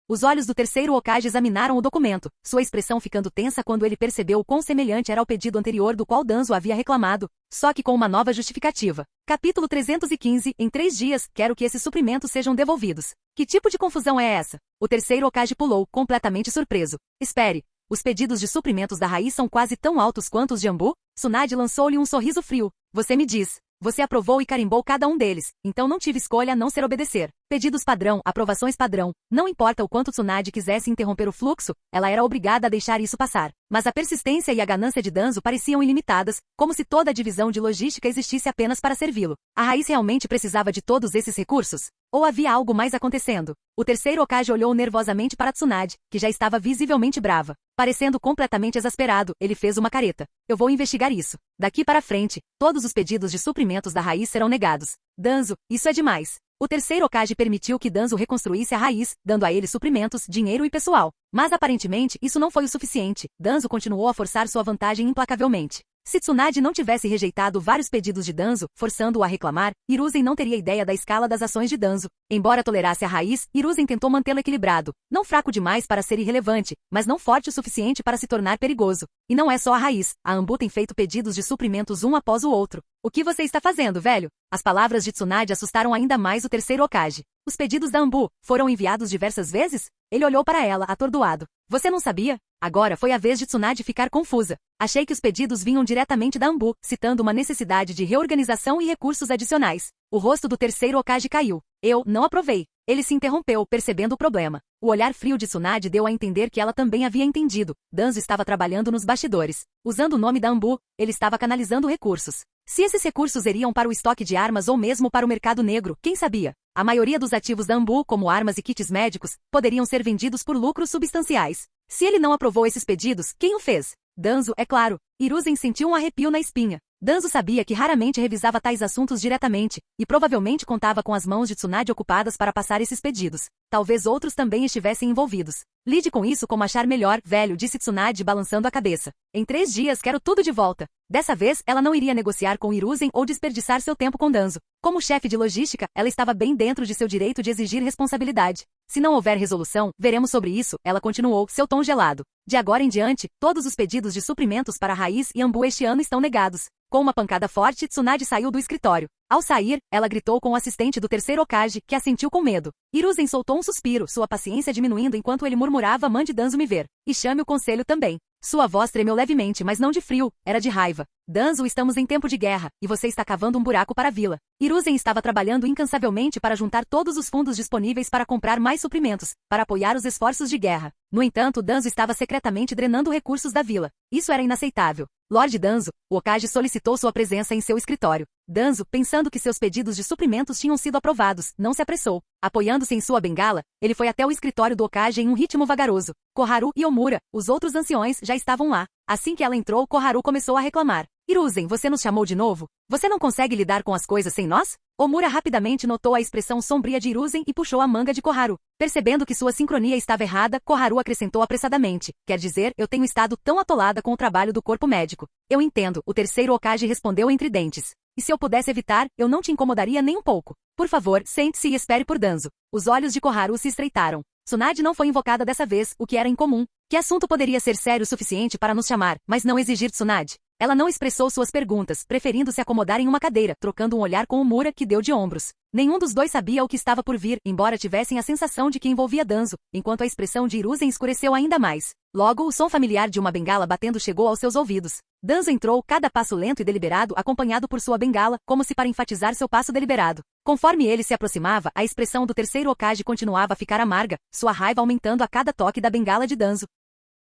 Os olhos do terceiro Hokage examinaram o documento, sua expressão ficando tensa quando ele percebeu o quão semelhante era ao pedido anterior do qual Danzo havia reclamado, só que com uma nova justificativa. Capítulo 315, em 3 dias, quero que esses suprimentos sejam devolvidos. Que tipo de confusão é essa? O terceiro Hokage pulou, completamente surpreso. Espere, os pedidos de suprimentos da raiz são quase tão altos quanto os de Anbu? Tsunade lançou-lhe um sorriso frio. Você me diz. Você aprovou e carimbou cada um deles, então não tive escolha a não ser obedecer. Pedidos padrão, aprovações padrão. Não importa o quanto Tsunade quisesse interromper o fluxo, ela era obrigada a deixar isso passar. Mas a persistência e a ganância de Danzo pareciam ilimitadas, como se toda a divisão de logística existisse apenas para servi-lo. A raiz realmente precisava de todos esses recursos? Ou havia algo mais acontecendo? O terceiro Hokage olhou nervosamente para Tsunade, que já estava visivelmente brava. Parecendo completamente exasperado, ele fez uma careta. Eu vou investigar isso. Daqui para frente, todos os pedidos de suprimentos da raiz serão negados. Danzo, isso é demais. O terceiro Hokage permitiu que Danzo reconstruísse a raiz, dando a ele suprimentos, dinheiro e pessoal. Mas aparentemente, isso não foi o suficiente. Danzo continuou a forçar sua vantagem implacavelmente. Se Tsunade não tivesse rejeitado vários pedidos de Danzo, forçando-o a reclamar, Hiruzen não teria ideia da escala das ações de Danzo. Embora tolerasse a raiz, Hiruzen tentou mantê-lo equilibrado, não fraco demais para ser irrelevante, mas não forte o suficiente para se tornar perigoso. E não é só a raiz, a Anbu tem feito pedidos de suprimentos um após o outro. O que você está fazendo, velho? As palavras de Tsunade assustaram ainda mais o terceiro Hokage. Os pedidos da Anbu foram enviados diversas vezes? Ele olhou para ela, atordoado. Você não sabia? Agora foi a vez de Tsunade ficar confusa. Achei que os pedidos vinham diretamente da Anbu, citando uma necessidade de reorganização e recursos adicionais. O rosto do terceiro Hokage caiu. Eu não aprovei. Ele se interrompeu, percebendo o problema. O olhar frio de Tsunade deu a entender que ela também havia entendido. Danzo estava trabalhando nos bastidores. Usando o nome da Anbu, ele estava canalizando recursos. Se esses recursos iriam para o estoque de armas ou mesmo para o mercado negro, quem sabia? A maioria dos ativos da Anbu, como armas e kits médicos, poderiam ser vendidos por lucros substanciais. Se ele não aprovou esses pedidos, quem o fez? Danzo, é claro. Hiruzen sentiu um arrepio na espinha. Danzo sabia que raramente revisava tais assuntos diretamente, e provavelmente contava com as mãos de Tsunade ocupadas para passar esses pedidos. Talvez outros também estivessem envolvidos. Lide com isso como achar melhor, velho, disse Tsunade balançando a cabeça. Em 3 dias quero tudo de volta. Dessa vez, ela não iria negociar com Hiruzen ou desperdiçar seu tempo com Danzo. Como chefe de logística, ela estava bem dentro de seu direito de exigir responsabilidade. Se não houver resolução, veremos sobre isso, ela continuou, seu tom gelado. De agora em diante, todos os pedidos de suprimentos para a raiz e Anbu este ano estão negados. Com uma pancada forte, Tsunade saiu do escritório. Ao sair, ela gritou com o assistente do terceiro Hokage, que assentiu com medo. Hiruzen soltou um suspiro, sua paciência diminuindo enquanto ele murmurava: mande Danzo me ver. E chame o conselho também. Sua voz tremeu levemente, mas não de frio, era de raiva. Danzo, estamos em tempo de guerra, e você está cavando um buraco para a vila. Hiruzen estava trabalhando incansavelmente para juntar todos os fundos disponíveis para comprar mais suprimentos, para apoiar os esforços de guerra. No entanto, Danzo estava secretamente drenando recursos da vila. Isso era inaceitável. Lord Danzo, o Hokage solicitou sua presença em seu escritório. Danzo, pensando que seus pedidos de suprimentos tinham sido aprovados, não se apressou. Apoiando-se em sua bengala, ele foi até o escritório do Hokage em um ritmo vagaroso. Koharu e Omura, os outros anciões, já estavam lá. Assim que ela entrou, Koharu começou a reclamar. Hiruzen, você nos chamou de novo? Você não consegue lidar com as coisas sem nós? Omura rapidamente notou a expressão sombria de Hiruzen e puxou a manga de Koharu. Percebendo que sua sincronia estava errada, Koharu acrescentou apressadamente. Quer dizer, eu tenho estado tão atolada com o trabalho do corpo médico. Eu entendo, o terceiro Hokage respondeu entre dentes. E se eu pudesse evitar, eu não te incomodaria nem um pouco. Por favor, sente-se e espere por Danzo. Os olhos de Koharu se estreitaram. Tsunade não foi invocada dessa vez, o que era incomum. Que assunto poderia ser sério o suficiente para nos chamar, mas não exigir Tsunade? Ela não expressou suas perguntas, preferindo se acomodar em uma cadeira, trocando um olhar com Omura que deu de ombros. Nenhum dos dois sabia o que estava por vir, embora tivessem a sensação de que envolvia Danzo, enquanto a expressão de Hiruzen escureceu ainda mais. Logo, o som familiar de uma bengala batendo chegou aos seus ouvidos. Danzo entrou, cada passo lento e deliberado, acompanhado por sua bengala, como se para enfatizar seu passo deliberado. Conforme ele se aproximava, a expressão do terceiro Hokage continuava a ficar amarga, sua raiva aumentando a cada toque da bengala de Danzo.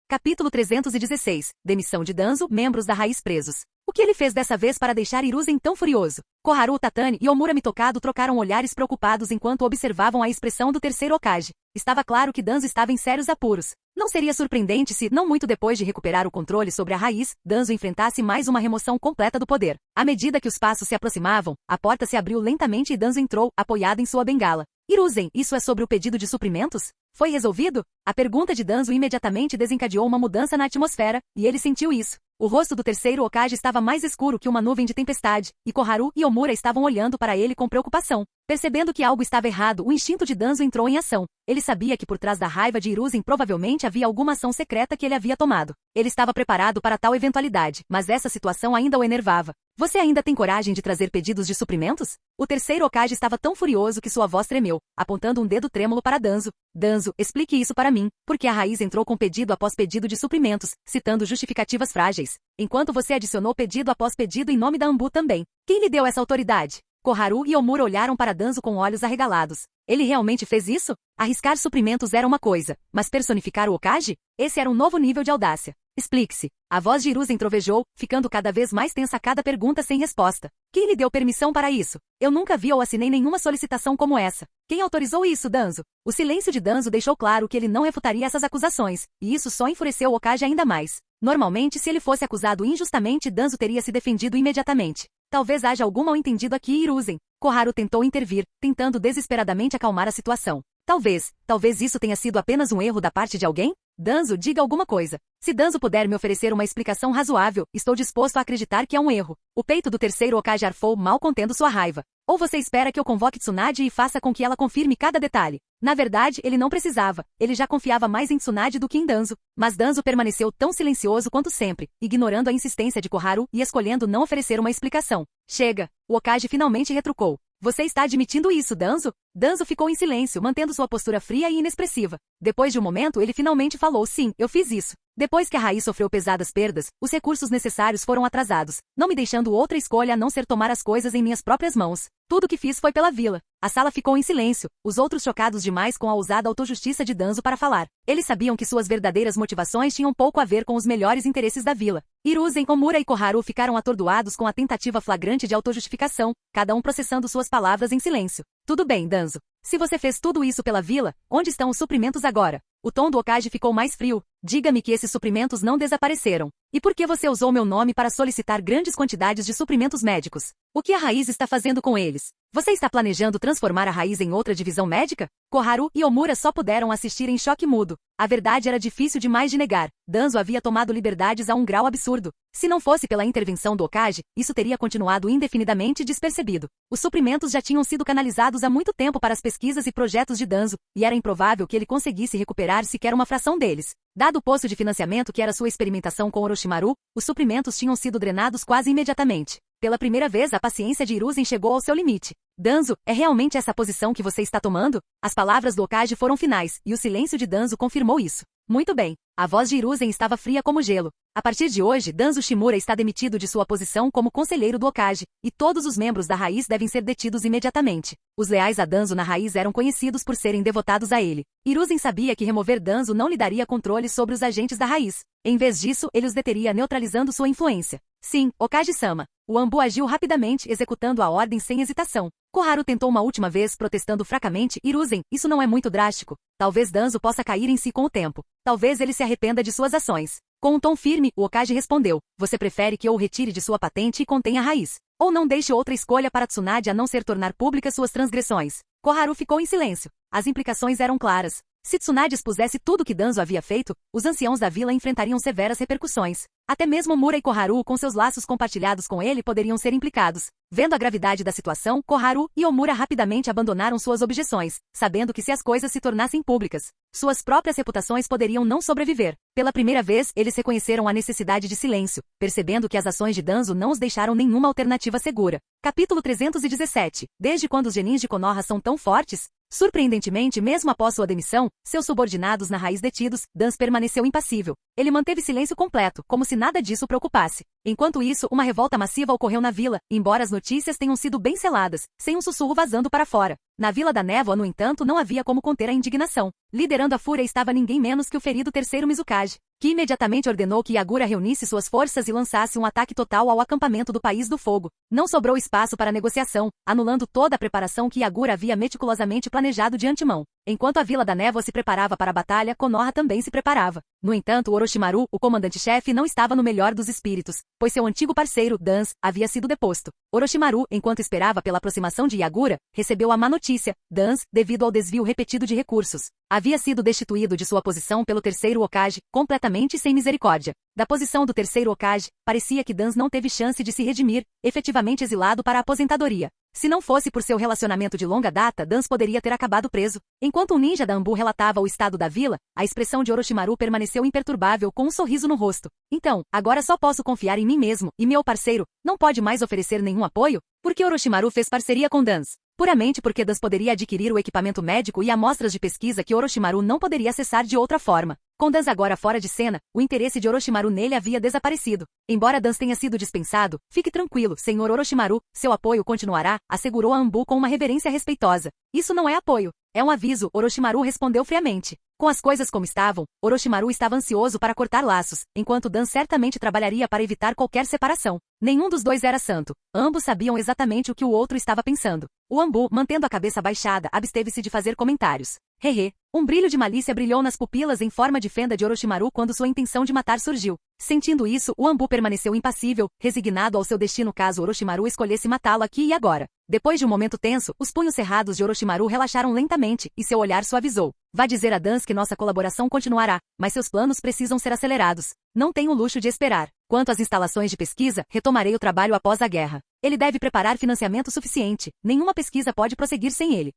Capítulo 316. Demissão de Danzo, membros da raiz presos. O que ele fez dessa vez para deixar Hiruzen tão furioso? Koharu Tatani e Omura Mitokado trocaram olhares preocupados enquanto observavam a expressão do terceiro Hokage. Estava claro que Danzo estava em sérios apuros. Não seria surpreendente se, não muito depois de recuperar o controle sobre a raiz, Danzo enfrentasse mais uma remoção completa do poder. À medida que os passos se aproximavam, a porta se abriu lentamente e Danzo entrou, apoiado em sua bengala. Hiruzen, isso é sobre o pedido de suprimentos? Foi resolvido? A pergunta de Danzo imediatamente desencadeou uma mudança na atmosfera, e ele sentiu isso. O rosto do terceiro Hokage estava mais escuro que uma nuvem de tempestade, e Koharu e Omura estavam olhando para ele com preocupação. Percebendo que algo estava errado, o instinto de Danzo entrou em ação. Ele sabia que por trás da raiva de Hiruzen provavelmente havia alguma ação secreta que ele havia tomado. Ele estava preparado para tal eventualidade, mas essa situação ainda o enervava. Você ainda tem coragem de trazer pedidos de suprimentos? O terceiro Hokage estava tão furioso que sua voz tremeu, apontando um dedo trêmulo para Danzo. Danzo, explique isso para mim, porque a raiz entrou com pedido após pedido de suprimentos, citando justificativas frágeis, enquanto você adicionou pedido após pedido em nome da Anbu também. Quem lhe deu essa autoridade? Koharu e Omura olharam para Danzo com olhos arregalados. Ele realmente fez isso? Arriscar suprimentos era uma coisa, mas personificar o Hokage? Esse era um novo nível de audácia. Explique-se. A voz de Hiruzen trovejou, ficando cada vez mais tensa a cada pergunta sem resposta. Quem lhe deu permissão para isso? Eu nunca vi ou assinei nenhuma solicitação como essa. Quem autorizou isso, Danzo? O silêncio de Danzo deixou claro que ele não refutaria essas acusações, e isso só enfureceu o Hokage ainda mais. Normalmente, se ele fosse acusado injustamente, Danzo teria se defendido imediatamente. Talvez haja algum mal-entendido aqui, Hiruzen. Koharu tentou intervir, tentando desesperadamente acalmar a situação. Talvez isso tenha sido apenas um erro da parte de alguém? Danzo, diga alguma coisa. Se Danzo puder me oferecer uma explicação razoável, estou disposto a acreditar que é um erro. O peito do terceiro Hokage arfou, mal contendo sua raiva. Ou você espera que eu convoque Tsunade e faça com que ela confirme cada detalhe? Na verdade, ele não precisava. Ele já confiava mais em Tsunade do que em Danzo. Mas Danzo permaneceu tão silencioso quanto sempre, ignorando a insistência de Koharu e escolhendo não oferecer uma explicação. Chega! O Hokage finalmente retrucou. Você está admitindo isso, Danzo? Danzo ficou em silêncio, mantendo sua postura fria e inexpressiva. Depois de um momento, ele finalmente falou: sim, eu fiz isso. Depois que a raiz sofreu pesadas perdas, os recursos necessários foram atrasados, não me deixando outra escolha a não ser tomar as coisas em minhas próprias mãos. Tudo o que fiz foi pela vila. A sala ficou em silêncio, os outros chocados demais com a ousada autojustiça de Danzo para falar. Eles sabiam que suas verdadeiras motivações tinham pouco a ver com os melhores interesses da vila. Hiruzen, Omura e Koharu ficaram atordoados com a tentativa flagrante de autojustificação, cada um processando suas palavras em silêncio. Tudo bem, Danzo. Se você fez tudo isso pela vila, onde estão os suprimentos agora? O tom do Hokage ficou mais frio. Diga-me que esses suprimentos não desapareceram. E por que você usou meu nome para solicitar grandes quantidades de suprimentos médicos? O que a raiz está fazendo com eles? Você está planejando transformar a raiz em outra divisão médica? Koharu e Omura só puderam assistir em choque mudo. A verdade era difícil demais de negar. Danzo havia tomado liberdades a um grau absurdo. Se não fosse pela intervenção do Hokage, isso teria continuado indefinidamente despercebido. Os suprimentos já tinham sido canalizados há muito tempo para as pesquisas e projetos de Danzo, e era improvável que ele conseguisse recuperar sequer uma fração deles. Dado o poço de financiamento que era sua experimentação com Orochimaru, os suprimentos tinham sido drenados quase imediatamente. Pela primeira vez, a paciência de Hiruzen chegou ao seu limite. Danzo, é realmente essa posição que você está tomando? As palavras do Hokage foram finais, e o silêncio de Danzo confirmou isso. Muito bem. A voz de Hiruzen estava fria como gelo. A partir de hoje, Danzo Shimura está demitido de sua posição como conselheiro do Hokage, e todos os membros da raiz devem ser detidos imediatamente. Os leais a Danzo na raiz eram conhecidos por serem devotados a ele. Hiruzen sabia que remover Danzo não lhe daria controle sobre os agentes da raiz. Em vez disso, ele os deteria neutralizando sua influência. Sim, Hokage-sama. O Anbu agiu rapidamente, executando a ordem sem hesitação. Koharu tentou uma última vez, protestando fracamente. Hiruzen, isso não é muito drástico. Talvez Danzo possa cair em si com o tempo. Talvez ele se arrependa de suas ações. Com um tom firme, o Hokage respondeu: você prefere que eu o retire de sua patente e contenha a raiz? Ou não deixe outra escolha para Tsunade a não ser tornar públicas suas transgressões? Koharu ficou em silêncio. As implicações eram claras. Se Tsunade expusesse tudo o que Danzo havia feito, os anciãos da vila enfrentariam severas repercussões. Até mesmo Omura e Koharu, com seus laços compartilhados com ele, poderiam ser implicados. Vendo a gravidade da situação, Koharu e Omura rapidamente abandonaram suas objeções, sabendo que se as coisas se tornassem públicas, suas próprias reputações poderiam não sobreviver. Pela primeira vez, eles reconheceram a necessidade de silêncio, percebendo que as ações de Danzo não os deixaram nenhuma alternativa segura. Capítulo 317. Desde quando os genins de Konoha são tão fortes? Surpreendentemente, mesmo após sua demissão, seus subordinados na raiz detidos, Dans permaneceu impassível. Ele manteve silêncio completo, como se nada disso o preocupasse. Enquanto isso, uma revolta massiva ocorreu na vila, embora as notícias tenham sido bem seladas, sem um sussurro vazando para fora. Na Vila da Névoa, no entanto, não havia como conter a indignação. Liderando a fúria estava ninguém menos que o ferido terceiro Mizukage, que imediatamente ordenou que Yagura reunisse suas forças e lançasse um ataque total ao acampamento do País do Fogo. Não sobrou espaço para negociação, anulando toda a preparação que Yagura havia meticulosamente planejado de antemão. Enquanto a Vila da Névoa se preparava para a batalha, Konoha também se preparava. No entanto, Orochimaru, o comandante-chefe, não estava no melhor dos espíritos, pois seu antigo parceiro, Dans, havia sido deposto. Orochimaru, enquanto esperava pela aproximação de Yagura, recebeu a má notícia: Dans, devido ao desvio repetido de recursos, havia sido destituído de sua posição pelo terceiro Hokage, completamente sem misericórdia. Da posição do terceiro Hokage, parecia que Dans não teve chance de se redimir, efetivamente exilado para a aposentadoria. Se não fosse por seu relacionamento de longa data, Dans poderia ter acabado preso. Enquanto o ninja da Anbu relatava o estado da vila, a expressão de Orochimaru permaneceu imperturbável com um sorriso no rosto. Então, agora só posso confiar em mim mesmo, e meu parceiro não pode mais oferecer nenhum apoio? Por que Orochimaru fez parceria com Dans? Puramente porque Dans poderia adquirir o equipamento médico e amostras de pesquisa que Orochimaru não poderia acessar de outra forma. Com Dans agora fora de cena, o interesse de Orochimaru nele havia desaparecido. Embora Dans tenha sido dispensado, fique tranquilo, senhor Orochimaru, seu apoio continuará, assegurou a Anbu com uma reverência respeitosa. Isso não é apoio, é um aviso, Orochimaru respondeu friamente. Com as coisas como estavam, Orochimaru estava ansioso para cortar laços, enquanto Dan certamente trabalharia para evitar qualquer separação. Nenhum dos dois era santo. Ambos sabiam exatamente o que o outro estava pensando. O Anbu, mantendo a cabeça baixada, absteve-se de fazer comentários. Hehe. Um brilho de malícia brilhou nas pupilas em forma de fenda de Orochimaru quando sua intenção de matar surgiu. Sentindo isso, o Anbu permaneceu impassível, resignado ao seu destino caso Orochimaru escolhesse matá-lo aqui e agora. Depois de um momento tenso, os punhos cerrados de Orochimaru relaxaram lentamente, e seu olhar suavizou. Vá dizer a Dans que nossa colaboração continuará, mas seus planos precisam ser acelerados. Não tenho o luxo de esperar. Quanto às instalações de pesquisa, retomarei o trabalho após a guerra. Ele deve preparar financiamento suficiente. Nenhuma pesquisa pode prosseguir sem ele.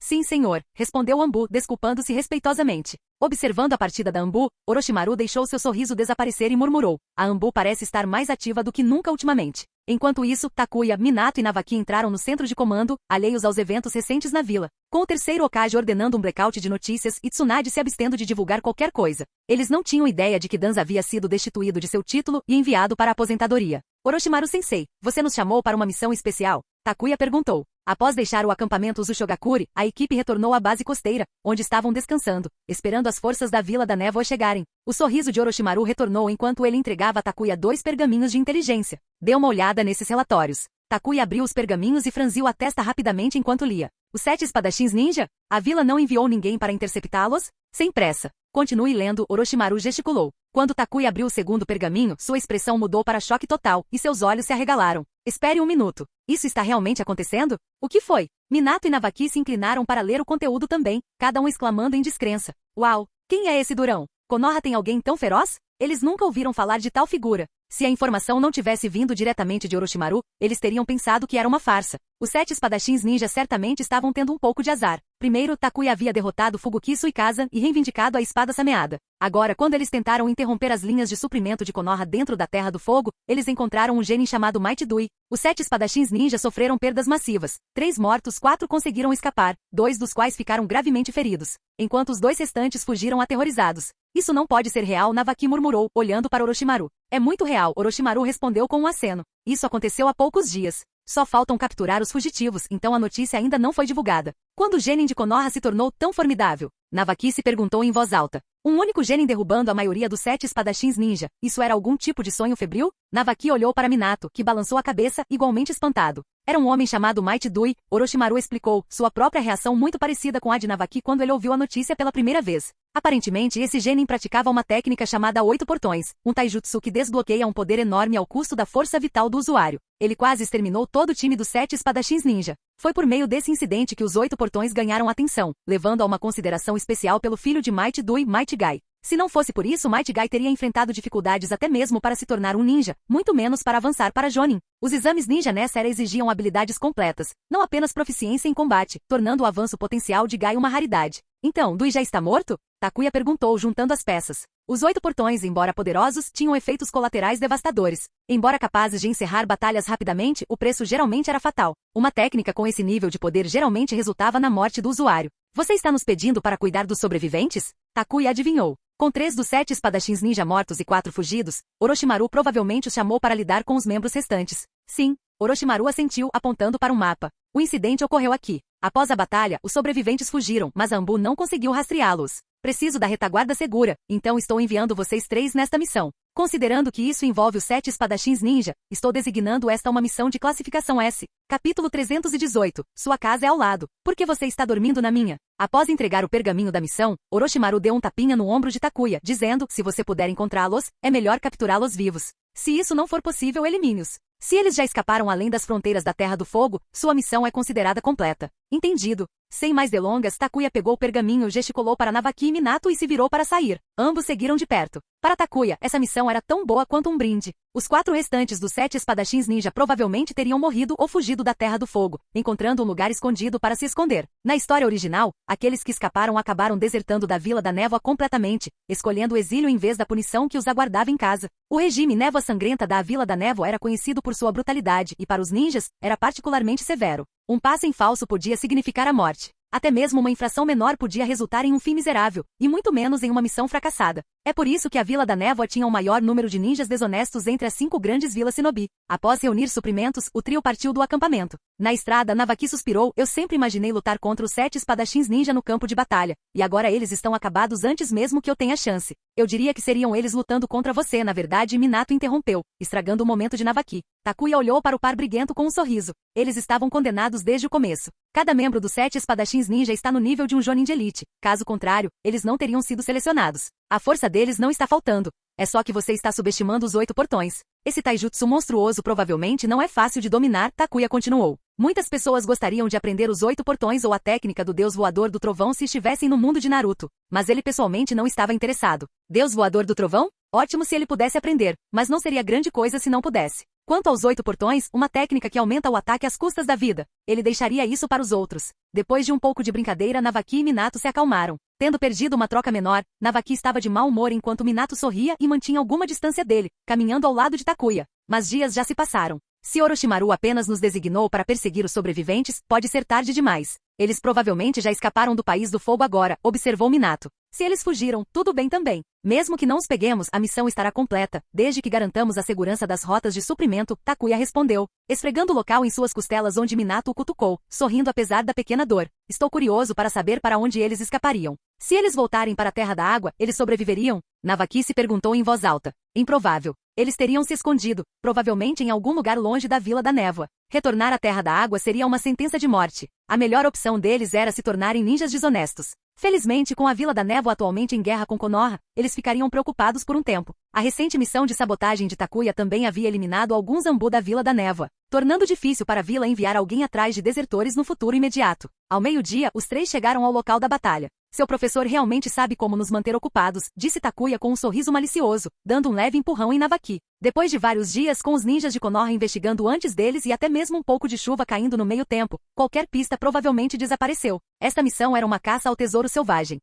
Sim, senhor, respondeu Anbu, desculpando-se respeitosamente. Observando a partida da Anbu, Orochimaru deixou seu sorriso desaparecer e murmurou. A Anbu parece estar mais ativa do que nunca ultimamente. Enquanto isso, Takuya, Minato e Navaki entraram no centro de comando, alheios aos eventos recentes na vila. Com o terceiro Hokage ordenando um blackout de notícias e Tsunade se abstendo de divulgar qualquer coisa. Eles não tinham ideia de que Dans havia sido destituído de seu título e enviado para a aposentadoria. Orochimaru-sensei, você nos chamou para uma missão especial? Takuya perguntou. Após deixar o acampamento Uzushogakure, a equipe retornou à base costeira, onde estavam descansando, esperando as forças da Vila da Névoa chegarem. O sorriso de Orochimaru retornou enquanto ele entregava a Takuya 2 pergaminhos de inteligência. Dê uma olhada nesses relatórios. Takuya abriu os pergaminhos e franziu a testa rapidamente enquanto lia. Os 7 espadachins ninja? A vila não enviou ninguém para interceptá-los? Sem pressa. Continue lendo, Orochimaru gesticulou. Quando Takuya abriu o segundo pergaminho, sua expressão mudou para choque total, e seus olhos se arregalaram. Espere um minuto. Isso está realmente acontecendo? O que foi? Minato e Navaki se inclinaram para ler o conteúdo também, cada um exclamando em descrença. Uau! Quem é esse durão? Konoha tem alguém tão feroz? Eles nunca ouviram falar de tal figura. Se a informação não tivesse vindo diretamente de Orochimaru, eles teriam pensado que era uma farsa. Os 7 espadachins ninja certamente estavam tendo um pouco de azar. Primeiro, Takuya havia derrotado Fugukisu Ikaza e reivindicado a espada sameada. Agora, quando eles tentaram interromper as linhas de suprimento de Konoha dentro da Terra do Fogo, eles encontraram um genin chamado Might Dui. Os 7 espadachins ninja sofreram perdas massivas. 3 mortos, 4 conseguiram escapar, 2 dos quais ficaram gravemente feridos, enquanto os 2 restantes fugiram aterrorizados. Isso não pode ser real, Navaki murmurou, olhando para Orochimaru. É muito real, Orochimaru respondeu com um aceno. Isso aconteceu há poucos dias. Só faltam capturar os fugitivos, então a notícia ainda não foi divulgada. Quando o genin de Konoha se tornou tão formidável? Navaki se perguntou em voz alta. Um único genin derrubando a maioria dos 7 espadachins ninja. Isso era algum tipo de sonho febril? Navaki olhou para Minato, que balançou a cabeça, igualmente espantado. Era um homem chamado Might Dui, Orochimaru explicou, sua própria reação muito parecida com a de Navaki quando ele ouviu a notícia pela primeira vez. Aparentemente, esse genin praticava uma técnica chamada 8 portões, um taijutsu que desbloqueia um poder enorme ao custo da força vital do usuário. Ele quase exterminou todo o time dos 7 espadachins ninja. Foi por meio desse incidente que os 8 portões ganharam atenção, levando a uma consideração especial pelo filho de Might Dui, Might Guy. Se não fosse por isso, Might Guy teria enfrentado dificuldades até mesmo para se tornar um ninja, muito menos para avançar para Jonin. Os exames ninja nessa era exigiam habilidades completas, não apenas proficiência em combate, tornando o avanço potencial de Guy uma raridade. Então, Dui já está morto? Takuya perguntou juntando as peças. Os 8 portões, embora poderosos, tinham efeitos colaterais devastadores. Embora capazes de encerrar batalhas rapidamente, o preço geralmente era fatal. Uma técnica com esse nível de poder geralmente resultava na morte do usuário. Você está nos pedindo para cuidar dos sobreviventes? Takuya adivinhou. Com 3 dos 7 espadachins ninja mortos e 4 fugidos, Orochimaru provavelmente os chamou para lidar com os membros restantes. Sim, Orochimaru assentiu, apontando para um mapa. O incidente ocorreu aqui. Após a batalha, os sobreviventes fugiram, mas Anbu não conseguiu rastreá-los. Preciso da retaguarda segura, então estou enviando vocês 3 nesta missão. Considerando que isso envolve os 7 espadachins ninja, estou designando esta uma missão de classificação S. Capítulo 318. Sua casa é ao lado. Por que você está dormindo na minha? Após entregar o pergaminho da missão, Orochimaru deu um tapinha no ombro de Takuya, dizendo, se você puder encontrá-los, é melhor capturá-los vivos. Se isso não for possível, elimine-os. Se eles já escaparam além das fronteiras da Terra do Fogo, sua missão é considerada completa. Entendido. Sem mais delongas, Takuya pegou o pergaminho, gesticulou para Navaki e Minato e se virou para sair. Ambos seguiram de perto. Para Takuya, essa missão era tão boa quanto um brinde. Os 4 restantes dos 7 espadachins ninja provavelmente teriam morrido ou fugido da Terra do Fogo, encontrando um lugar escondido para se esconder. Na história original, aqueles que escaparam acabaram desertando da Vila da Névoa completamente, escolhendo o exílio em vez da punição que os aguardava em casa. O regime Névoa Sangrenta da Vila da Névoa era conhecido por sua brutalidade e, para os ninjas, era particularmente severo. Um passo em falso podia significar a morte. Até mesmo uma infração menor podia resultar em um fim miserável, e muito menos em uma missão fracassada. É por isso que a Vila da Névoa tinha o maior número de ninjas desonestos entre as 5 grandes vilas shinobi. Após reunir suprimentos, o trio partiu do acampamento. Na estrada, Navaki suspirou, eu sempre imaginei lutar contra os 7 espadachins ninja no campo de batalha, e agora eles estão acabados antes mesmo que eu tenha chance. Eu diria que seriam eles lutando contra você, na verdade, Minato interrompeu, estragando o momento de Navaki. Takuya olhou para o par briguento com um sorriso. Eles estavam condenados desde o começo. Cada membro dos 7 espadachins ninja está no nível de um Jonin de elite, caso contrário, eles não teriam sido selecionados. A força deles não está faltando. É só que você está subestimando os 8 portões. Esse taijutsu monstruoso provavelmente não é fácil de dominar, Takuya continuou. Muitas pessoas gostariam de aprender os 8 portões ou a técnica do Deus Voador do Trovão se estivessem no mundo de Naruto, mas ele pessoalmente não estava interessado. Deus Voador do Trovão? Ótimo se ele pudesse aprender, mas não seria grande coisa se não pudesse. Quanto aos 8 portões, uma técnica que aumenta o ataque às custas da vida. Ele deixaria isso para os outros. Depois de um pouco de brincadeira, Navaki e Minato se acalmaram. Tendo perdido uma troca menor, Navaki estava de mau humor enquanto Minato sorria e mantinha alguma distância dele, caminhando ao lado de Takuya. Mas dias já se passaram. Se Orochimaru apenas nos designou para perseguir os sobreviventes, pode ser tarde demais. Eles provavelmente já escaparam do País do Fogo agora, observou Minato. Se eles fugiram, tudo bem também. Mesmo que não os peguemos, a missão estará completa, desde que garantamos a segurança das rotas de suprimento, Takuya respondeu, esfregando o local em suas costelas onde Minato o cutucou, sorrindo apesar da pequena dor. Estou curioso para saber para onde eles escapariam. Se eles voltarem para a Terra da Água, eles sobreviveriam? Navaki se perguntou em voz alta. Improvável. Eles teriam se escondido, provavelmente em algum lugar longe da Vila da Névoa. Retornar à Terra da Água seria uma sentença de morte. A melhor opção deles era se tornarem ninjas desonestos. Felizmente, com a Vila da Névoa atualmente em guerra com Konoha, eles ficariam preocupados por um tempo. A recente missão de sabotagem de Takuya também havia eliminado alguns Anbu da Vila da Névoa, tornando difícil para a vila enviar alguém atrás de desertores no futuro imediato. Ao meio-dia, os 3 chegaram ao local da batalha. Seu professor realmente sabe como nos manter ocupados, disse Takuya com um sorriso malicioso, dando um leve empurrão em Navaki. Depois de vários dias com os ninjas de Konoha investigando antes deles e até mesmo um pouco de chuva caindo no meio tempo, qualquer pista provavelmente desapareceu. Esta missão era uma caça ao tesouro selvagem.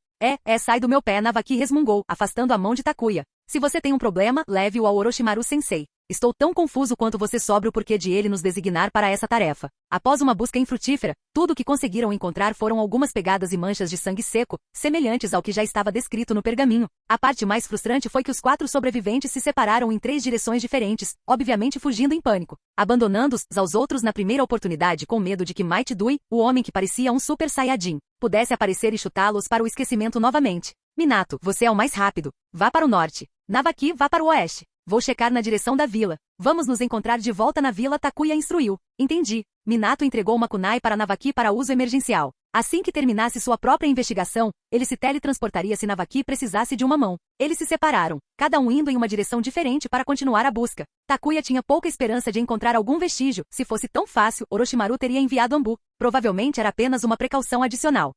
Sai do meu pé, Navaki resmungou, afastando a mão de Takuya. Se você tem um problema, leve-o ao Orochimaru Sensei. Estou tão confuso quanto você sobre o porquê de ele nos designar para essa tarefa. Após uma busca infrutífera, tudo o que conseguiram encontrar foram algumas pegadas e manchas de sangue seco, semelhantes ao que já estava descrito no pergaminho. A parte mais frustrante foi que os 4 sobreviventes se separaram em 3 direções diferentes, obviamente fugindo em pânico, abandonando-os aos outros na primeira oportunidade com medo de que Might Dui, o homem que parecia um Super Saiyajin, pudesse aparecer e chutá-los para o esquecimento novamente. Minato, você é o mais rápido. Vá para o norte. Navaki, vá para o oeste. Vou checar na direção da vila. Vamos nos encontrar de volta na vila, Takuya instruiu. Entendi. Minato entregou uma kunai para Navaki para uso emergencial. Assim que terminasse sua própria investigação, ele se teletransportaria se Navaki precisasse de uma mão. Eles se separaram, cada um indo em uma direção diferente para continuar a busca. Takuya tinha pouca esperança de encontrar algum vestígio. Se fosse tão fácil, Orochimaru teria enviado Anbu. Provavelmente era apenas uma precaução adicional.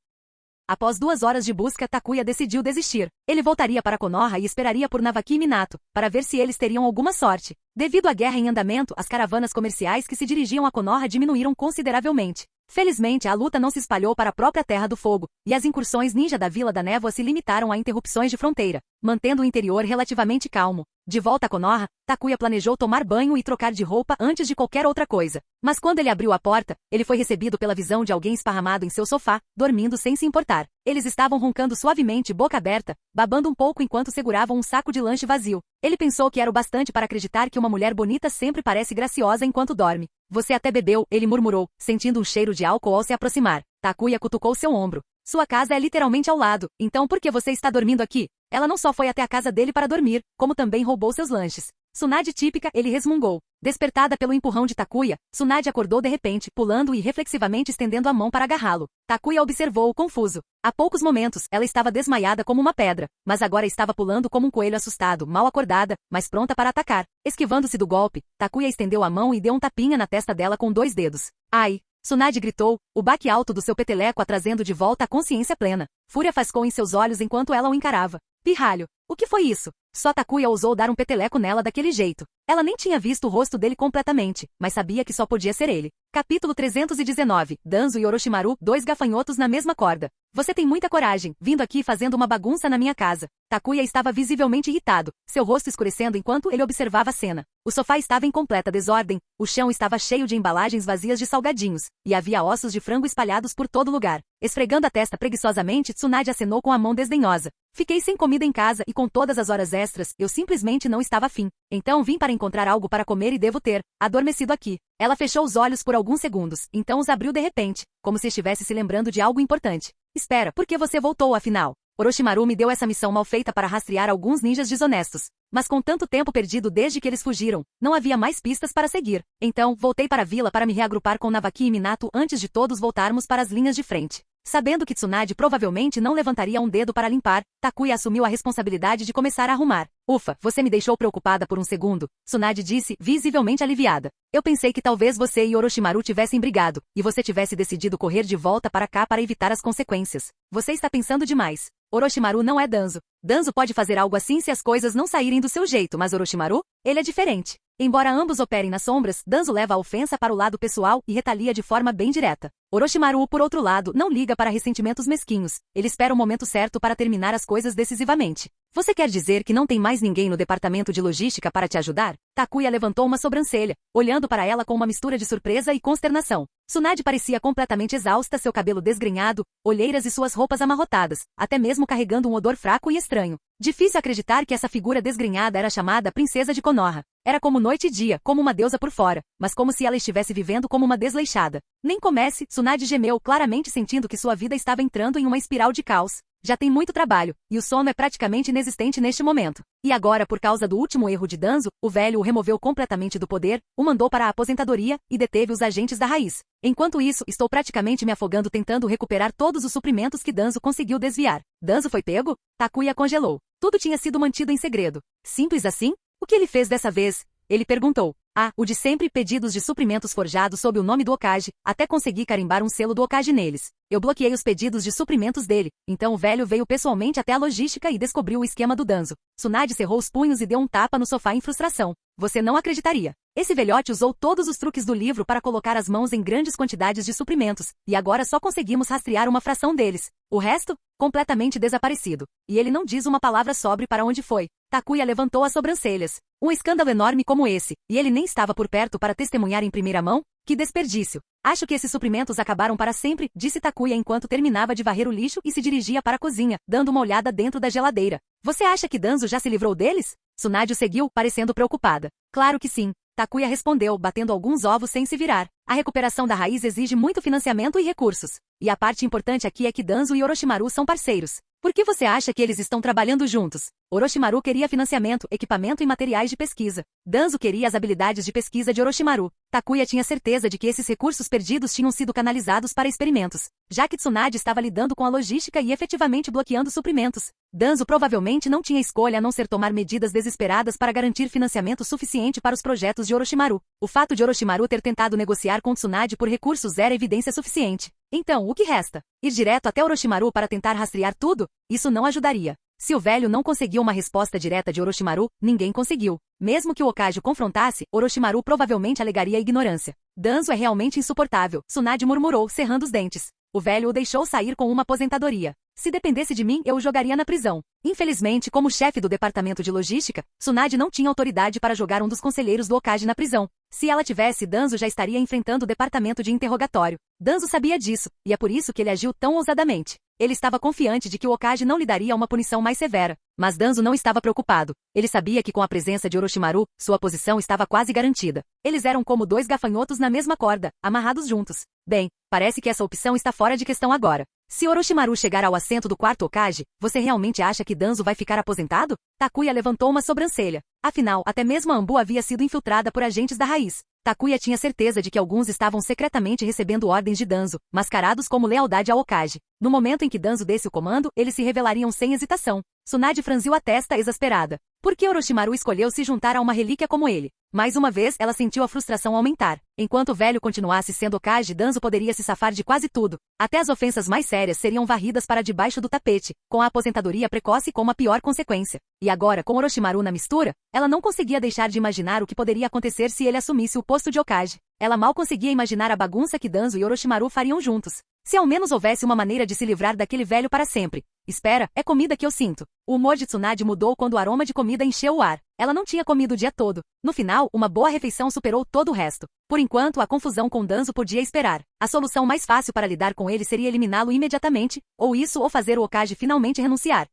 Após 2 horas de busca, Takuya decidiu desistir. Ele voltaria para Konoha e esperaria por Navaki e Minato, para ver se eles teriam alguma sorte. Devido à guerra em andamento, as caravanas comerciais que se dirigiam a Konoha diminuíram consideravelmente. Felizmente, a luta não se espalhou para a própria Terra do Fogo, e as incursões ninja da Vila da Névoa se limitaram a interrupções de fronteira, mantendo o interior relativamente calmo. De volta a Konoha, Takuya planejou tomar banho e trocar de roupa antes de qualquer outra coisa. Mas quando ele abriu a porta, ele foi recebido pela visão de alguém esparramado em seu sofá, dormindo sem se importar. Eles estavam roncando suavemente, boca aberta, babando um pouco enquanto seguravam um saco de lanche vazio. Ele pensou que era o bastante para acreditar que uma mulher bonita sempre parece graciosa enquanto dorme. Você até bebeu, ele murmurou, sentindo um cheiro de álcool ao se aproximar. Takuya cutucou seu ombro. Sua casa é literalmente ao lado, então por que você está dormindo aqui? Ela não só foi até a casa dele para dormir, como também roubou seus lanches. Tsunade típica, ele resmungou. Despertada pelo empurrão de Takuya, Tsunade acordou de repente, pulando e reflexivamente estendendo a mão para agarrá-lo. Takuya observou-o confuso. Há poucos momentos, ela estava desmaiada como uma pedra, mas agora estava pulando como um coelho assustado, mal acordada, mas pronta para atacar. Esquivando-se do golpe, Takuya estendeu a mão e deu um tapinha na testa dela com 2 dedos. Ai! Tsunade gritou, o baque alto do seu peteleco a trazendo de volta a consciência plena. Fúria fascou em seus olhos enquanto ela o encarava. Pirralho! O que foi isso? Só Takuya ousou dar um peteleco nela daquele jeito. Ela nem tinha visto o rosto dele completamente, mas sabia que só podia ser ele. Capítulo 319. Danzo e Orochimaru, 2 gafanhotos na mesma corda. Você tem muita coragem, vindo aqui fazendo uma bagunça na minha casa. Takuya estava visivelmente irritado, seu rosto escurecendo enquanto ele observava a cena. O sofá estava em completa desordem, o chão estava cheio de embalagens vazias de salgadinhos, e havia ossos de frango espalhados por todo lugar. Esfregando a testa preguiçosamente, Tsunade acenou com a mão desdenhosa. Fiquei sem comida em casa e com todas as horas extras, eu simplesmente não estava afim. Então vim para encontrar algo para comer e devo ter adormecido aqui. Ela fechou os olhos por alguns segundos, então os abriu de repente, como se estivesse se lembrando de algo importante. Espera, por que você voltou afinal? Orochimaru me deu essa missão mal feita para rastrear alguns ninjas desonestos. Mas com tanto tempo perdido desde que eles fugiram, não havia mais pistas para seguir. Então, voltei para a vila para me reagrupar com Navaki e Minato antes de todos voltarmos para as linhas de frente. Sabendo que Tsunade provavelmente não levantaria um dedo para limpar, Takuya assumiu a responsabilidade de começar a arrumar. Ufa, você me deixou preocupada por um segundo, Tsunade disse, visivelmente aliviada. Eu pensei que talvez você e Orochimaru tivessem brigado, e você tivesse decidido correr de volta para cá para evitar as consequências. Você está pensando demais. Orochimaru não é Danzo. Danzo pode fazer algo assim se as coisas não saírem do seu jeito, mas Orochimaru? Ele é diferente. Embora ambos operem nas sombras, Danzo leva a ofensa para o lado pessoal e retalia de forma bem direta. Orochimaru, por outro lado, não liga para ressentimentos mesquinhos. Ele espera o momento certo para terminar as coisas decisivamente. Você quer dizer que não tem mais ninguém no departamento de logística para te ajudar? Takuya levantou uma sobrancelha, olhando para ela com uma mistura de surpresa e consternação. Tsunade parecia completamente exausta, seu cabelo desgrenhado, olheiras e suas roupas amarrotadas, até mesmo carregando um odor fraco e estranho. Difícil acreditar que essa figura desgrenhada era chamada Princesa de Konoha. Era como noite e dia, como uma deusa por fora, mas como se ela estivesse vivendo como uma desleixada. Nem comece, Tsunade gemeu, claramente sentindo que sua vida estava entrando em uma espiral de caos. Já tem muito trabalho, e o sono é praticamente inexistente neste momento. E agora, por causa do último erro de Danzo, o velho o removeu completamente do poder, o mandou para a aposentadoria e deteve os agentes da raiz. Enquanto isso, estou praticamente me afogando tentando recuperar todos os suprimentos que Danzo conseguiu desviar. Danzo foi pego? Takuya congelou. Tudo tinha sido mantido em segredo. Simples assim? O que ele fez dessa vez? Ele perguntou. Ah, o de sempre, pedidos de suprimentos forjados sob o nome do Hokage, até consegui carimbar um selo do Hokage neles. Eu bloqueei os pedidos de suprimentos dele, então o velho veio pessoalmente até a logística e descobriu o esquema do Danzo. Tsunade cerrou os punhos e deu um tapa no sofá em frustração. Você não acreditaria. Esse velhote usou todos os truques do livro para colocar as mãos em grandes quantidades de suprimentos, e agora só conseguimos rastrear uma fração deles. O resto? Completamente desaparecido. E ele não diz uma palavra sobre para onde foi. Takuya levantou as sobrancelhas. Um escândalo enorme como esse, e ele nem estava por perto para testemunhar em primeira mão? Que desperdício. Acho que esses suprimentos acabaram para sempre, disse Takuya enquanto terminava de varrer o lixo e se dirigia para a cozinha, dando uma olhada dentro da geladeira. Você acha que Danzo já se livrou deles? Tsunade o seguiu, parecendo preocupada. Claro que sim. Takuya respondeu, batendo alguns ovos sem se virar. A recuperação da raiz exige muito financiamento e recursos. E a parte importante aqui é que Danzo e Orochimaru são parceiros. Por que você acha que eles estão trabalhando juntos? Orochimaru queria financiamento, equipamento e materiais de pesquisa. Danzo queria as habilidades de pesquisa de Orochimaru. Takuya tinha certeza de que esses recursos perdidos tinham sido canalizados para experimentos, já que Tsunade estava lidando com a logística e efetivamente bloqueando suprimentos. Danzo provavelmente não tinha escolha a não ser tomar medidas desesperadas para garantir financiamento suficiente para os projetos de Orochimaru. O fato de Orochimaru ter tentado negociar com Tsunade por recursos era evidência suficiente. Então, o que resta? Ir direto até Orochimaru para tentar rastrear tudo? Isso não ajudaria. Se o velho não conseguiu uma resposta direta de Orochimaru, ninguém conseguiu. Mesmo que o Hokage o confrontasse, Orochimaru provavelmente alegaria ignorância. Danzo é realmente insuportável, Tsunade murmurou, cerrando os dentes. O velho o deixou sair com uma aposentadoria. Se dependesse de mim, eu o jogaria na prisão. Infelizmente, como chefe do departamento de logística, Tsunade não tinha autoridade para jogar um dos conselheiros do Hokage na prisão. Se ela tivesse, Danzo já estaria enfrentando o departamento de interrogatório. Danzo sabia disso, e é por isso que ele agiu tão ousadamente. Ele estava confiante de que o Hokage não lhe daria uma punição mais severa. Mas Danzo não estava preocupado. Ele sabia que com a presença de Orochimaru, sua posição estava quase garantida. Eles eram como dois gafanhotos na mesma corda, amarrados juntos. Bem, parece que essa opção está fora de questão agora. Se Orochimaru chegar ao assento do quarto Hokage, você realmente acha que Danzo vai ficar aposentado? Takuya levantou uma sobrancelha. Afinal, até mesmo a Anbu havia sido infiltrada por agentes da raiz. Takuya tinha certeza de que alguns estavam secretamente recebendo ordens de Danzo, mascarados como lealdade ao Hokage. No momento em que Danzo desse o comando, eles se revelariam sem hesitação. Tsunade franziu a testa exasperada. Por que Orochimaru escolheu se juntar a uma relíquia como ele? Mais uma vez, ela sentiu a frustração aumentar. Enquanto o velho continuasse sendo Hokage, Danzo poderia se safar de quase tudo. Até as ofensas mais sérias seriam varridas para debaixo do tapete, com a aposentadoria precoce como a pior consequência. E agora, com Orochimaru na mistura, ela não conseguia deixar de imaginar o que poderia acontecer se ele assumisse o posto de Hokage. Ela mal conseguia imaginar a bagunça que Danzo e Orochimaru fariam juntos. Se ao menos houvesse uma maneira de se livrar daquele velho para sempre. Espera, é comida que eu sinto. O humor de Tsunade mudou quando o aroma de comida encheu o ar. Ela não tinha comido o dia todo. No final, uma boa refeição superou todo o resto. Por enquanto, a confusão com Danzo podia esperar. A solução mais fácil para lidar com ele seria eliminá-lo imediatamente, ou isso ou fazer o Hokage finalmente renunciar.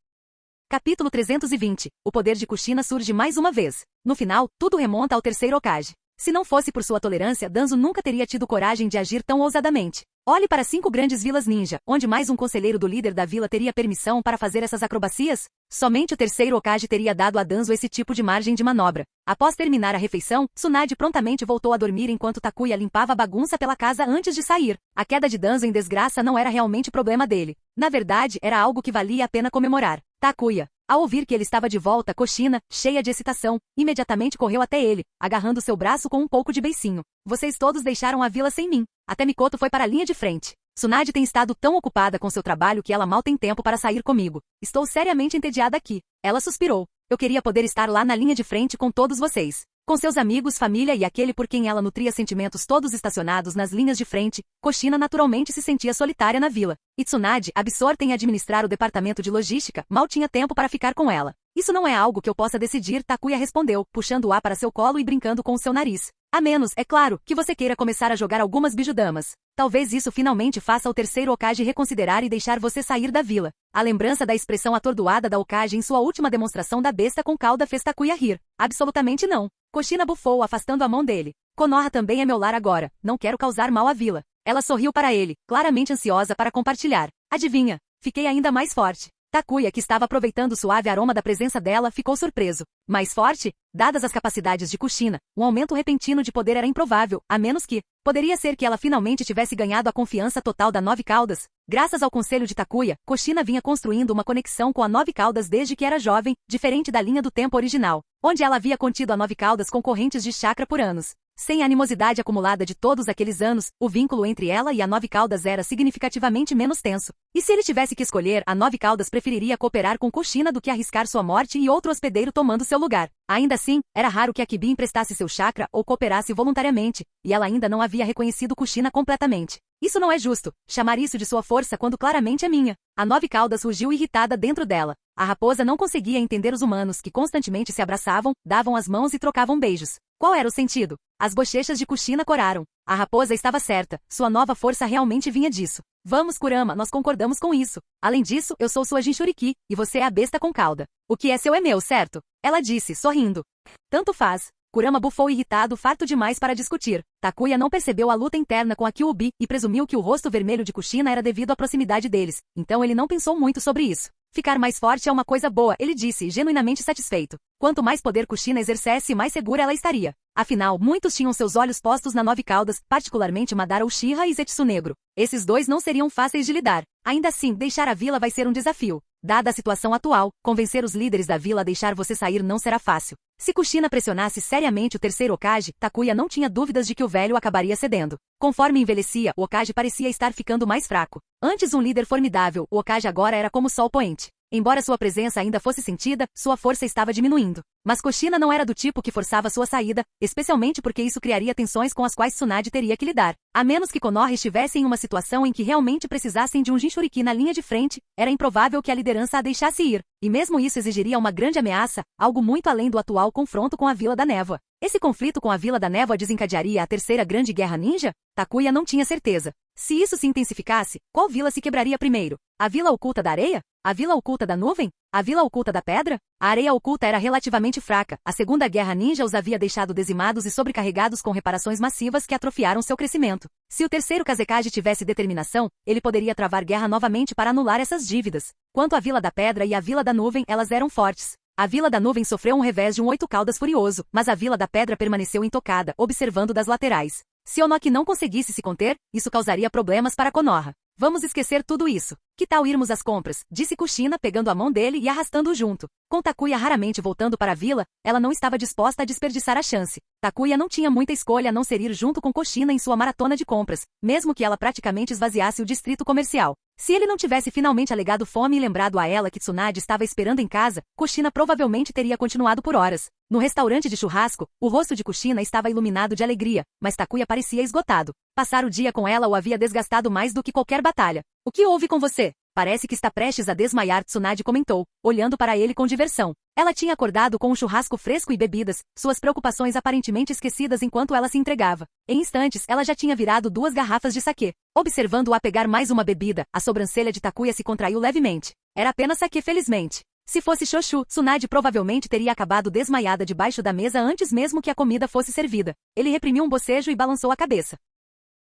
Capítulo 320. O poder de Kushina surge mais uma vez. No final, tudo remonta ao terceiro Hokage. Se não fosse por sua tolerância, Danzo nunca teria tido coragem de agir tão ousadamente. Olhe para 5 grandes vilas ninja, onde mais um conselheiro do líder da vila teria permissão para fazer essas acrobacias? Somente o terceiro Hokage teria dado a Danzo esse tipo de margem de manobra. Após terminar a refeição, Tsunade prontamente voltou a dormir enquanto Takuya limpava a bagunça pela casa antes de sair. A queda de Danzo em desgraça não era realmente problema dele. Na verdade, era algo que valia a pena comemorar. Takuya, ao ouvir que ele estava de volta, Kushina, cheia de excitação, imediatamente correu até ele, agarrando seu braço com um pouco de beicinho. Vocês todos deixaram a vila sem mim. Até Mikoto foi para a linha de frente. Tsunade tem estado tão ocupada com seu trabalho que ela mal tem tempo para sair comigo. Estou seriamente entediada aqui. Ela suspirou. Eu queria poder estar lá na linha de frente com todos vocês. Com seus amigos, família e aquele por quem ela nutria sentimentos todos estacionados nas linhas de frente, Kushina naturalmente se sentia solitária na vila. E Tsunade, absorta em administrar o departamento de logística, mal tinha tempo para ficar com ela. Isso não é algo que eu possa decidir, Takuya respondeu, puxando o ar para seu colo e brincando com o seu nariz. A menos, é claro, que você queira começar a jogar algumas bijudamas. Talvez isso finalmente faça o terceiro Hokage reconsiderar e deixar você sair da vila. A lembrança da expressão atordoada da Hokage em sua última demonstração da besta com cauda fez Takuya rir. Absolutamente não. Kushina bufou, afastando a mão dele. Konoha também é meu lar agora. Não quero causar mal à vila. Ela sorriu para ele, claramente ansiosa para compartilhar. Adivinha? Fiquei ainda mais forte. Takuya, que estava aproveitando o suave aroma da presença dela, ficou surpreso. Mais forte? Dadas as capacidades de Kushina, um aumento repentino de poder era improvável, a menos que... Poderia ser que ela finalmente tivesse ganhado a confiança total da Nove Caudas. Graças ao conselho de Takuya, Kushina vinha construindo uma conexão com a Nove Caudas desde que era jovem, diferente da linha do tempo original, onde ela havia contido a Nove Caudas com correntes de chakra por anos. Sem a animosidade acumulada de todos aqueles anos, o vínculo entre ela e a Nove Caudas era significativamente menos tenso. E se ele tivesse que escolher, a Nove Caudas preferiria cooperar com Kushina do que arriscar sua morte e outro hospedeiro tomando seu lugar. Ainda assim, era raro que a Kibi emprestasse seu chakra ou cooperasse voluntariamente, e ela ainda não havia reconhecido Kushina completamente. Isso não é justo, chamar isso de sua força quando claramente é minha. A Nove Caudas rugiu irritada dentro dela. A raposa não conseguia entender os humanos que constantemente se abraçavam, davam as mãos e trocavam beijos. Qual era o sentido? As bochechas de Kushina coraram. A raposa estava certa, sua nova força realmente vinha disso. Vamos, Kurama, nós concordamos com isso. Além disso, eu sou sua Jinchuriki, e você é a besta com cauda. O que é seu é meu, certo? Ela disse, sorrindo. Tanto faz. Kurama bufou irritado, farto demais para discutir. Takuya não percebeu a luta interna com a Kyuubi e presumiu que o rosto vermelho de Kushina era devido à proximidade deles, então ele não pensou muito sobre isso. Ficar mais forte é uma coisa boa, ele disse, genuinamente satisfeito. Quanto mais poder Kushina exercesse, mais segura ela estaria. Afinal, muitos tinham seus olhos postos na Nove Caudas, particularmente Madara Uchiha e Zetsu Negro. Esses dois não seriam fáceis de lidar. Ainda assim, deixar a vila vai ser um desafio. Dada a situação atual, convencer os líderes da vila a deixar você sair não será fácil. Se Kushina pressionasse seriamente o terceiro Hokage, Takuya não tinha dúvidas de que o velho acabaria cedendo. Conforme envelhecia, o Hokage parecia estar ficando mais fraco. Antes um líder formidável, o Hokage agora era como sol poente. Embora sua presença ainda fosse sentida, sua força estava diminuindo. Mas Kushina não era do tipo que forçava sua saída, especialmente porque isso criaria tensões com as quais Tsunade teria que lidar. A menos que Konoha estivesse em uma situação em que realmente precisassem de um Jinchuriki na linha de frente, era improvável que a liderança a deixasse ir. E mesmo isso exigiria uma grande ameaça, algo muito além do atual confronto com a Vila da Névoa. Esse conflito com a Vila da Névoa desencadearia a terceira grande guerra ninja? Takuya não tinha certeza. Se isso se intensificasse, qual vila se quebraria primeiro? A Vila Oculta da Areia? A Vila Oculta da Nuvem? A Vila Oculta da Pedra? A Areia Oculta era relativamente fraca. A Segunda Guerra Ninja os havia deixado dizimados e sobrecarregados com reparações massivas que atrofiaram seu crescimento. Se o terceiro Kazekage tivesse determinação, ele poderia travar guerra novamente para anular essas dívidas. Quanto à Vila da Pedra e à Vila da Nuvem, elas eram fortes. A Vila da Nuvem sofreu um revés de um 8 caudas furioso, mas a Vila da Pedra permaneceu intocada, observando das laterais. Se Onoki não conseguisse se conter, isso causaria problemas para Konoha. Vamos esquecer tudo isso. Que tal irmos às compras? Disse Kushina pegando a mão dele e arrastando-o junto. Com Takuya raramente voltando para a vila, ela não estava disposta a desperdiçar a chance. Takuya não tinha muita escolha a não ser ir junto com Kushina em sua maratona de compras, mesmo que ela praticamente esvaziasse o distrito comercial. Se ele não tivesse finalmente alegado fome e lembrado a ela que Tsunade estava esperando em casa, Kushina provavelmente teria continuado por horas. No restaurante de churrasco, o rosto de Kushina estava iluminado de alegria, mas Takuya parecia esgotado. Passar o dia com ela o havia desgastado mais do que qualquer batalha. O que houve com você? Parece que está prestes a desmaiar, Tsunade comentou, olhando para ele com diversão. Ela tinha acordado com um churrasco fresco e bebidas, suas preocupações aparentemente esquecidas enquanto ela se entregava. Em instantes, ela já tinha virado 2 garrafas de saquê. Observando-a pegar mais uma bebida, a sobrancelha de Takuya se contraiu levemente. Era apenas saquê, felizmente. Se fosse Shoshu, Tsunade provavelmente teria acabado desmaiada debaixo da mesa antes mesmo que a comida fosse servida. Ele reprimiu um bocejo e balançou a cabeça.